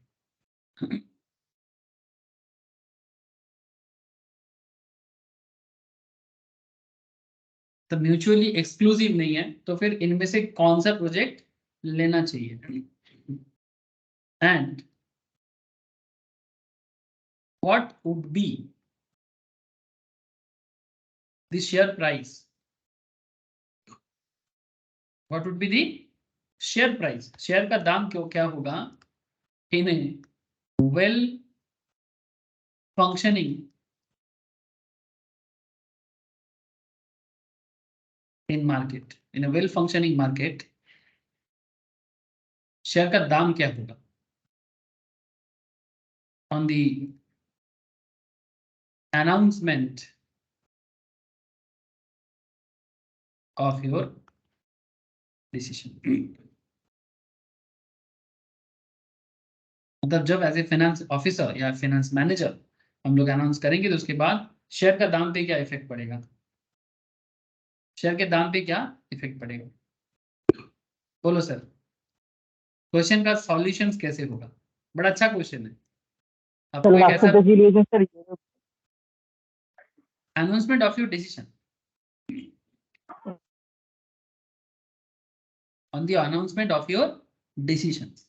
तो म्यूचुअली एक्सक्लूसिव नहीं है तो फिर इनमें से कौन सा प्रोजेक्ट लेना चाहिए? And what would be the share price? What would be the share price? Share का दाम क्यों क्या होगा in well functioning in market, in a well functioning market, share का दाम क्या होगा on the announcement of your decision. मतलब जब एज ए फाइनेंस ऑफिसर या फाइनेंस मैनेजर हम लोग अनाउंस करेंगे तो उसके बाद शेयर का दाम पे क्या इफेक्ट पड़ेगा? शेयर के दाम पे क्या इफेक्ट पड़ेगा? बोलो सर, क्वेश्चन का सॉल्यूशंस कैसे होगा? बड़ा अच्छा क्वेश्चन है. आपको एक ऐसा announcement of your decision, on the announcement of your decisions.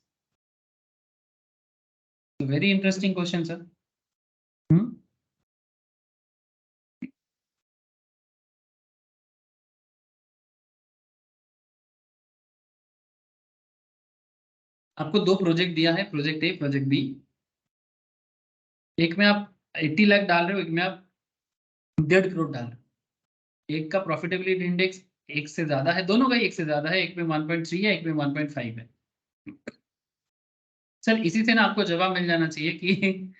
So very interesting question, sir. आपको दो प्रोजेक्ट दिया है, प्रोजेक्ट ए प्रोजेक्ट बी. एक में आप 80 लाख डाल रहे हो, एक में आप 1.5 करोड़ डाल रहे हो. एक का प्रॉफिटेबिलिटी इंडेक्स 1 से ज्यादा है, दोनों का 1 से ज्यादा है. एक में 1.3 है, एक में 1.5 है. सर इसी से ना आपको जवाब मिल जाना चाहिए कि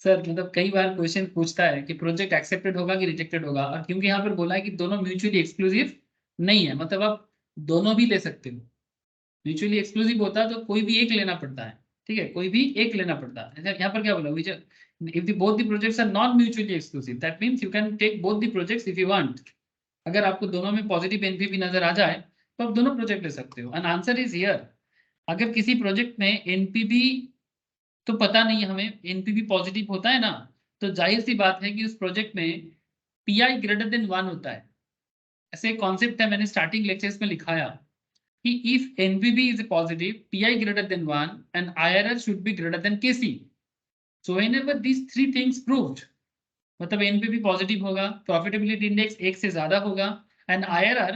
सर मतलब कई बार क्वेश्चन पूछता है कि प्रोजेक्ट एक्सेप्टेड होगा कि रिजेक्टेड होगा, और क्योंकि यहाँ पर बोला है कि दोनों म्यूचुअली एक्सक्लूसिव नहीं है, मतलब आप दोनों भी ले सकते हो। म्यूचुअली एक्सक्लूसिव होता तो कोई भी एक लेना पड़ता है, ठीक है, कोई भी एक लेना पड़ता है। यहाँ पर क्या बोला, which if the both the projects are non mutually exclusive that means you can take both the projects if you want. अगर आपको दोनों में पॉजिटिव एनपीवी नजर आ जाए तो आप दोनों प्रोजेक्ट ले सकते हो। एंड आंसर इज हियर, अगर किसी प्रोजेक्ट में एनपीवी तो पता नहीं है हमें, एनपीवी पॉजिटिव होता है ना, तो जाहिर सी बात है कि उस प्रोजेक्ट में पीआई ग्रेटर देन 1 होता है। ऐसे एक कॉन्सेप्ट है, मैंने स्टार्टिंग लेक्चर्स में लिखाया कि if NPV is positive, PI greater than 1 and IRR should be greater than KC. So whenever these three things proved, मतलब NPV पॉजिटिव होगा, प्रॉफिटेबिलिटी इंडेक्स 1 से ज्यादा होगा एंड IRR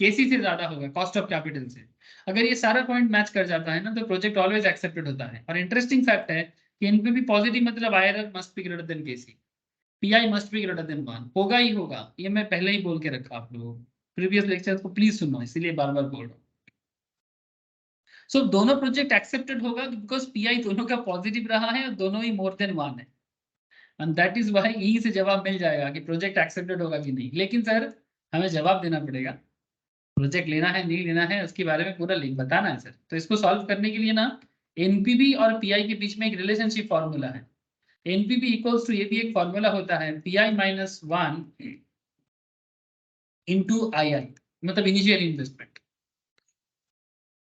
KC से ज्यादा होगा, कॉस्ट ऑफ कैपिटल से। अगर ये सारा पॉइंट मैच कर जाता है ना तो प्रोजेक्ट ऑलवेज एक्सेप्टेड होता है। और इंटरेस्टिंग फैक्ट है कि NPV पॉजिटिव मतलब IRR must be greater than KC, PI must be greater than 1, होगा ही होगा। ये मैं पहले ही बोल के रखा आप लोगों को, प्रीवियस लेक्चर्स को प्लीज सुनो, इसीलिए बार बार बोल रहा हूँ। सो दोनों प्रोजेक्ट एक्सेप्टेड होगा बिकॉज पीआई दोनों का पॉजिटिव रहा है और दोनों ही मोर देन 1 है। एंड दैट इज व्हाई यही से जवाब मिल जाएगा कि प्रोजेक्ट एक्सेप्टेड होगा कि नहीं। लेकिन सर हमें जवाब देना पड़ेगा, प्रोजेक्ट लेना है नहीं लेना है उसके बारे में पूरा लिंक बताना है सर। तो इसको सॉल्व करने के लिए ना एनपीवी और पीआई के बीच में एक रिलेशनशिप फॉर्मूला है। एनपीवी इक्वल्स टू, ये भी एक फॉर्मूला होता है, पीआई माइनस 1 इंटू आई, मतलब इनिशियल इन्वेस्टमेंट।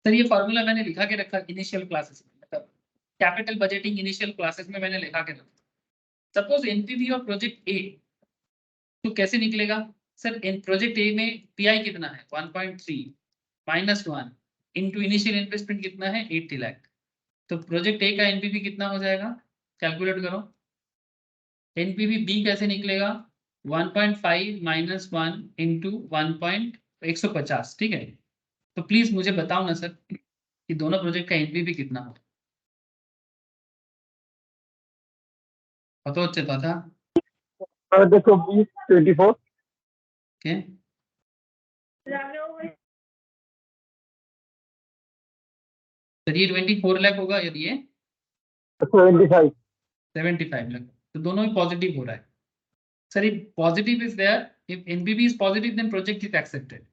सर ये फॉर्मूला मैंने लिखा के रखा इनिशियल क्लासेस में, मतलब कैपिटल बजटिंग इनिशियल क्लासेस में मैंने लिखा के रखा। सपोज एनपीवी और प्रोजेक्ट ए, तो कैसे निकलेगा सर, इन प्रोजेक्ट ए में पीआई कितना है 1.3 माइनस 1 इंटू इनिशियल इन्वेस्टमेंट कितना है 80 लाख, तो प्रोजेक्ट ए का एनपीवी कितना हो जाएगा, कैलकुलेट करो। एनपीवी बी कैसे निकलेगा, 1.5 माइनस 1 इंटू 1.150, ठीक है। तो प्लीज मुझे बताओ ना सर कि दोनों प्रोजेक्ट का एनपीवी कितना हो। पता था 24 क्या, सर ये 24 लाख होगा यदि ये 75 75 लाख, तो दोनों ही पॉजिटिव हो रहा है। सर ये positive is there, if NPV is positive then project is accepted.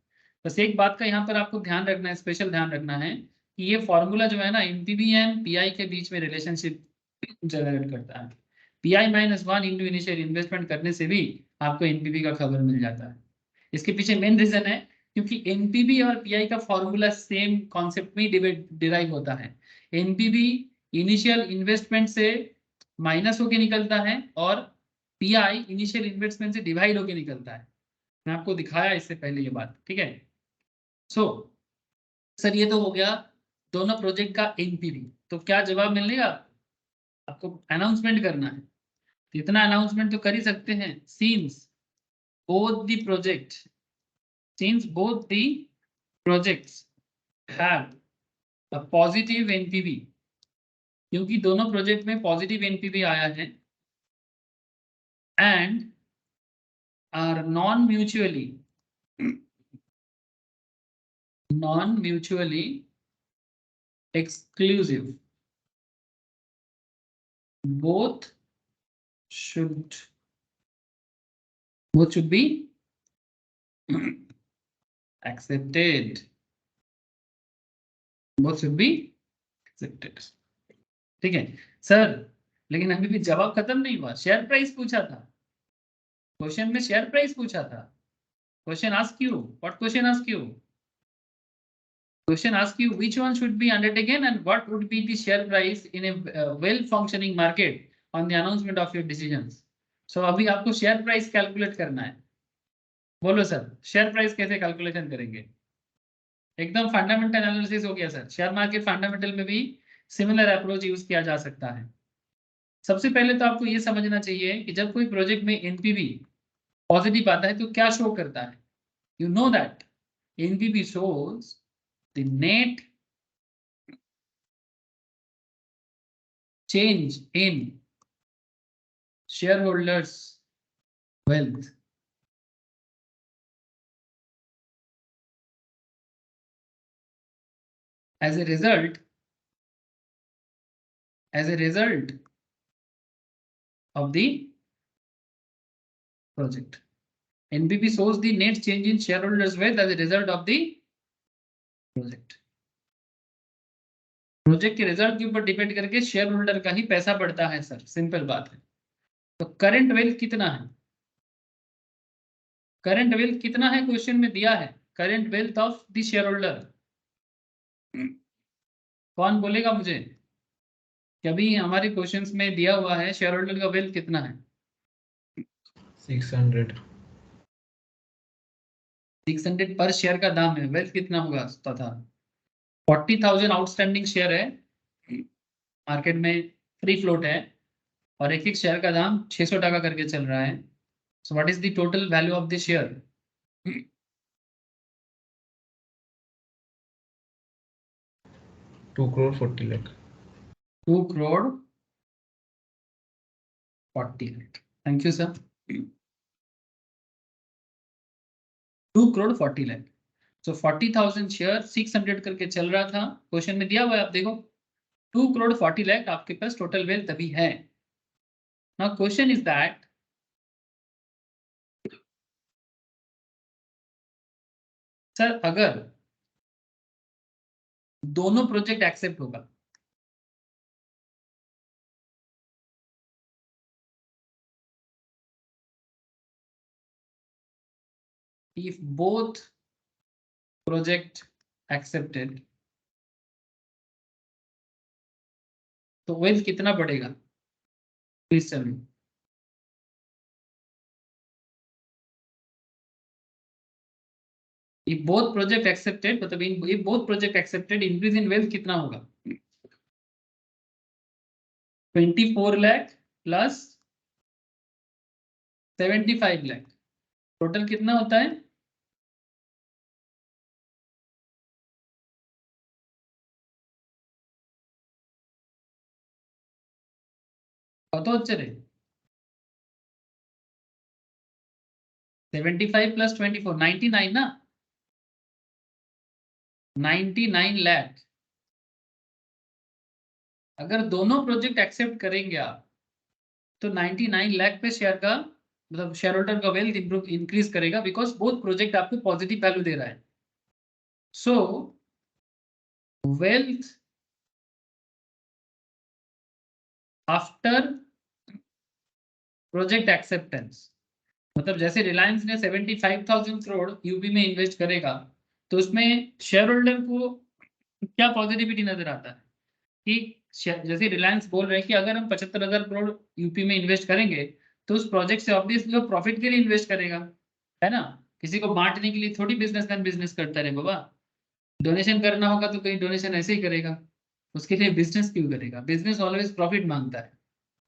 बस एक बात का यहाँ पर आपको ध्यान रखना है, स्पेशल ध्यान रखना है कि ये फॉर्मूला जो है ना एनपीवी एंड पीआई के बीच में रिलेशनशिप जनरेट करता है। Pi minus 1 into initial investment करने से भी आपको एनपीवी का खबर मिल जाता है। इसके पीछे मेन रीजन है क्योंकि एनपीवी और पीआई का फॉर्मूला सेम कॉन्सेप्ट में डिराइव होता है। एनपीवी इनिशियल इन्वेस्टमेंट से माइनस होके निकलता है और पीआई इनिशियल इन्वेस्टमेंट से डिवाइड होके निकलता है। मैं आपको दिखाया इससे पहले ये बात, ठीक है। सो सर ये तो हो गया दोनों प्रोजेक्ट का एनपीवी। तो क्या जवाब मिलेगा, आपको अनाउंसमेंट करना है, तो इतना अनाउंसमेंट तो कर ही सकते हैं। Scenes both the project, since both the projects have a positive NPV, क्योंकि दोनों प्रोजेक्ट में पॉजिटिव एनपीवी आया है, and are non-mutually exclusive, both should be accepted, both should be accepted, ठीक है सर। लेकिन अभी भी जवाब खत्म नहीं हुआ, शेयर प्राइस पूछा था क्वेश्चन में, शेयर प्राइस पूछा था। Question ask you, what question ask you, question ask you which one should be undertaken and what would be the share price in a well functioning market on the announcement of your decisions. So अभी आपको share price calculate करना है। बोलो sir share price कैसे calculation करेंगे, एकदम fundamental analysis हो गया सर। शेयर मार्केट फंडामेंटल में भी सिमिलर अप्रोच यूज किया जा सकता है। सबसे पहले तो आपको ये समझना चाहिए कि जब कोई प्रोजेक्ट में एनपीवी पॉजिटिव आता है तो क्या शो करता है। You know that NPV shows the net change in shareholders wealth. As a result, as a result of the project. NBP shows the net change in shareholders wealth as a result of the project. Project के result के ऊपर depend करके share holder का ही पैसा बढ़ता है sir, simple बात है। तो करंट वेल्थ कितना है? करंट वेल्थ कितना है क्वेश्चन में दिया है, current wealth of the share holder. कौन बोलेगा मुझे? कभी हमारे क्वेश्चंस में दिया हुआ है शेयर होल्डर का वेल्थ कितना है? 600 600 पर शेयर का दाम है, वेल्थ कितना होगा तथा 40,000 आउटस्टैंडिंग शेयर है मार्केट में, फ्री फ्लोट है और एक एक शेयर का दाम 600 टका करके चल रहा है। So what is the total value of the share? 2 crore 40 lakh 2 crore 40 lakh। Thank you sir. 2 crore 40 lakh। So 40,000 share 600 करके चल रहा था, क्वेश्चन में दिया हुआ है, आप देखो 2 crore 40 lakh आपके पास टोटल वेल्थ अभी है। Now question is that sir अगर दोनों प्रोजेक्ट एक्सेप्ट होगा, if both project accepted तो वेल्थ कितना बढ़ेगा? Please tell me. if both project accepted मतलब if both project accepted increase in wealth कितना होगा? 24 लाख प्लस 75 लाख, टोटल कितना होता है? कत হচ্ছে রে? 75 प्लस 24 99 ना, 99 लाख। अगर दोनों प्रोजेक्ट एक्सेप्ट करेंगे आप तो 99 लाख पे शेयर का मतलब शेयर होल्डर का वेल्थ इंक्रीज करेगा, बिकॉज बोथ प्रोजेक्ट आपको पॉजिटिव वैल्यू दे रहा है। सो वेल्थ आफ्टर प्रोजेक्ट एक्सेप्टेंस मतलब जैसे रिलायंस ने 75,000 करोड़ यूपी में इन्वेस्ट करेगा तो उसमें शेयर होल्डर को क्या पॉजिटिविटी नजर आता है कि जैसे रिलायंस बोल रहे हैं कि अगर हम 75,000 करोड़ यूपी में इन्वेस्ट करेंगे तो उस प्रोजेक्ट से ऑब्वियसली वो प्रॉफिट के लिए इन्वेस्ट करेगा, है ना। किसी को बांटने के लिए थोड़ी बिजनेसमैन बिजनेस करता रहे बाबा। डोनेशन करना होगा तो कहीं डोनेशन ऐसे ही करेगा, उसके लिए बिजनेस क्यों करेगा? बिजनेस ऑलवेज प्रॉफिट मांगता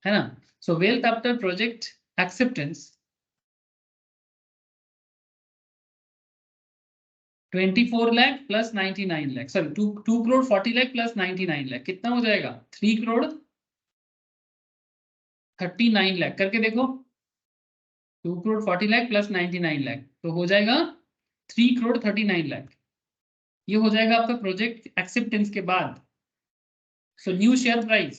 है ना। सो wealth after project acceptance 24 lakh plus 99 lakh, sorry 2 crore 40 lakh plus 99 lakh कितना हो जाएगा? 3 करोड़ 39 लाख करके देखो। 2 करोड़ 40 लाख प्लस 99 लाख तो हो जाएगा 3 करोड़ 39 लाख। ये हो जाएगा आपका प्रोजेक्ट एक्सेप्टेंस के बाद। So new share price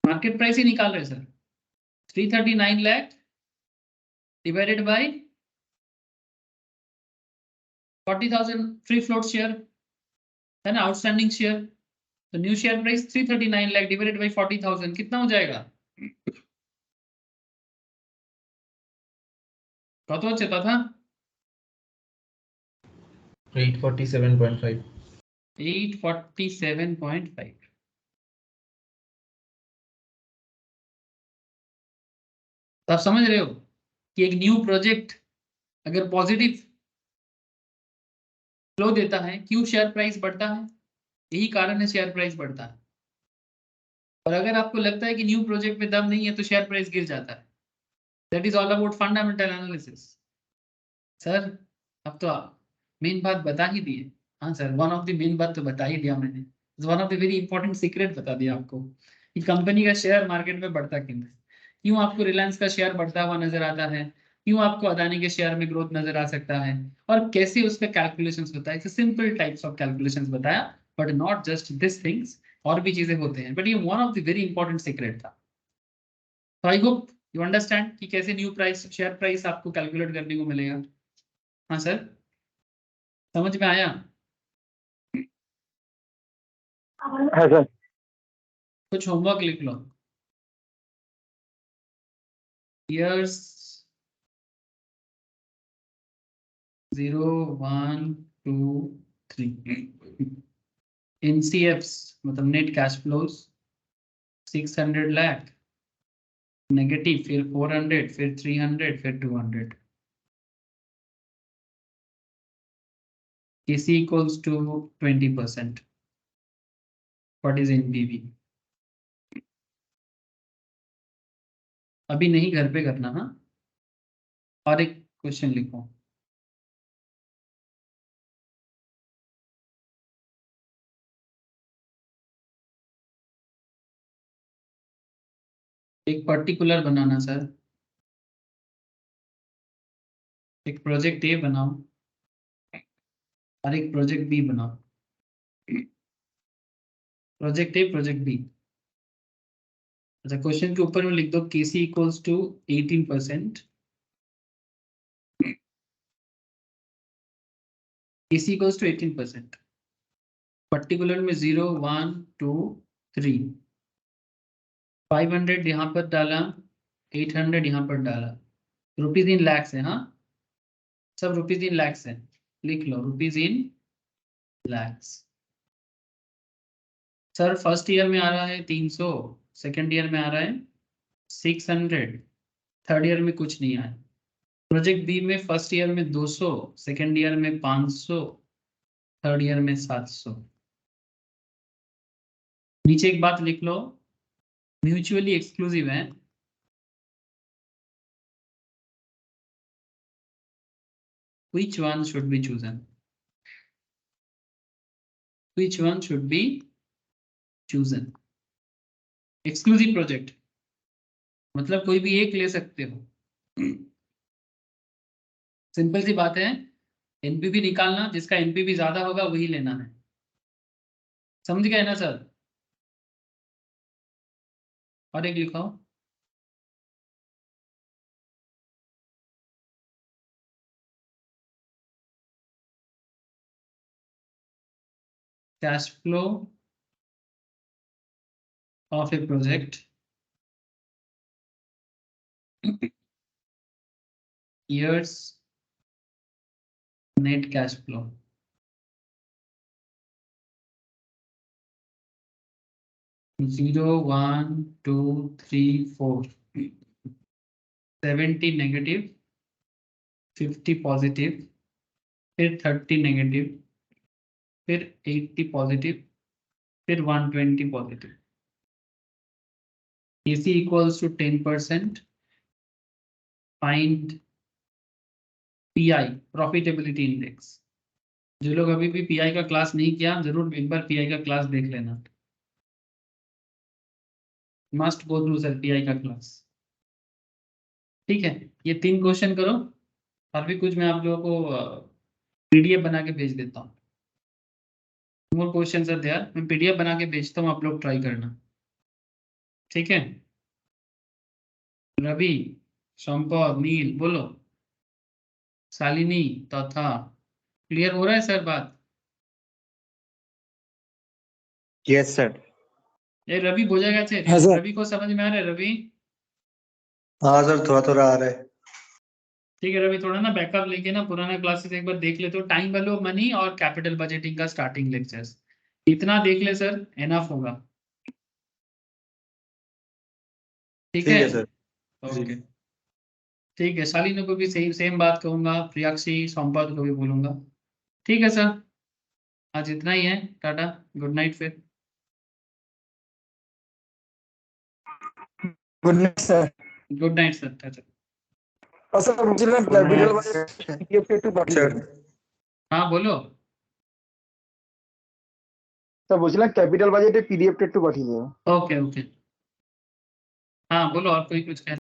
market price ही निकाल रहे sir, 339 lakh divided by 40,000 free float share है ना, आउटस्टैंडिंग शेयर। तो new share price 339 lakh divided by 40,000 कितना हो जाएगा? कत হচ্ছে तथा 847.5 847.5। तो आप समझ रहे हो कि एक न्यू प्रोजेक्ट अगर पॉजिटिव फ्लो देता है क्यों शेयर प्राइस बढ़ता है? यही कारण है शेयर प्राइस बढ़ता है। और अगर आपको लगता है कि न्यू प्रोजेक्ट में दम नहीं है तो शेयर प्राइस गिर जाता है। That is all about fundamental analysis. Sir अब तो मेन बात बता ही दिए। हाँ sir, one of the main बात तो बता ही दिया मैंने, one of the very important secret बता दिया आपको कि कंपनी का शेयर मार्केट में बढ़ता क्यों है, क्यों आपको रिलायंस का शेयर बढ़ता हुआ नजर आता है, क्यों आपको अदानी के शेयर में ग्रोथ नजर आ सकता है, और कैसे उस पर कैलकुलेशंस होता है, सिंपल टाइप्स ऑफ कैलकुलेशंस बताया, but not just this things, और भी चीजें होते हैं, बट ये one of the very important secret था। तो आई होप यू अंडरस्टैंड कि कैसे न्यू प्राइस, शेयर प्राइस आपको कैलकुलेट करने को मिलेगा। हाँ सर, समझ में आया? है सर। कुछ होमवर्क लिख लो। Years 0, 1, 2, 3 NCFs मतलब net cash flows 600 lakh, negative, फिर 400, फिर 300, फिर 200। KC equals to 20%. What is NPV? अभी नहीं, घर पे करना। हाँ, और एक क्वेश्चन लिखो। एक पर्टिकुलर बनाना सर, एक प्रोजेक्ट ए बनाओ और एक प्रोजेक्ट बी बनाओ। Project A, project B. अच्छा, क्वेश्चन के ऊपर में लिख दो KC equals to 18%, KC equals to 18%, particular में 0, 1, 2, 3, 500 यहाँ पर डाला, 800 यहाँ पर डाला, रुपीज इन लैक्स है। हाँ, सब रुपीज इन लैक्स है, लिख लो rupees in lakhs. Sir first year में आ रहा है 300, सेकेंड ईयर में आ रहा है 600, थर्ड ईयर में कुछ नहीं आया। प्रोजेक्ट बी में फर्स्ट ईयर में 200, सेकेंड ईयर में 500, थर्ड ईयर में 700। नीचे एक बात लिख लो, म्यूचुअली एक्सक्लूसिव है। Which one should be chosen? Which one should be chosen? Exclusive project मतलब कोई भी एक ले सकते हो। सिंपल सी बात है, एनपीवी निकालना, जिसका एनपीवी ज्यादा होगा वही लेना है। समझ गए ना सर? और एक लिखाओ, cash flow of a project years net cash flow। Zero, 1, 2, 3, 4, 70 negative, 50 positive, फिर 30 नेगेटिव, फिर 80 पॉजिटिव, फिर 120 positive. KC equals to 10%. Find PI, profitability index. जो लोग अभी भी PI का क्लास नहीं किया, जरूर एक बार PI का क्लास देख लेना। Must go through sir PI का क्लास। ठीक है, ये 3 क्वेश्चन करो, और भी कुछ मैं आप लोगों को PDF बना के भेज देता हूँ। मोर क्वेश्चन सर यार, मैं PDF बना के भेजता हूँ, आप लोग ट्राई करना। ठीक है, रवि, संपद, नील बोलो, शालिनी तथा, क्लियर हो रहा है सर बात? Yes sir. ये रवि बोलेगा से, हाँ सर। रवि को समझ में आ रहा है? रवि हाँ सर, थोड़ा थोड़ा आ रहा है। ठीक है रवि, थोड़ा ना बैकअप लेके ना पुराना क्लासेस एक बार देख ले, तो टाइम वैल्यू मनी और कैपिटल बजटिंग का स्टार्टिंग लेक्चर्स इतना देख ले सर, एनफ होगा। ठीक ठीक है, है सर। जी। ओके ठीक है, शालिनी को भी सेम बात कहूंगा, प्रियाक्षी, संपद को भी बोलूंगा। ठीक है सर, आज इतना ही है, टाटा, गुड नाइट फिर। Good night sir. Good night sir, tata. Sir मुझे ना कैपिटल बजट PDF टेट सर हाँ बोलो। স্যার বলছিলাম ক্যাপিটাল বাজেটে PDF টেট পাঠিয়ে দেবো। ओके ओके, हाँ बोलो, और कोई कुछ कह